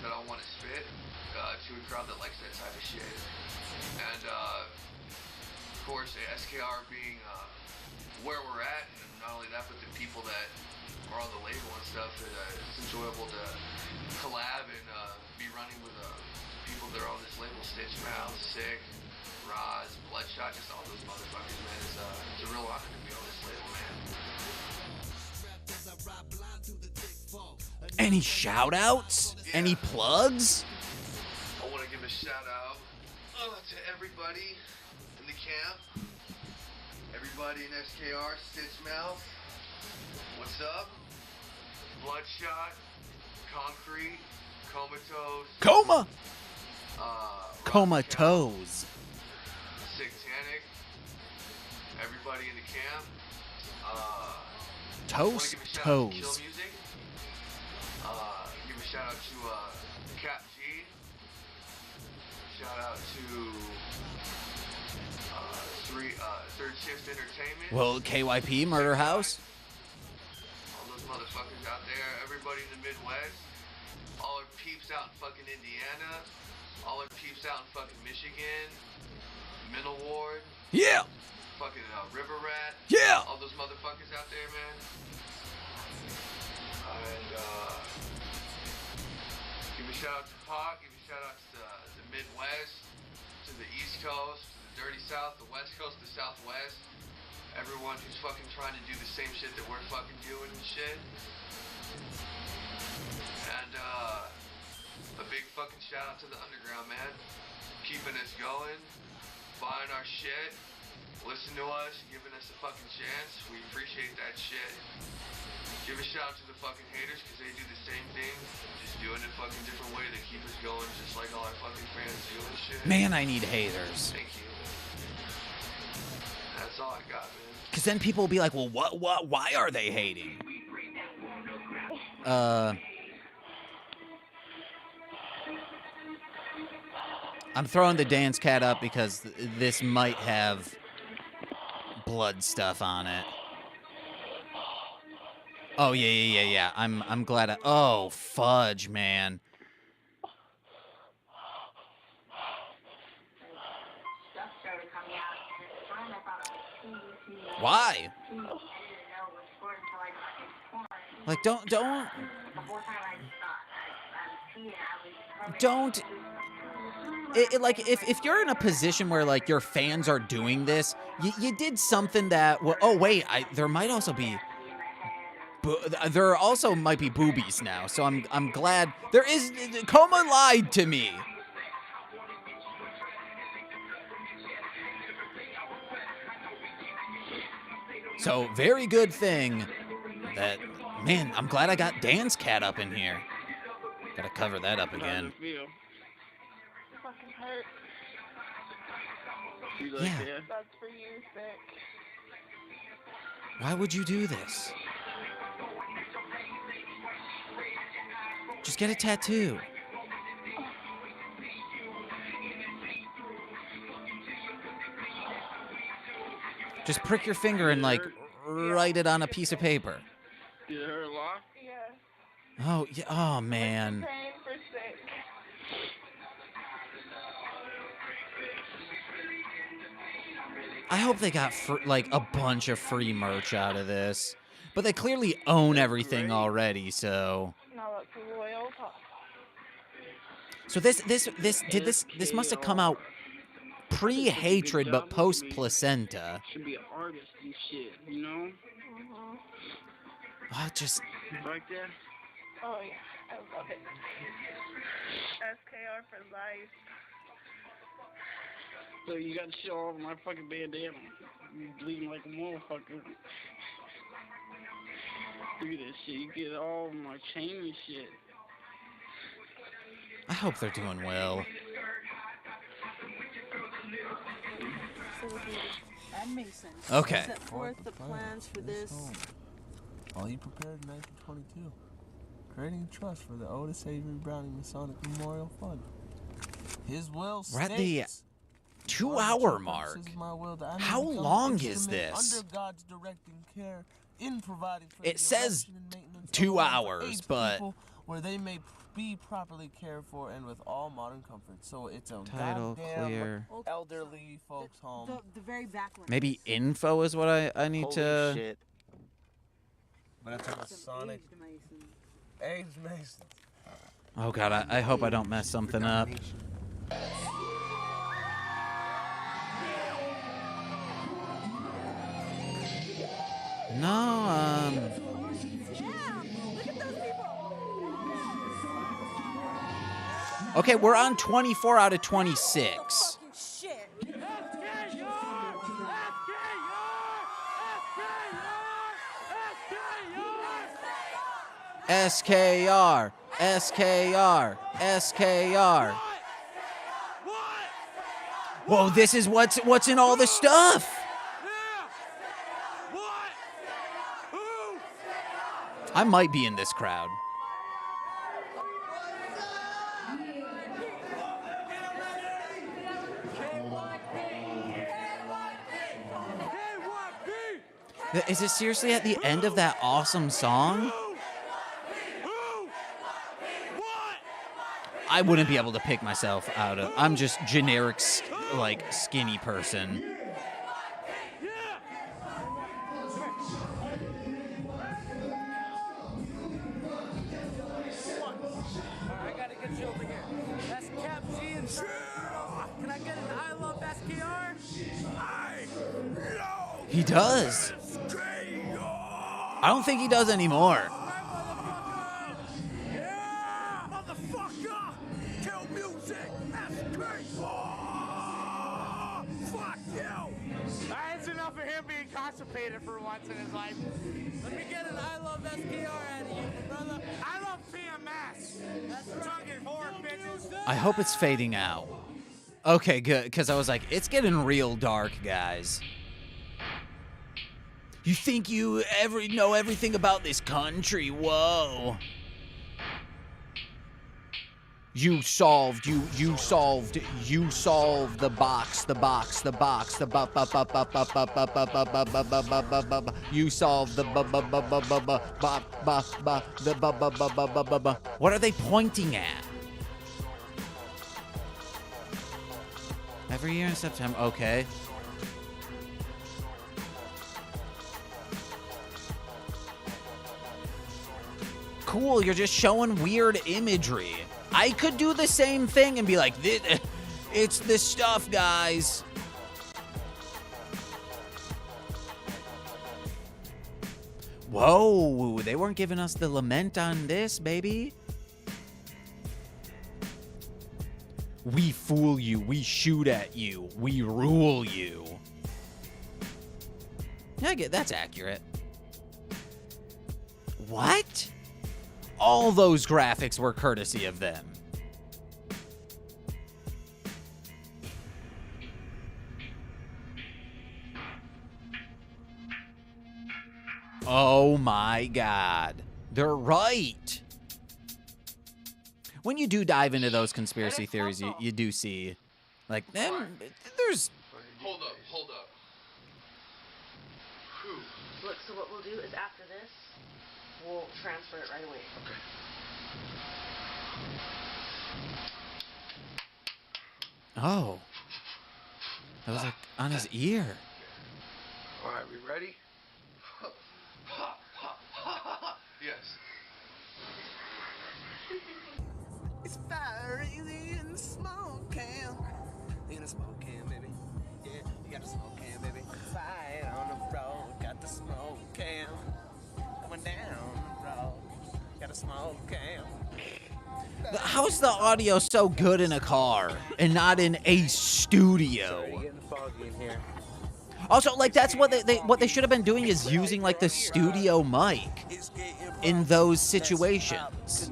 that I want to spit to a crowd that likes that type of shit. And of course, SKR being where we're at, and not only that, but the people that are on the label and stuff, it's enjoyable to collab and be running with people that are on this label. Stitch Mouth, Sick, Roz, Bloodshot, just all those motherfuckers, man. It's a real honor to be on this label, man. Any shout-outs? Yeah. Any plugs? I want to give a shout-out to everybody in the camp. Everybody in SKR, Stitch Mouth. What's up? Bloodshot, Concrete, Comatose. Coma! Comatose. Comatose. Satanic. Everybody in the camp. Toast Kill toes. Music. Give a shout out to Cap G. Shout out to Third Shift Entertainment. Well, KYP, Murder House. All those motherfuckers out there. Everybody in the Midwest. All our peeps out in fucking Indiana. All our peeps out in fucking Michigan. Middle Ward. Yeah. fucking River Rat. Yeah! All those motherfuckers out there, man. And give a shout out to Hawk, give a shout out to the Midwest, to the East Coast, to the Dirty South, the West Coast, the Southwest. Everyone who's fucking trying to do the same shit that we're fucking doing and shit. And a big fucking shout out to the underground, man. Keeping us going, buying our shit, listen to us, giving us a fucking chance. We appreciate that shit. Give a shout out to the fucking haters, because they do the same thing, just do it in a fucking different way. They keep us going just like all our fucking fans do and shit. Man, I need haters. Thank you. That's all I got, man. Because then people will be like, well, why are they hating? I'm throwing the dance cat up because this might have blood stuff on it. Oh, yeah. I'm glad oh, fudge, man. Why? Like, don't. Like, if you're in a position where, like, your fans are doing this, you did something that, well, oh, wait, there might also be, there also might be boobies now, so I'm glad, Coma lied to me. So, very good thing that, man, I'm glad I got Dance Cat up in here. Gotta cover that up again. Fucking hurt. Yeah. That's for you, sick. Why would you do this? Just get a tattoo. Just prick your finger and, like, write it on a piece of paper. Did it hurt a lot? Yeah. Oh, yeah. Oh, man. Pain for sick. I hope they got, like, a bunch of free merch out of this. But they clearly own everything already, so... Now that's loyal. So this must have come out pre-hatred, but post-placenta. Should be an artist and shit, you know? Just... Like that? Oh, yeah. I love it. SKR for life. So you gotta show off my fucking bandana. You bleeding like a motherfucker. Look at this shit. You get all my chain and shit. I hope they're doing well. And Mason. Okay. Set forth the plans for this. All he prepared in 1922. Creating trust for the Otis Avery Browning Masonic Memorial Fund. His will We're at states... the 2-hour mark. How long is this? Under God's directing care in providing for it says 2 hours, but where they may be properly cared for and with all modern comfort. So it's a title clear. Elderly folks home. The very back one. Maybe info is what I need Holy to. Shit. But that's a Masonic. Aged Mason. Oh god, I hope I don't mess something up. No, okay, we're on 24 out of 26. SKR, SKR, SKR. Whoa, this is what's in all the stuff. I might be in this crowd. Is it seriously at the end of that awesome song? I wouldn't be able to pick myself out of. I'm just generic, like, skinny person. Reggie over here. That's Cap G and can I get an I love SKR? I love He does. I don't think he does anymore. Yeah, motherfucker! Kill music! That's great! Oh, fuck you! That's enough of him being constipated for once in his life. Let me get an I love SKR out of you, brother. I love PMS. That's right. Whore, bitches. I hope it's fading out. Okay, good, because I was like, it's getting real dark, guys. You think you know everything about this country? Whoa. You solved the box, you solved the What are they pointing at? Every year in September, okay. Cool, you're just showing weird imagery. I could do the same thing and be like, it's this stuff, guys. Whoa, they weren't giving us the lament on this, baby. We fool you, we shoot at you, we rule you. Yeah, that's accurate. What? All those graphics were courtesy of them. Oh my God. They're right. When you do dive into those conspiracy theories, you do see, like, there's... Hold up. Look, so what we'll do is after this, we'll transfer it right away. Okay. Oh. That was like on his ear. All right, we ready? Yes. It's fire in the smoke can. In a smoke can, baby. Yeah, you got a smoke can, baby. Fight on the road, got the smoke can. Coming down the road, got a smoke can. How's the audio so good in a car and not in a studio? Getting foggy in here. Also, like, that's what they should have been doing, is using like the studio mic in those situations.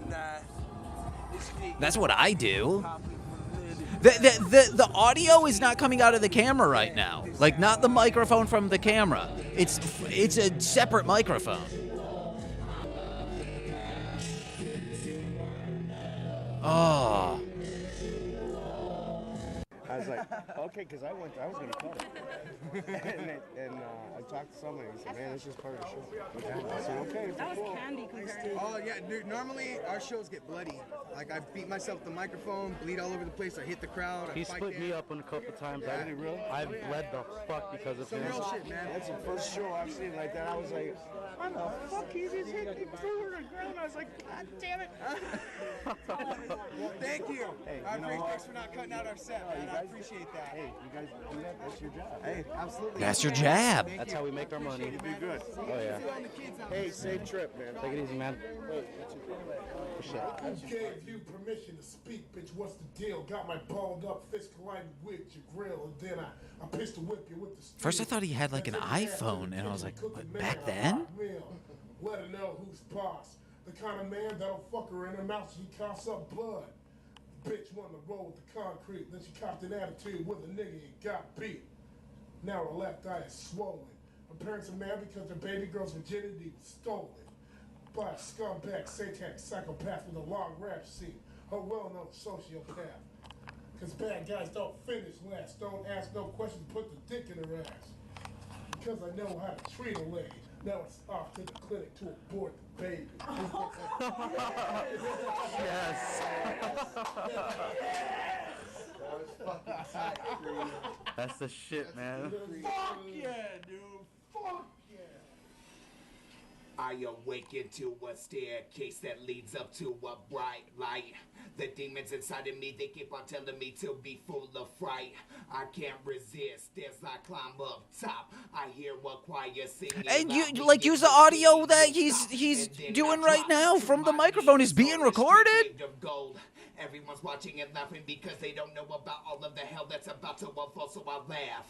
That's what I do. The audio is not coming out of the camera right now. Like, not the microphone from the camera. It's a separate microphone. Oh. I was like, okay, because I was going to cut it. and I talked to somebody, he said, man, this is part of the show. I said, okay. That was candy compared to... Oh, yeah, dude, normally our shows get bloody. Like, I beat myself with the microphone, bleed all over the place, I hit the crowd. He split me up on a couple times. Yeah. Did he really? I bled the fuck because of Some him. real shit, man. That's the first show I've seen like that. I was like, what the fuck? He just hit me through the ground. I was like, God damn it. Well, thank you. Hey, I you know appreciate, what? thanks for not cutting out our set, man. I appreciate that. Hey, you guys do that? That's your job. Hey, absolutely. That's your jab. That's how we make our money. You do good. Oh, yeah. Hey, safe trip, man. Take it easy, man. Who gave you permission to speak, bitch? What's the deal? Got my balled up fist colliding with your grill, and then I pistol whip you with the steel. First I thought he had like an iPhone, and I was like, what, back then? Let her know who's boss. The kind of man that'll fuck her in her mouth so she coughs up blood. Bitch wanted to roll with the concrete, then she copped an attitude with a nigga and got beat. Now her left eye is swollen. Her parents are mad because their baby girl's virginity was stolen by a scumbag, satanic psychopath with a long rap sheet, a well-known sociopath. Because bad guys don't finish last, don't ask no questions, put the dick in her ass. Because I know how to treat a lady. Now it's off to the clinic to abort the baby. Yes. That's the shit, man. Fuck yeah, dude. Fuck yeah. I awaken to a staircase that leads up to a bright light. The demons inside of me, they keep on telling me to be full of fright. I can't resist as I climb up top. I hear a choir singing. And you like use the audio that he's doing right now from the microphone is being recorded. Everyone's watching and laughing because they don't know about all of the hell that's about to unfold, so I laugh.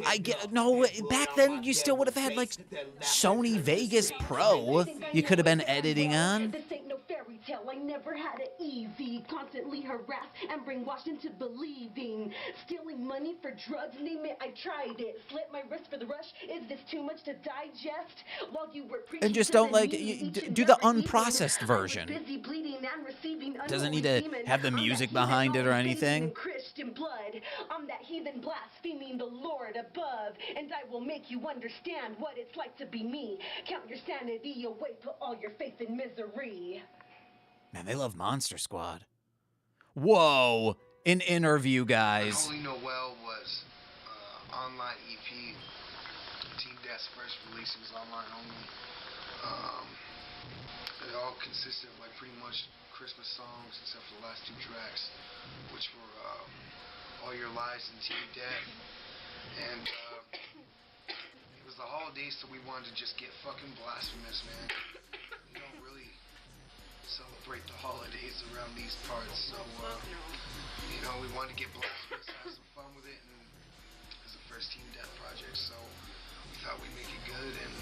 I get no. Back then, you still would have had like Sony Vegas Pro. You could have been editing on. This ain't no fairy tale. I never had it easy. Constantly harassed and brainwashed into believing. Stealing money for drugs, name it, I tried it. Slit my wrist for the rush. Is this too much to digest? While you were preaching And just don't like do the unprocessed version. busy bleeding and receiving Doesn't need to have the music behind it or anything. Christian blood. I'm that heathen blaspheming the Lord above, and I will make you understand what it's like to be me. Count your sanity away, put all your faith in misery. Man, they love Monster Squad. Whoa, an interview, guys. Only Know Well was online EP. Team Death's first release was online only. It all consisted of like pretty much Christmas songs except for the last 2 tracks, which were All Your Lies and Team Death. And it was the holidays, so we wanted to just get fucking blasphemous, man. We don't really celebrate the holidays around these parts, so you know, we wanted to get blasphemous, have some fun with it, and it was the first Team Death project, so we thought we'd make it good, and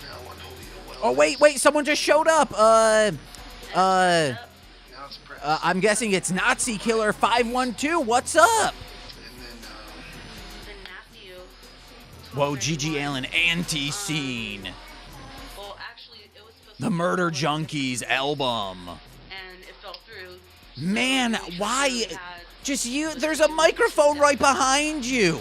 now one Holy Know Well. Oh wait, someone just showed up. I'm guessing it's Nazi Killer 512. What's up? Whoa, Gigi Allen anti-scene. The Murder Junkies album. And it fell through. Man, why? Just you. There's a microphone right behind you.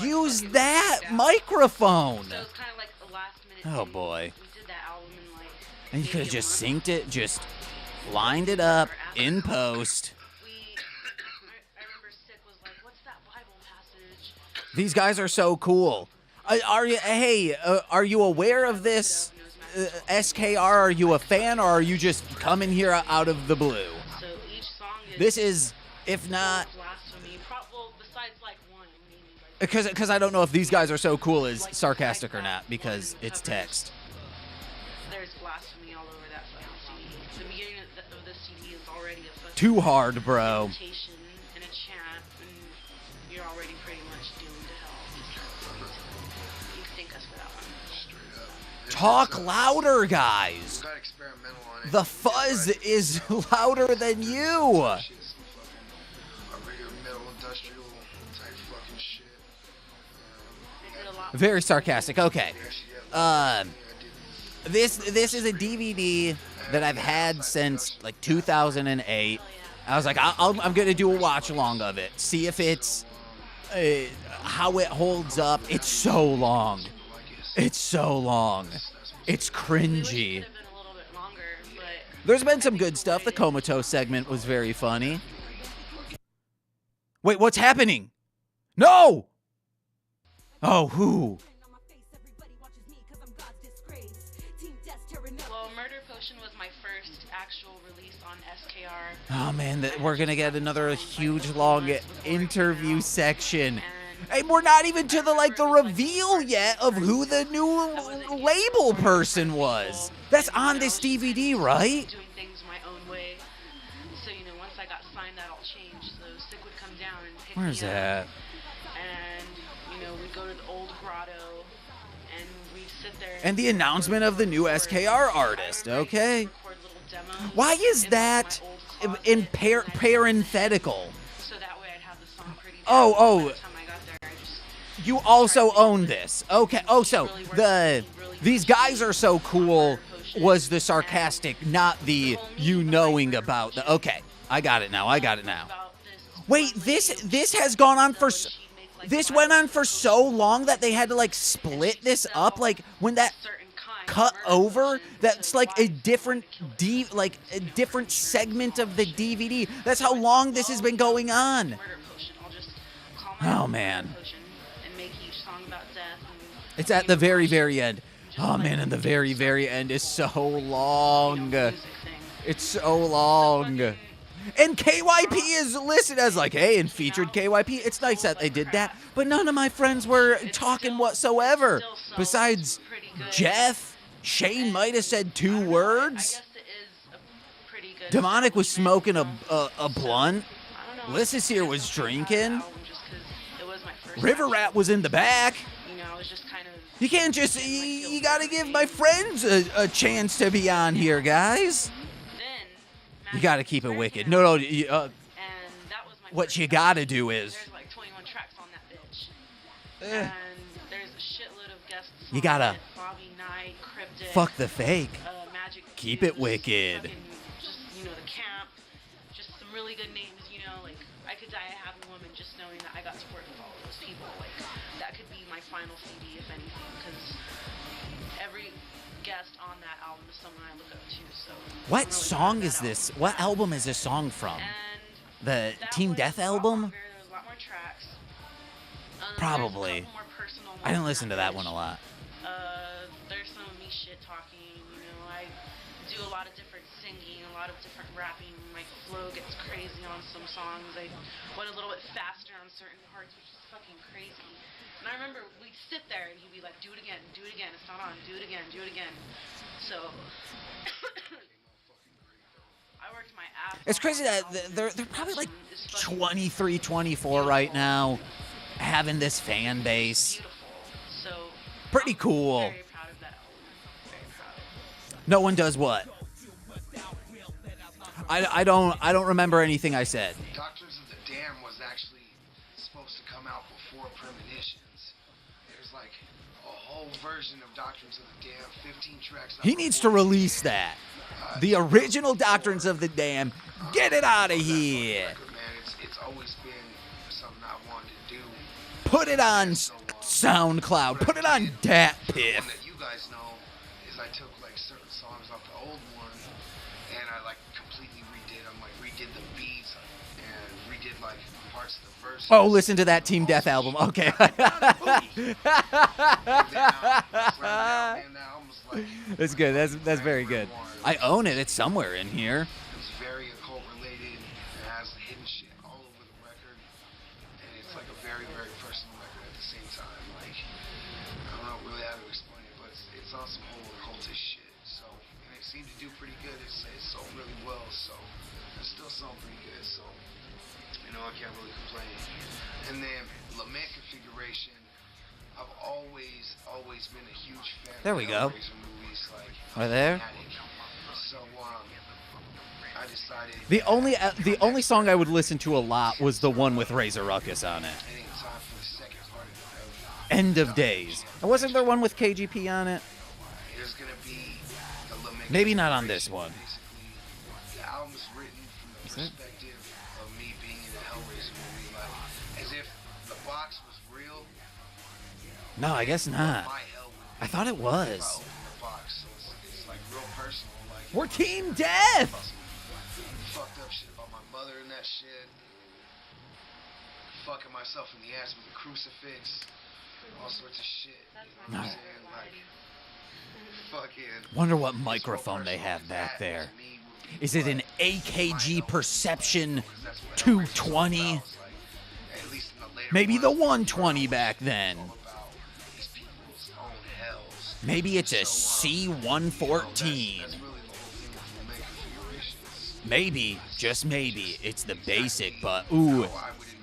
Use that microphone. So it was kind of like a last minute Oh thing. boy. We did that album in like And you could have just synced it, just lined it up in post. I remember Sick was like, what's that Bible passage? These guys are so cool. Are you aware of this? SKR, are you a fan, or are you just coming here out of the blue? So each song is This is, if not, blasphemy. Well, besides like one, because I don't know if these guys are so cool is sarcastic or not, because it's text. there's blasphemy all over that fucking CD. The beginning of the CD is already a fucking Too hard, bro. invitation and a chant, and you're already pretty much doomed to hell. You can thank us for that one. Talk louder, guys. Got experimental on it. The fuzz is louder than you. Shit's some fucking regular metal industrial type fucking shit. Very sarcastic. Okay. This is a DVD that I've had since like 2008. I was like, I'm gonna do a watch along of it, see if it's how it holds up. It's so long. It's so long. It's cringy. There's been some good stuff. The Comatose segment was very funny. Wait, what's happening? No! Oh, who? Well, Murder Potion was my first actual release on SKR. Oh man, we're gonna get another huge long interview section. And we're not even to the reveal yet of who the new label person was. That's on this DVD, right? Doing things my own way. So, you know, once I got signed, that all changed. So Sick would come down and pick Where's me that? up. And, you know, we'd go to the old grotto and we'd sit there. And the announcement of the new SKR artist, okay? Why is that in parenthetical? So that way I'd have the song pretty down. Oh. By the time I got there, I just You also own this. Okay. Oh, so these guys are so cool was the sarcastic, not the you knowing about the. Okay, I got it now. Wait, this has gone on for. This went on for so long that they had to split this up. Like when that cut over, that's like a different a different segment of the DVD. That's how long this has been going on. Oh man. It's at the very, very end. Oh man, and the very, very end is so long. It's so long. And KYP is listed as like, hey, and featured KYP. It's nice that they did that, but none of my friends were talking whatsoever. Besides Jeff, Shane might have said 2 words. Demonic was smoking a blunt. Lyssus here was drinking. River Rat was in the back. You can't just, you gotta give my friends a chance to be on here, guys. You gotta keep it wicked. No, what you gotta do is, you gotta fuck the fake. Keep it wicked. Really good names, you know, like I could die a happy woman just knowing that I got to work with all of those people. Like that could be my final CD, if anything, because every guest on that album is someone I look up to. So what song is this? What album is this song from? The Team Death album? There was a lot more tracks. Probably. I didn't listen to that one a lot. There's some of me shit talking. You know, I do a lot of different singing, a lot of different rapping. My flow gets crazy on some songs. I went a little bit faster on certain parts, which is fucking crazy. And I remember we'd sit there and he'd be like, do it again, it's not on, do it again, do it again. So I worked my ass off. It's crazy that they're probably like 23, 24 right now, having this fan base. So pretty cool. very proud of that album. Very proud. No one does what? I don't remember anything I said. Doctrines of the Damned was actually supposed to come out before Premonitions. There's like a whole version of Doctrines of the Damned, 15 tracks. He needs to release that. The original Doctrines of the Damned. Get it out of here. Man, it's always been something I wanted to do. Put it on SoundCloud. Put it on Dat Piff. One that you guys know is I took like certain songs off the old one and I like completely redid them, like redid the beats and redid like parts of the verse. Oh, listen to that Team Death album. Okay. That's good. That's very good. I own it. It's somewhere in here. It's very occult related. It has hidden shit all over the record, and it's like a very, very personal record at the same time. Like I don't know really how to explain it, but it's on some whole occultist shit. So and it seemed to do pretty good. It sold really well, so it still sold pretty good. So you know I can't really complain. And then Lament Configuration. I've always been a huge fan. There we go. Of movies, like, Right there. so I decided The only song I would listen to a lot was the one with Razor Ruckus on it. End of Days. And wasn't there one with KGP on it? There's gonna be the Lament. Maybe not on this one. The album's written from the perspective of me being in a Hellraiser movie, like as if the box was real. No, I guess not. I thought it was. It's like real personal. Like We're Team Death. Fucked up shit about my mother and that shit. Fucking myself in the ass with a crucifix. All sorts of shit. You know what I'm saying? Like fucking. Wonder what microphone they have back there. Is it an AKG Perception 220? Maybe the 120 back then. Maybe it's a C114. Maybe, just maybe, it's the basic, but ooh,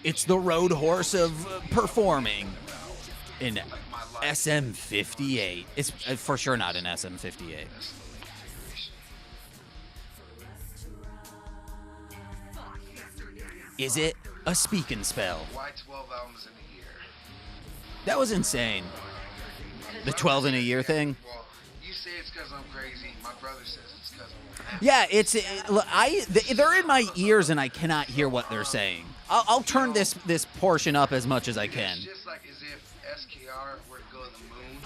it's the road horse of performing in SM58. It's for sure not an SM58. Is it a speak and spell? Why 12 albums in a year? That was insane. The 12 in a year thing? Well, you say it's because I'm crazy. My brother says it's because I'm Yeah, they're in my ears and I cannot hear what they're saying. I'll turn this portion up as much as I can. It's just like as if SKR were to go to the moon,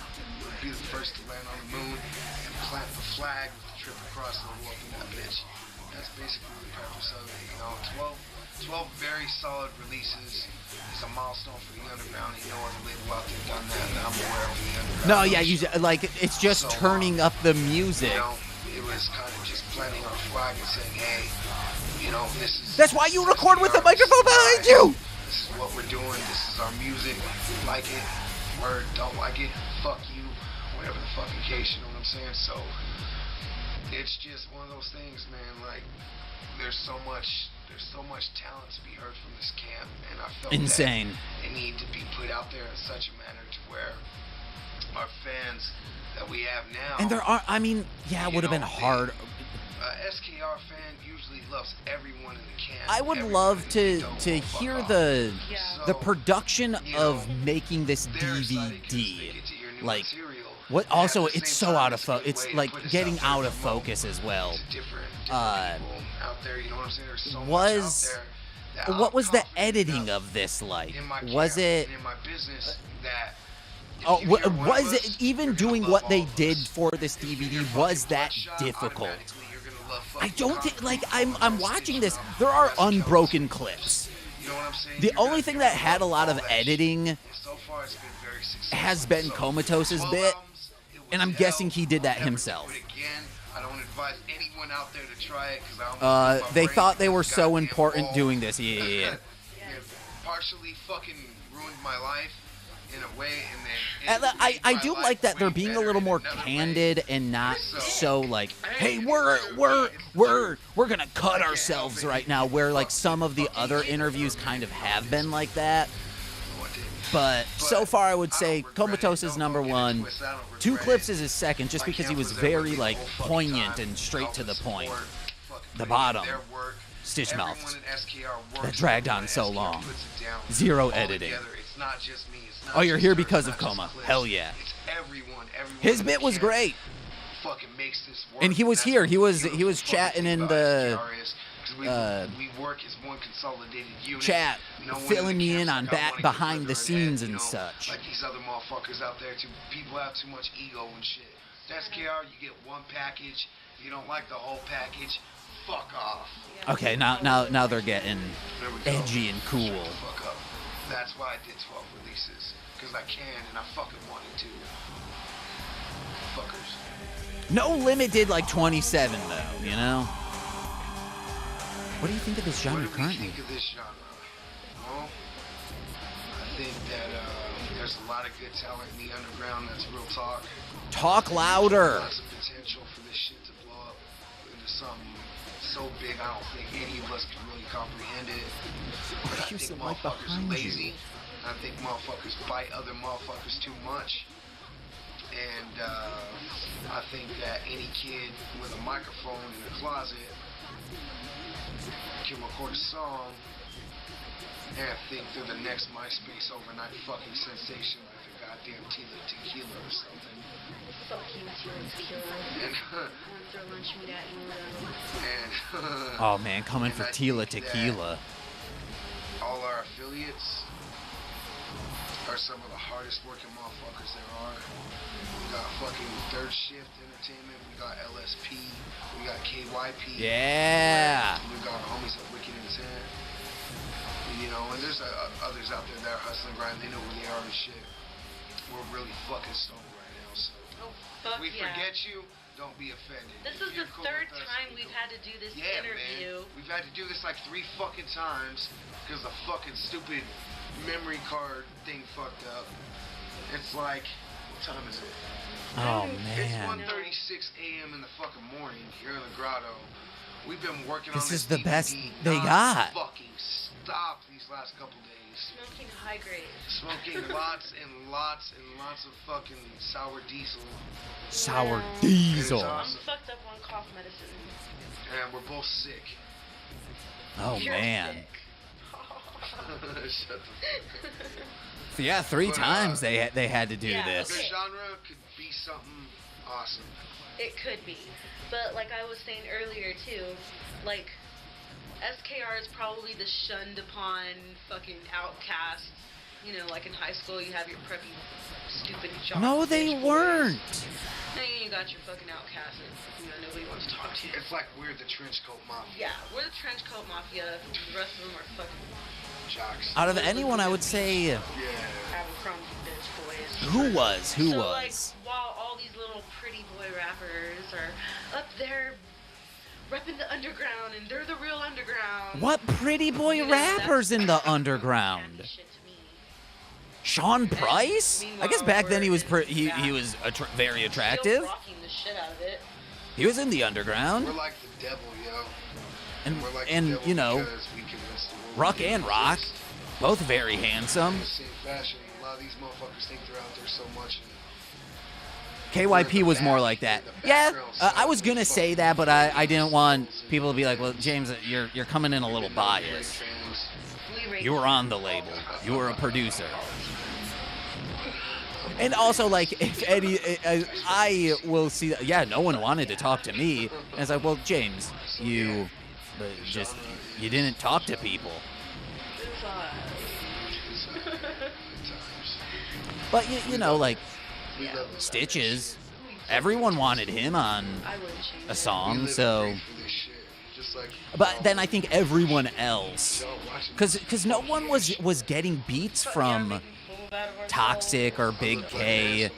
would be the first to land on the moon and plant the flag with the trip across the world in that bitch. That's basically the purpose of it. You know, 12 very solid releases. It's a milestone for the underground. You know, other label out there done that, and I'm aware of the underground. No, yeah, like it's just turning up the music. You know, it was kind of just planting our flag and saying, hey, you know, this is. That's why you record with the microphone behind you. This is what we're doing. This is our music. Like it or don't like it, fuck you. Whatever the fucking case, you know what I'm saying? So it's just one of those things, man. Like there's so much talent to be heard from this camp, and I felt insane. That it needed to be put out there in such a manner to where our fans that we have now. And there are, I mean, yeah, it would have been hard. SKR fan usually loves everyone in the camp. I would love to hear the production of making this DVD. Like, what? Also, it's so out of focus. It's like getting out of focus as well. What was the editing of this like? Was it? Oh, was it even doing what they did for this DVD? Was that difficult? I don't think. Like, I'm watching this. There are unbroken clips. The only thing that had a lot of editing has been Comatose's bit, and I'm guessing he did that himself. They thought they were so important doing this. Yeah. Partially fucking ruined my life in a way, and then I do like that they're being a little more candid and not so like, hey, we're gonna cut ourselves right now, where like some of the other interviews kind of have been like that. But so far, I would say Comatose is number one. Two Clips is his second, just because he was very like poignant and straight to the point. The bottom, Stitch Mouth, that dragged on so long. Zero editing. Oh, you're here because of Coma. Hell yeah. His bit was great. And he was here. He was chatting in the we work as one consolidated unit. Chat, filling me in on behind the scenes and such. Like these other motherfuckers out there, people have too much ego and shit. SKR, you get one package. If you don't like the whole package, fuck off. Okay, now they're getting edgy and cool. Fuck up. That's why I did 12 releases, because I can and I fucking wanted to. Fuckers. No Limit did like 27 though, you know? What do you think of this genre currently? What do you think of this genre? Well, I think that there's a lot of good talent in the underground. That's real talk. Talk louder. Lots of potential for this shit to blow up into something so big. I don't think any of us can really comprehend it. But I think motherfuckers are lazy. I think motherfuckers bite other motherfuckers too much. And I think that any kid with a microphone in the closet can record a song and think they're the next MySpace overnight fucking sensation like a goddamn Tila Tequila or something. Fuck you, Tila Tequila. And throw lunch meat at you. Oh man, coming for Tila Tequila. All our affiliates are some of the hardest working motherfuckers there are. We got fucking Third Shift Entertainment, we got LSP, we got KYP. Yeah. We got homies at Wicked Intent. You know, and there's others out there that are hustling, grind. They know who they are and shit. We're really fucking stoned right now, so if we forget you, don't be offended. This is the third time we've had to do this interview. Man. We've had to do this like 3 fucking times because the fucking stupid memory card thing fucked up. It's like, what time is it? Oh It's man. 1:36 a.m. in the fucking morning here in the grotto. We've been working This on is this the best DVD they got. fucking stop these last couple days. Smoking high grade. Smoking lots and lots and lots of fucking sour diesel. Sour diesel. I'm fucked up on cough medicine. And we're both sick. Oh You're man. sick. Shut the fuck up. So yeah, 3 times they had to do this. The genre could be something awesome. It could be. But like I was saying earlier too, like SKR is probably the shunned upon fucking outcast. You know, like in high school you have your preppy stupid jock. No, they weren't. And you got your fucking outcasts that, you know, nobody wants to talk to you. It's like we're the trench coat mafia. Yeah, we're the trench coat mafia. The rest of them are fucking jocks. Out of anyone, I would say. Abercrombie bitch boys. Who was? Who so, was? Like, while all these little pretty boy rappers are up there repping the underground, and they're the real underground. What pretty boy rappers in the underground? Sean Price? I guess back then he was he was very attractive. Still rocking the shit out of it. He was in the underground. We're like the devil, yo. And we're like and the devil you know, because we can mess the world Ruck with and it. Rock, both very handsome. In the same fashion, a lot of these motherfuckers think they're out there so much. KYP was more like that. Yeah, I was gonna say that, but I didn't want people to be like, well, James, you're coming in a little biased. You were on the label. You were a producer. And also, like, if Eddie, I will see, yeah, no one wanted to talk to me. And it's like, well, James, you didn't talk to people. But, you know, like, Stitches, everyone wanted him on a song, so. But then I think everyone else, because no one was getting beats from Toxic or Big K,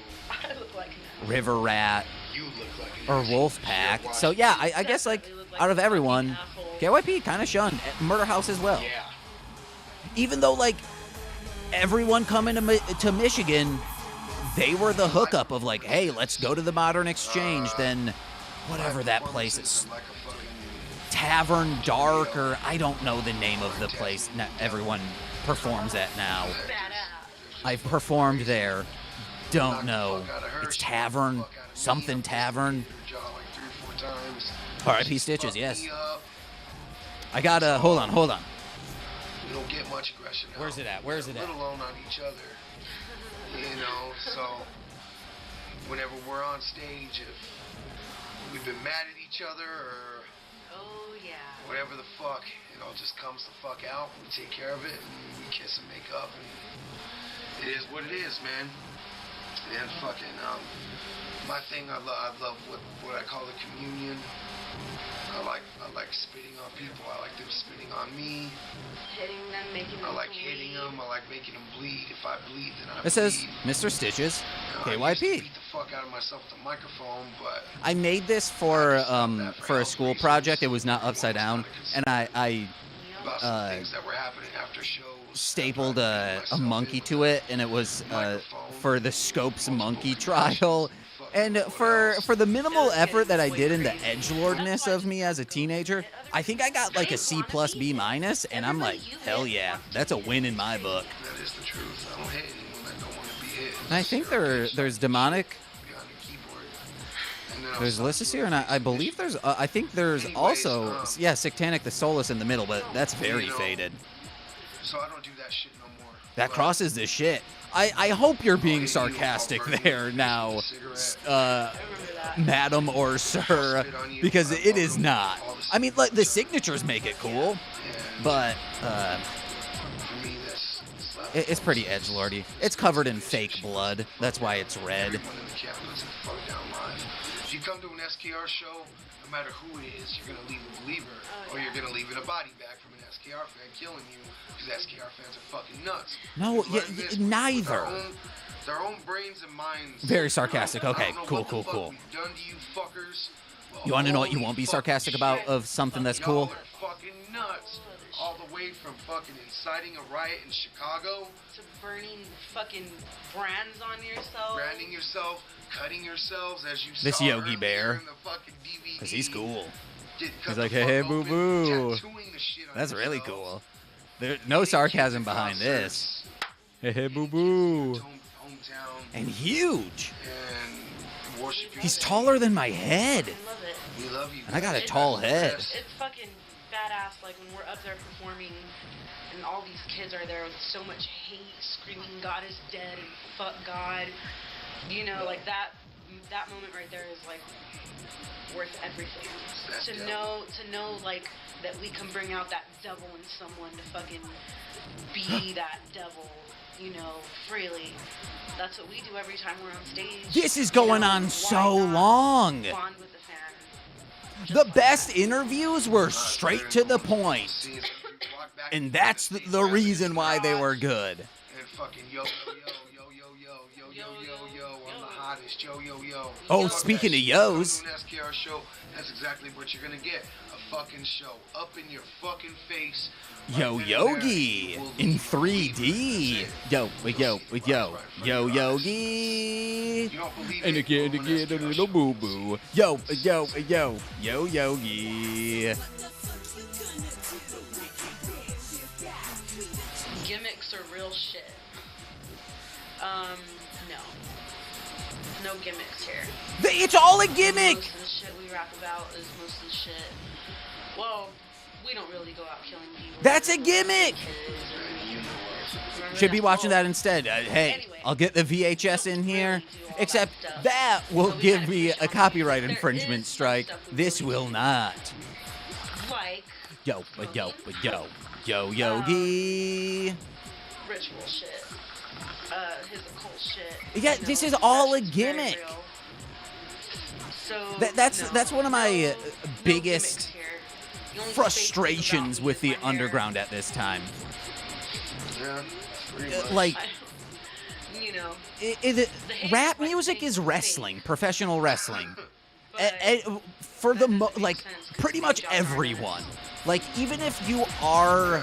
River Rat, or Wolfpack. So yeah, I guess like out of everyone, KYP kind of shunned Murder House as well. Even though like everyone coming to Michigan, they were the hookup of like, hey, let's go to the Modern Exchange, then whatever that place is. Tavern Dark, or I don't know the name of the place everyone performs at now. I've performed there. Don't know. It's Tavern, something Tavern. R.I.P. Stitches, yes. I got hold on. We don't get much aggression now. Where's it at? Where's it at? Let alone on each other. You know, so whenever we're on stage, if we've been mad at each other or whatever the fuck, it all just comes the fuck out. We take care of it and we kiss and make up, and it is what it is, man. And fucking my thing, I love what I call the communion. I like spitting on people. I like them spitting on me. Hitting them, making them I like bleed. hitting them. I like making them bleed. If I bleed, then I It says Mr. Stitches, I used to KYP. beat the fuck out of myself with a microphone, but I made this for a school project. It was not upside down, and I about some things that were happening after shows. stapled a monkey to it, and it was for the Scopes monkey trial. And for the minimal effort that I did in the edgelordness of me as a teenager, I think I got like a C+, B-, and I'm like, hell yeah, that's a win in my book. That is the truth. I don't hit anyone that don't want to be hit. And I think there's Demonic, there's Ulysses here, and I believe there's, I think there's also, yeah, Sectanic the Soulless in the middle, but that's very faded. So I don't do that shit no more. That crosses the shit. I hope you're being sarcastic there now, madam or sir, because it is not. I mean, like, the signatures make it cool, but it's pretty edgelordy. It's covered in fake blood. That's why it's red. If you come to an SKR show, no matter who it is, you're going to leave a believer, or you're going to leave in a body bag from an SKR fan killing you, because SKR fans are fucking nuts. No, neither. Their own brains and minds. Very sarcastic. Okay, cool. Done to you fuckers. You want to know what you won't be sarcastic about of something that's cool? Y'all are fucking nuts. All the way from fucking inciting a riot in Chicago to burning fucking brands on yourself. Branding yourself, cutting yourselves as you This saw Yogi earlier Bear, in the fucking DVD. because he's cool. He's the like, fuck hey, open, boo-boo. tattooing the shit on That's really yourselves. cool. There's no sarcasm behind this. Hey, boo-boo. And huge. And worship your He's taller than my head. We love you. And I got a tall head. It's fucking badass, like when we're up there performing and all these kids are there with so much hate, screaming God is dead and fuck God. You know, like that moment right there is like worth everything. To know like that we can bring out that devil in someone to fucking be that devil you know, freely. That's what we do every time we're on stage. This is going on so long. Bond with the fans. The best interviews were straight to the point. And that's the reason why they were good. And fucking yo, I'm the hottest, yo. Oh, speaking of yos. SKR show, that's exactly what you're gonna get. A fucking show up in your fucking face. Yo Yogi in 3D. Yo Yogi. And again, a little boo boo. Yo Yogi. Gimmicks are real shit. No gimmicks here. It's all a gimmick. Most of the shit we rap about is mostly shit. Well, we don't really go out killing people. That's a gimmick. Should be watching that instead. Hey, I'll get the VHS in here. Except that will give me a copyright infringement strike. This will not. Like. Yo Yogi. Ritual shit. His occult shit. Yeah, this is all a gimmick. So that's one of my biggest frustrations with the underground at this time. Like, you know, rap music is wrestling, professional wrestling. For like pretty much everyone. Like, even if you are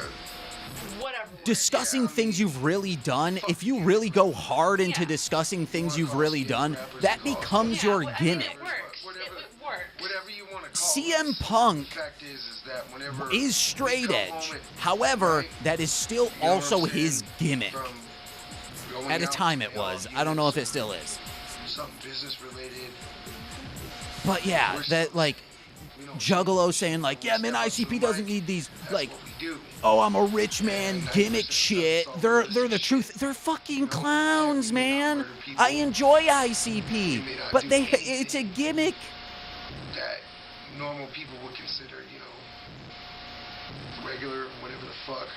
discussing things you've really done, if you really go hard into discussing things you've really done, that becomes your gimmick. CM Punk is straight edge. However, that is still also his gimmick. At a time it was. I don't know if it still is. Something business related. But yeah, that like Juggalo saying like, yeah man, ICP doesn't need these like, oh I'm a rich man gimmick shit. They're the truth. They're fucking clowns, man. I enjoy ICP, but it's a gimmick that normal people would consider, you know, regular, whatever the fuck.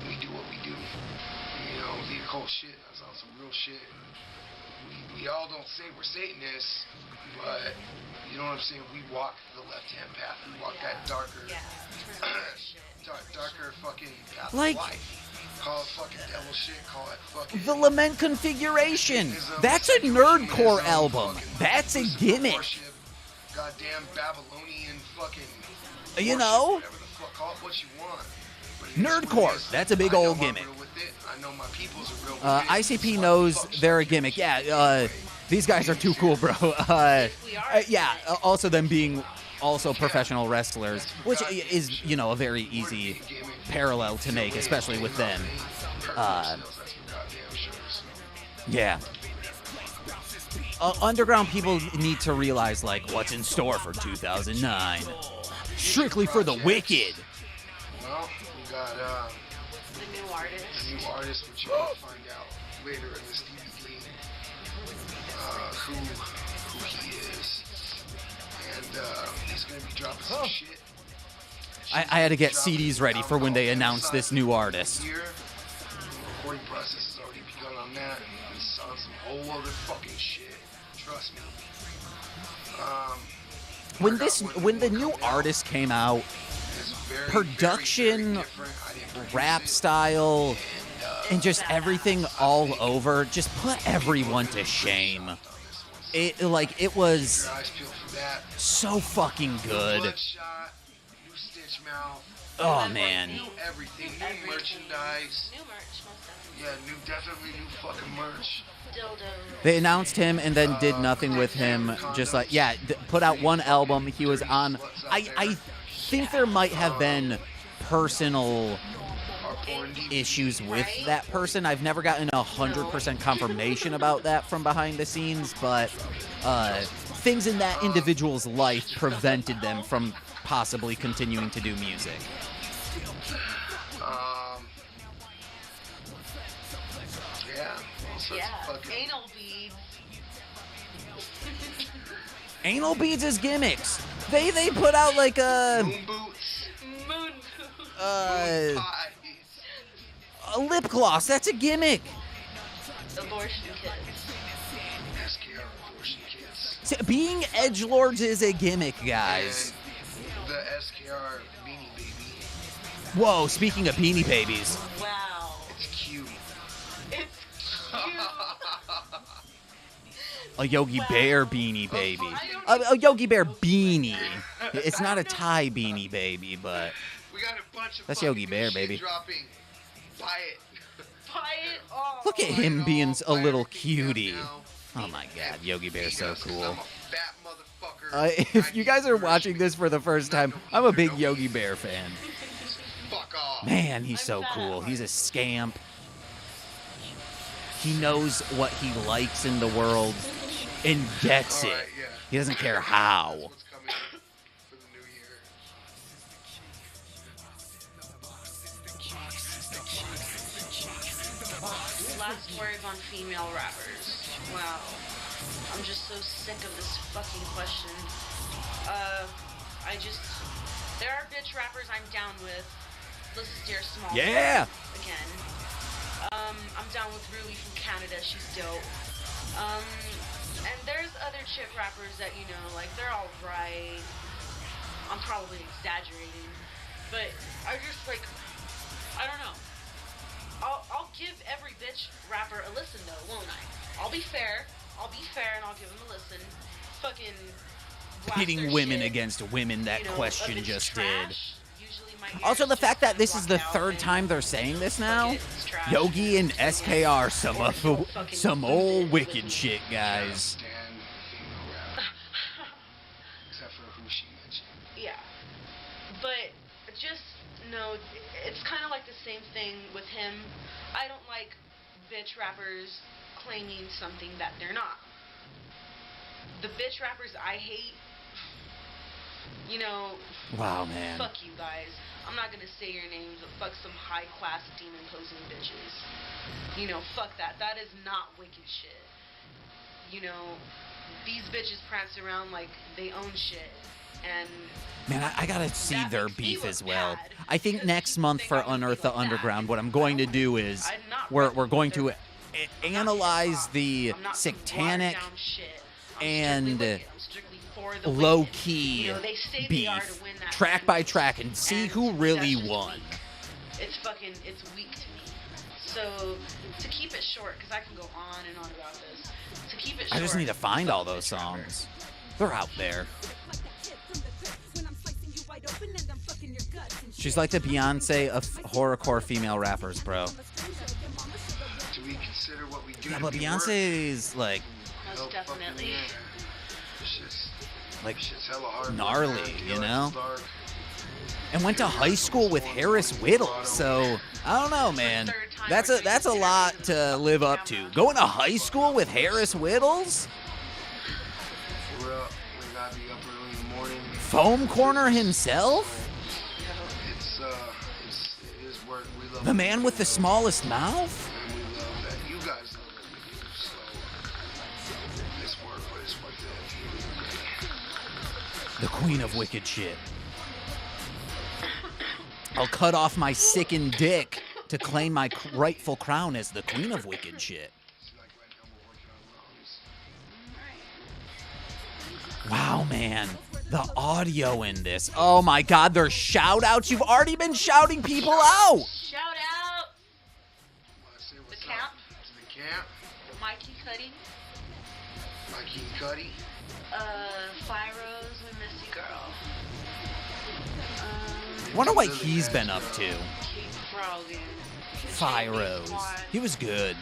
We do what we do. You know, the occult shit. That's on some real shit. We all don't say we're Satanists, but you know what I'm saying? We walk the left-hand path. We walk that darker, darker fucking path like, of life. Call it fucking devil shit. Call it fucking. The Lament Configuration. That's a nerdcore album. That's a gimmick. Goddamn Babylonian fucking. You know? Whatever the fuck, call it what you want. Nerdcore. That's a big old gimmick. I know my people's a real ICP knows they're a gimmick. Yeah, these guys are too cool, bro. Yeah, also them being also professional wrestlers, which is, you know, a very easy parallel to make, especially with them. Yeah. Underground people need to realize, like, what's in store for 2009. Strictly for the wicked. Well, we got the new artist. The new artist, which you're gonna find out later in this DVD. Who he is, and he's gonna be dropping some shit. I had to get CDs ready for when they announced this new artist. The recording process has already begun on that. It's on some whole other fucking shit. Trust me. When the new artist came out, production, rap style, and just everything all over just put everyone to shame. It was so fucking good. Oh man. New everything, new merchandise. New merch, Yeah, definitely new fucking merch. They announced him and then did nothing with him. Just like, yeah, put out one album. He was on. I think there might have been personal issues with that person. I've never gotten 100% confirmation about that from behind the scenes, but things in that individual's life prevented them from possibly continuing to do music. Anal beads. Anal beads is gimmicks. They put out like a moon boots. Moon boots. A lip gloss. That's a gimmick. Abortion kids. SKR Abortion Kids. See, being edgelords is a gimmick, guys. And the SKR Beanie Baby. Whoa, speaking of Beanie Babies. Wow. It's cute. It's cute. A Yogi Bear Beanie Baby. A Yogi Bear beanie. It's not a Thai Beanie Baby, but We got a bunch of that's fucking Yogi Bear, new shit baby. dropping. Buy it. Buy it. Oh. Look at him being a little cutie. Oh my God, Yogi Bear's so cool. If you guys are watching this for the first time, I'm a big Yogi Bear fan. Fuck off. Man, he's so cool. He's a scamp. He knows what he likes in the world and gets it. He doesn't care how. Last words on female rappers. Wow. I'm just so sick of this fucking question. There are bitch rappers I'm down with. This is Dear Small. Yeah. Again. I'm down with Rui from Canada. She's dope. And there's other chick rappers that, you know, like, they're all right. I'm probably exaggerating. But I just, like, I don't know. I'll give every bitch rapper a listen, though, won't I? I'll be fair, and I'll give them a listen. Fucking blast Pitting their women shit. against women, that You know, question if it's just trash, did. usually my Also, ears the just fact that kinda this is the block out third and time they're saying this now, it's trash. Yogi and SKR, some old wicked shit, guys. Except for who she mentioned. Yeah. But just know, it's kind of like the same thing with him. I don't like bitch rappers claiming something that they're not. The bitch rappers I hate, you know, Wow, man. fuck you guys. I'm not gonna say your names, but fuck some high-class demon-posing bitches. You know, fuck that. That is not wicked shit. You know, these bitches prance around like they own shit. And Man, I gotta see their beef as well. I think next month for Unearth the Underground, what I'm going to do is we're going to analyze the satanic and low-key beef, track by track, and see who really won. it's weak to me. So to keep it short, because I can go on and on about this. To keep it short, I just need to find all those songs. They're out there. She's like the Beyonce of horrorcore female rappers, bro. Do we consider what we do? Yeah, to but be Beyonce's like most definitely. Shit's hella hard. gnarly, you know? And went to high school with Harris Whittle, so I don't know, man. That's a lot to live up to. Going to high school with Harris Whittles? We gotta be up early in the morning. Foam Corner himself? It is work. We love The man with the smallest mouth? and we love that you guys love what we do. So it's work, but it's worth it. The queen of wicked shit. I'll cut off my sickened dick to claim my rightful crown as the queen of wicked shit. Wow, man. The audio in this. Oh my God, there's shout outs. You've already been shouting people out. Shout out the camp. The camp. Mikey Cuddy. Mikey and Cuddy. Fyros, we miss you, girl. Wonder what he's been up to. Keith Frogan. Fyros. He was good.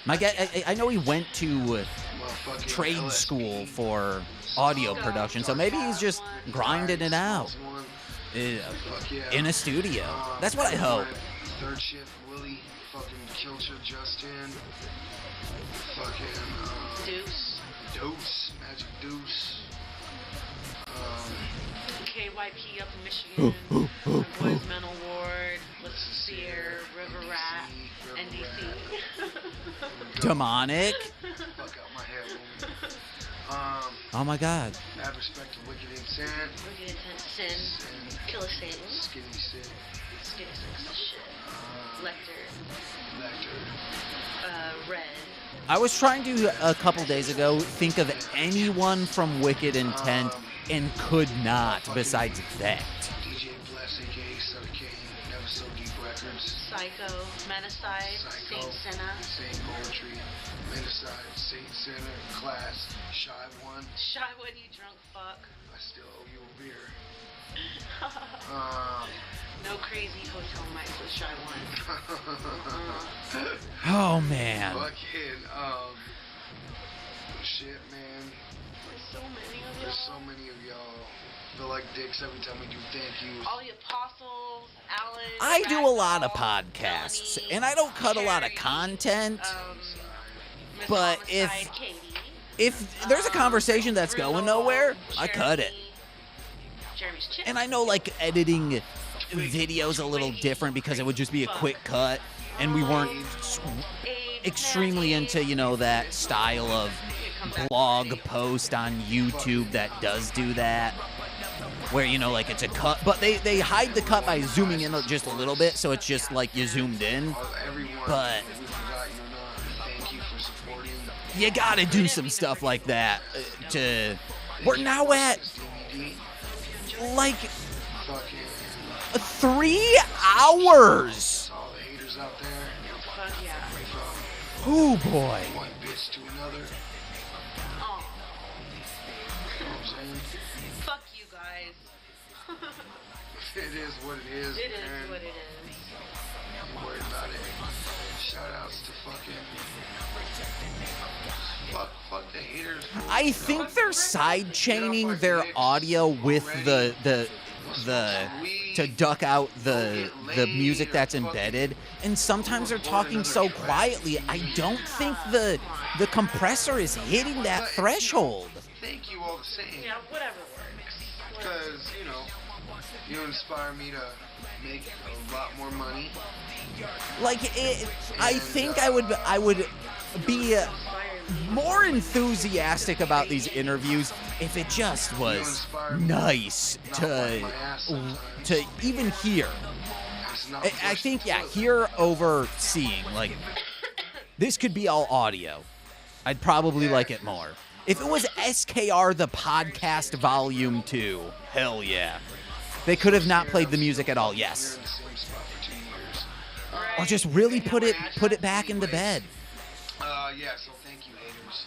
I know he went to trade school for audio production, so maybe he's just grinding it out in a studio. That's what I hope. Third shift, Willie, fucking Killshot Justin, fucking Deuce, Magic Deuce. KYP up in Michigan, Boys Mental Ward, Let's Sear, River Rat, NDC. Demonic. Fuck out my head, woman. Oh my God. I have respect to Wicked Intent. Wicked Intent, Sin. Killer Satan. Skinny Sid. Skinny Six shit. Lecter. Red. I was trying to, a couple days ago, think of anyone from Wicked Intent and could not besides that. DJ Bless, a.k.a. Sutter King, Never So Deep Records. Psycho. Menacide. Saint Sinner. Saint Poetry. Menacide. Saint Sinner. Class. Shy One. Shy One, you drunk fuck. I still owe you a beer. No crazy hotel nights with Shy One. Oh, man. Fucking, shit, man. There's so many of y'all. There's so many of y'all. Feel like dicks every time we do thank yous. All the apostles, Alan. I do a lot of podcasts, and I don't cut a lot of content, but if there's a conversation that's going nowhere, I cut it. And I know, like, editing videos a little different because it would just be a quick cut, and we weren't extremely into, you know, that style of blog post on YouTube that does do that, where, you know, like, it's a cut, but they hide the cut by zooming in just a little bit, so it's just like you zoomed in. But you gotta do some stuff like that we're now at like 3 hours. All the haters out there. Fuck yeah. Oh boy. One bitch to another. Oh. You know what I'm saying? Fuck you guys. It is what it is. It is man. what it is. Don't worry about it. Shout outs to fucking fuck the haters. I think they're side chaining their audio with the to duck out the music that's embedded, and sometimes they're talking so quietly I don't think the compressor is hitting that threshold. Thank you all the same. Yeah, whatever works. Because, you know, you inspire me to make a lot more money. Like, I think I would be more enthusiastic about these interviews if it just was nice to even hear. I think, yeah, hear over seeing. Like, this could be all audio. I'd probably like it more. If it was SKR The Podcast Volume 2, hell yeah. They could have not played the music at all, yes. Or just really put it back into bed. Yeah, so thank you, haters.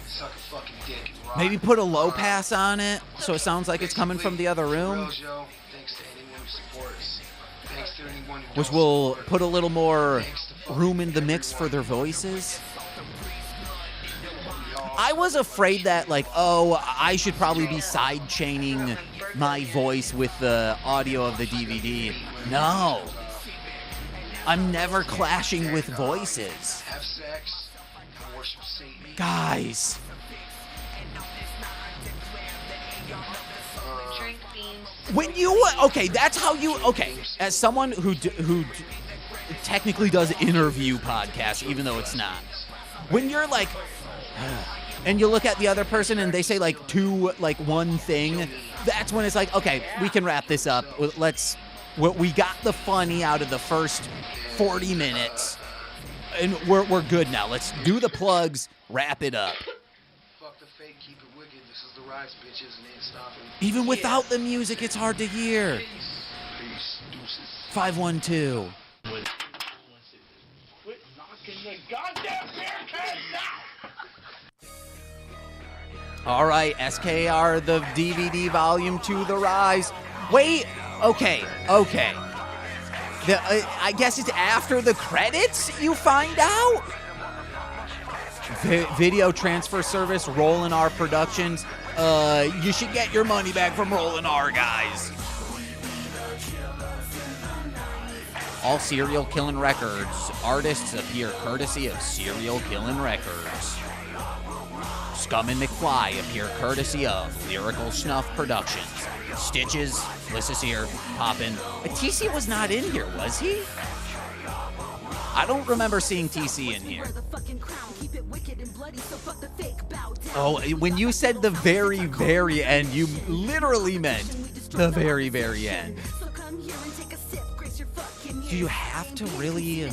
Suck a fucking dick and rock. Maybe put a low pass on it so it sounds like it's coming from the other room. Thanks to anyone who supports. Thanks to anyone who Which will put a little more room in the mix for their voices. I was afraid that, like, oh, I should probably be side chaining my voice with the audio of the DVD. No. I'm never clashing with voices. have sex and worship Satan. Guys. Drink beans. When you, okay, that's how you, okay, as someone who technically does interview podcasts, even though it's not, when you're like, and you look at the other person and they say like one thing, that's when it's like, okay, we can wrap this up. We got the funny out of the first 40 minutes, and we're good now. Let's do the plugs, wrap it up. Fuck the fake, keep it wicked. This is the rise, bitches, and ain't stopping. Even without the music, it's hard to hear. Peace. Deuces. 512. Quit knocking the goddamn beer can down! All right, SKR The DVD Volume 2, The Rise. Wait, okay. I guess it's after the credits you find out? Video transfer service, Rollin' R Productions. You should get your money back from Rollin' R, guys. All Serial Killin' Records. Artists appear courtesy of Serial Killin' Records. Scum and McFly appear courtesy of Lyrical Snuff Productions. Stitches, Lissa's here, Poppin'. TC was not in here, was he? I don't remember seeing TC in here. Oh, when you said the very, very end, you literally meant the very, very end. Do you have to really?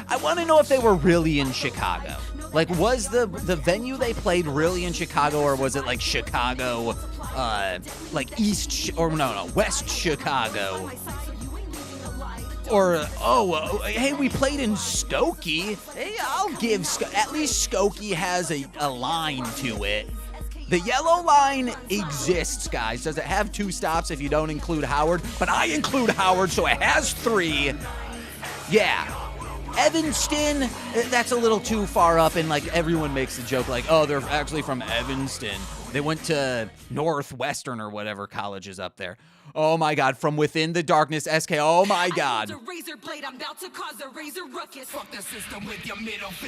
I want to know if they were really in Chicago. Like, was the venue they played really in Chicago, or was it like Chicago, like West Chicago? Or, hey, we played in Skokie. Hey, I'll give, at least Skokie has a line to it. The yellow line exists, guys. Does it have 2 stops if you don't include Howard? But I include Howard, so it has 3. Yeah. Evanston, that's a little too far up, and like everyone makes the joke like, oh, they're actually from Evanston. They went to Northwestern or whatever college is up there. Oh my God, From Within the Darkness, SK, oh my God.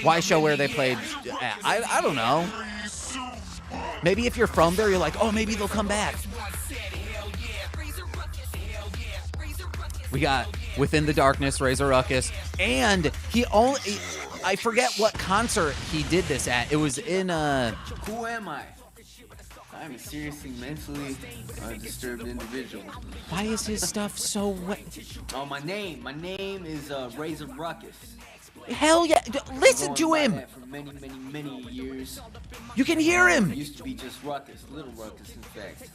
Why show where they played? I don't know. Maybe if you're from there, you're like, oh, maybe they'll come back. We got Within the Darkness, Razor Ruckus, and I forget what concert he did this at. It was in Who am I? I'm a seriously mentally disturbed individual. Why is his stuff so wet? Oh, my name is Razor Ruckus. Hell yeah! Listen to him! For many, many, many years. You can hear him! It used to be just Ruckus, Little Ruckus, in fact.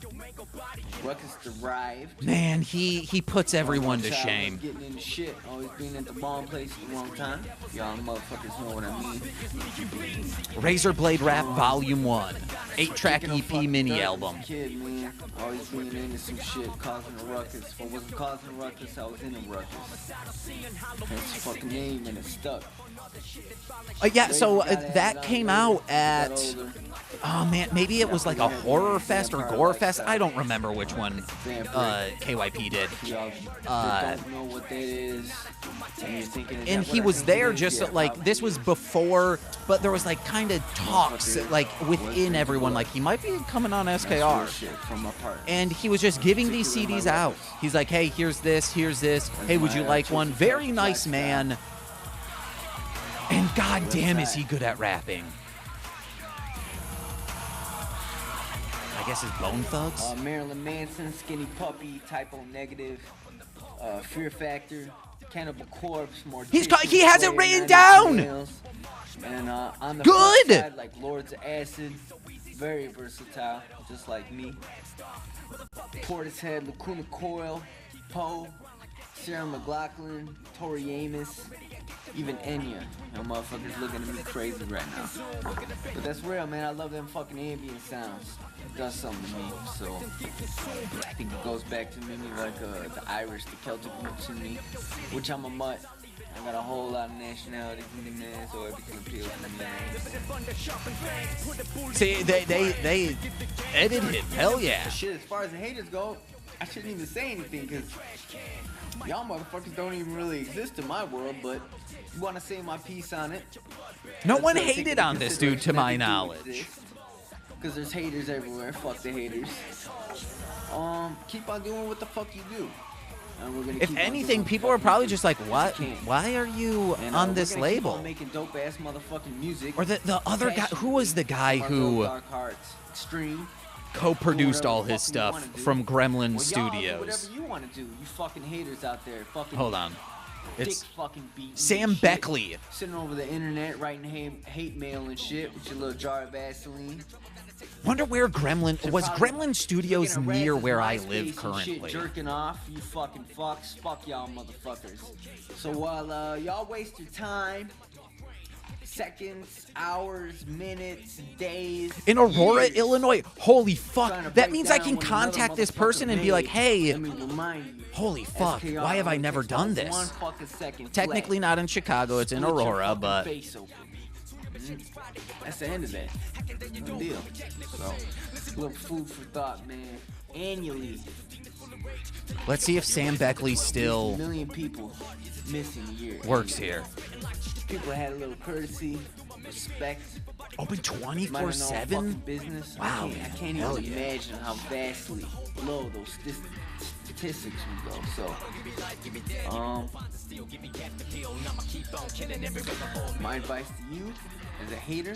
Ruckus derived. Man, he puts everyone to shame. Getting into shit, always being at the wrong place at the wrong time. Y'all motherfuckers know what I mean. Razor Blade Rap Volume 1, 8-track EP mini album. Kid, man, always being into some shit, causing a ruckus. If I wasn't causing a ruckus, I was in a ruckus. That's a fucking name and it's stuck. Yeah, so that came out at, oh man, maybe it was like a horror fest or gore fest. I don't remember which one KYP did. And he was there just like, this was before, but there was like kind of talks like within everyone, like he might be coming on SKR. And he was just giving these CDs out. He's like, hey, here's this, hey, would you like one? Very nice man. And goddamn, is he good at rapping? I guess it's Bone Thugs. Marilyn Manson, Skinny Puppy, Typo Negative, Fear Factor, Cannibal Corpse, more. He has it written down. And on the good side, like Lords of Acid, very versatile, just like me. Portishead, Lacuna Coil, Poe, Sarah McLachlan, Tori Amos. Even Enya. You motherfuckers looking at me crazy right now. But that's real, man. I love them fucking ambient sounds. It does something to me. So I think it goes back to maybe like the Irish, the Celtic roots in me. Which I'm a mutt. I got a whole lot of nationalities in me, man, so everything appeals to me, man. See, they edited it. Hell yeah. Shit, as far as the haters go, I shouldn't even say anything, because y'all motherfuckers don't even really exist in my world, but you want to say my piece on it? No one hated on this dude, to my knowledge. Because there's haters everywhere. Fuck the haters. Keep on doing what the fuck you do. And we're gonna if anything, people are probably just like, what? Why are you on this label? Making dope ass motherfucking music. Or the other guy, who was the guy who co-produced all his stuff from Gremlin Studios? Whatever you want to do, you fucking haters out there. Fucking hold on. It's fucking Sam Beckley. Sitting over the internet writing hate mail and shit with your little jar of Vaseline. Wonder where Gremlin Studios near where I live currently. Jerking off, you fucking fucks. Fuck y'all motherfuckers. So while y'all waste your time, seconds, hours, minutes, days, in Aurora, years, Illinois. Holy fuck. That means I can contact this person and be like, hey, holy fuck, why have I never done this? Technically not in Chicago, it's in Aurora, but that's the end of that. Good deal. So, little food for thought, man. Annually, let's see if Sam Beckley still 1 million people missing a year. Works here. People had a little courtesy, respect. Open 24/7? Business. Wow, I can't even imagine how vastly low those statistics would go. So, my advice to you as a hater,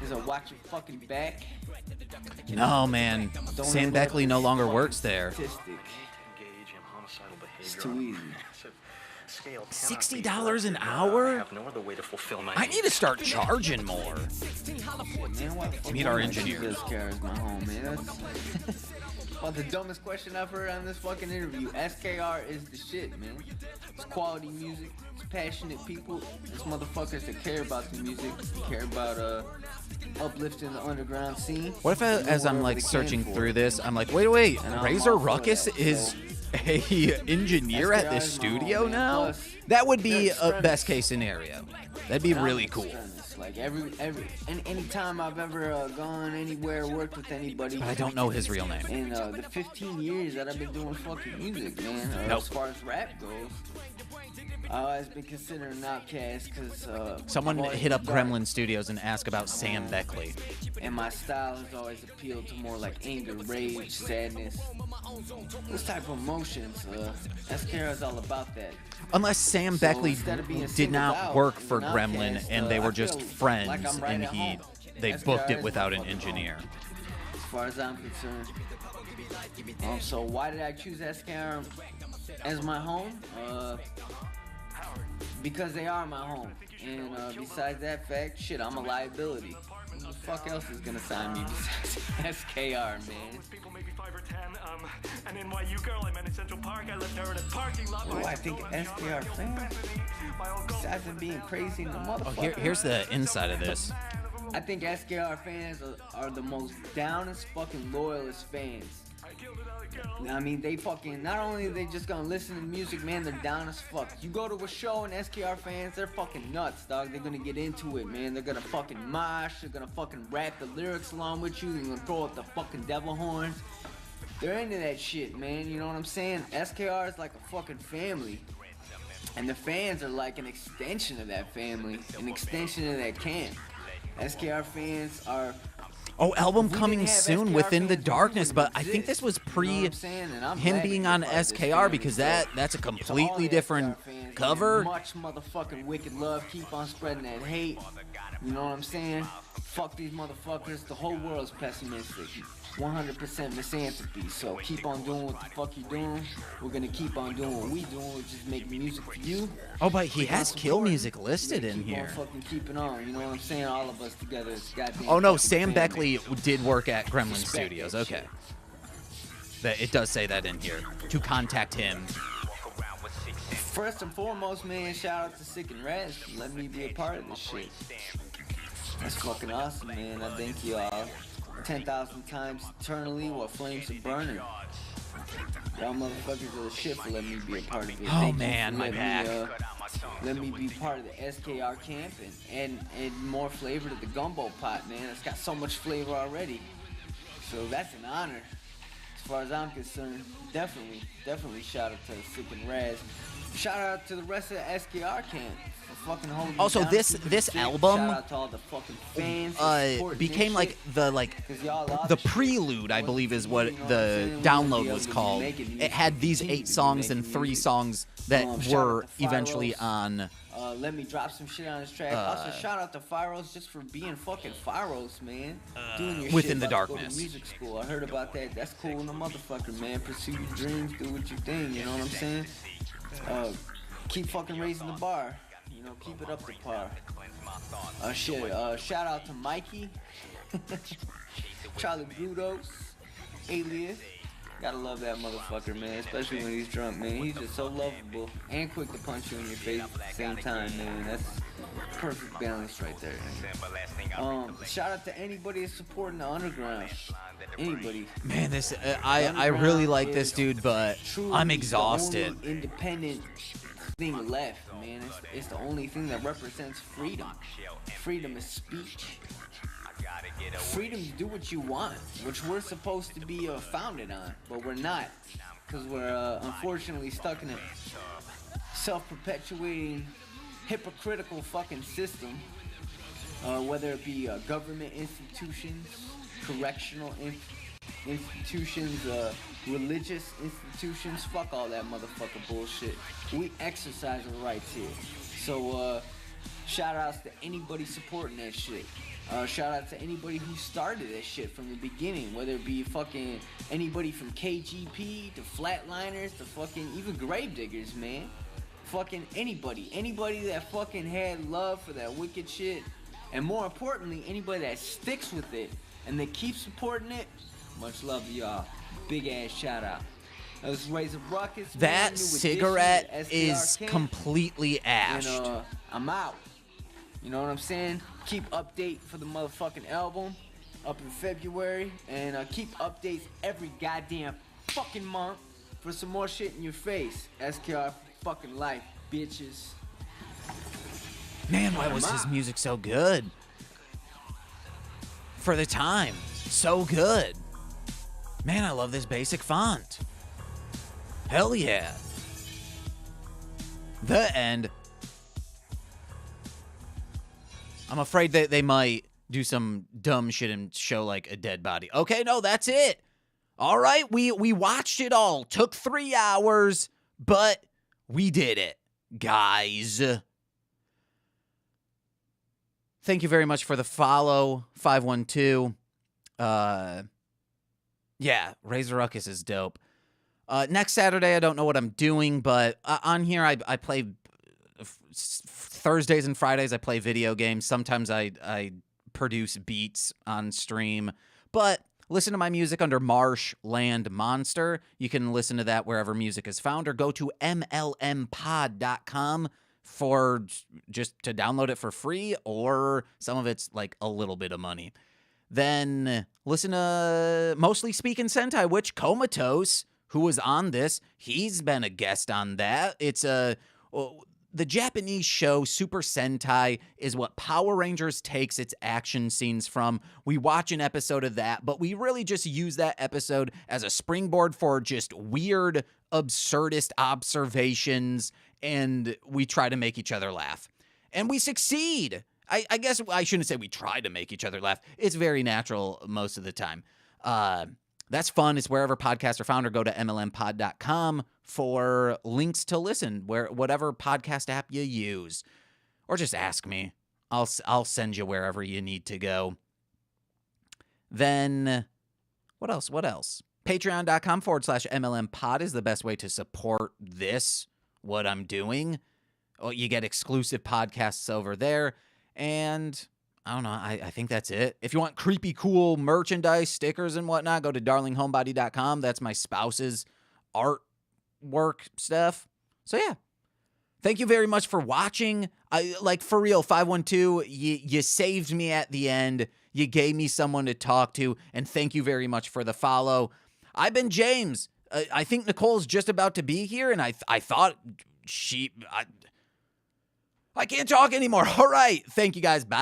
Is a watch your fucking back. No, man. Sam Beckley no longer works there. It's too easy. $60 an hour? I need to start charging more. Meet our engineer. SKR is my home, man. That's well, the dumbest question I've heard on this fucking interview. SKR is the shit, man. It's quality music. It's passionate people. It's motherfuckers that care about the music. Care about uplifting the underground scene. What if as I'm like searching through this, I'm like, wait, Razor Ruckus is a engineer at this studio now? That would be a best case scenario. That'd be really cool. Like any time I've ever gone anywhere, worked with anybody. But I don't know his real name. In the 15 years that I've been doing fucking music, man. As far as rap goes, I've always been considered an outcast because someone hit up Gremlin Studios and asked about Sam Beckley. And my style has always appealed to more like anger, rage, sadness, those type of emotions. SKR is all about that. Unless Sam Beckley did not work for Gremlin and they were just friends and they booked it without an engineer. As far as I'm concerned. So why did I choose SKR as my home? Because they are my home. And besides that fact, shit, I'm a liability. Who the fuck else is gonna sign me besides SKR, man? Oh, I think SKR fans, besides them being crazy in the motherfucker. Oh, here's the inside of this. I think SKR fans are the most downest fucking loyalist fans. I mean, they fucking, not only are they just gonna listen to music, man, they're down as fuck. You go to a show and SKR fans, they're fucking nuts, dog. They're gonna get into it, man. They're gonna fucking mosh, they're gonna fucking rap the lyrics along with you, they're gonna throw up the fucking devil horns. They're into that shit, man, you know what I'm saying? SKR is like a fucking family. And the fans are like an extension of that family, an extension of that camp. SKR fans are... Oh, album coming soon, Within the Darkness, but I think this was pre him being on SKR because that's a completely different cover. Much motherfucking wicked love, keep on spreading that hate, you know what I'm saying? Fuck these motherfuckers, the whole world's pessimistic. 100% misanthropy, so keep on doing what the fuck you doing. We're gonna keep on doing what we doing, which is make music for you. Oh, but he has Kill Music listed in here. Keep on fucking keeping on, you know what I'm saying? All of us together, it's goddamn. Oh no, Sam Beckley did work at Gremlin Studios. Okay, it does say that in here. To contact him. First and foremost, man, shout out to Sick and Raz for letting me be a part of this shit. That's fucking awesome, man. I thank y'all 10,000 times eternally while flames are burning. Y'all motherfuckers are the shit for letting me be a part of it. Oh man, my back. Let me be part of the SKR camp and more flavor to the gumbo pot, man. It's got so much flavor already. So that's an honor. As far as I'm concerned, definitely shout out to Sick and Raz. Shout out to the rest of the SKR camp. Also, this album Shout out to all the fucking fans became like the prelude, I believe is what the download was called. It had these 8 songs and 3 songs that were eventually on. Let me drop some shit on this track. Also, shout out to Fyros just for being fucking Fyros, man. Doing your Within shit the about to go to Darkness. music school. I heard about that. That's cool in the motherfucker, man. Pursue your dreams, do what you think. You know what I'm saying? Keep fucking raising the bar. You know, keep it up to par. Shout out to Mikey, Charlie Brudos, Alias. Gotta love that motherfucker, man, especially when he's drunk, man. He's just so lovable and quick to punch you in your face at the same time, man. That's perfect balance right there. Shout out to anybody that's supporting the underground. Anybody. Man, this I really like this dude, but I'm exhausted. The only independent thing left, man. It's the only thing that represents freedom. Freedom of speech. Freedom to do what you want, which we're supposed to be founded on, but we're not, because we're unfortunately stuck in a self-perpetuating, hypocritical fucking system. Whether it be government institutions, correctional institutions, religious institutions, fuck all that motherfucker bullshit. We exercise our rights here. So, shout outs to anybody supporting that shit. Shout out to anybody who started that shit from the beginning, whether it be fucking anybody from KGP to Flatliners to fucking even Gravediggers, man. Fucking anybody that fucking had love for that wicked shit, and more importantly, anybody that sticks with it and they keep supporting it. Much love to y'all. Big ass shout out. Let's raise a ruckus. That cigarette is completely ash. And I'm out. You know what I'm saying? Keep update for the motherfucking album up in February, and keep updates every goddamn fucking month for some more shit in your face. SKR fucking life, bitches. Man, why was his music so good? For the time, so good. Man, I love this basic font. Hell yeah. The end. I'm afraid that they might do some dumb shit and show like a dead body. Okay, no, that's it. All right, we watched it all. Took 3 hours, but we did it, guys. Thank you very much for the follow, 512. Yeah, Razor Ruckus is dope. Next Saturday, I don't know what I'm doing, but on here I play Thursdays and Fridays. I play video games. Sometimes I produce beats on stream, but listen to my music under Marshland Monster. You can listen to that wherever music is found, or go to mlmpod.com for just to download it for free, or some of it's like a little bit of money. Then listen to Mostly Speaking Sentai, which Comatose, who was on this, he's been a guest on that. It's the Japanese show Super Sentai is what Power Rangers takes its action scenes from. We watch an episode of that, but we really just use that episode as a springboard for just weird, absurdist observations, and we try to make each other laugh. And we succeed. I guess I shouldn't say we try to make each other laugh. It's very natural most of the time. That's fun. It's wherever podcasts are found, or go to mlmpod.com for links to listen, whatever podcast app you use. Or just ask me. I'll send you wherever you need to go. Then, what else? Patreon.com/MLMpod is the best way to support this, what I'm doing. Well, you get exclusive podcasts over there. And I don't know. I think that's it. If you want creepy, cool merchandise, stickers, and whatnot, go to darlinghomebody.com. That's my spouse's artwork stuff. So, yeah. Thank you very much for watching. For real, 512, you saved me at the end. You gave me someone to talk to. And thank you very much for the follow. I've been James. I think Nicole's just about to be here. And I thought I can't talk anymore. All right. Thank you guys. Bye.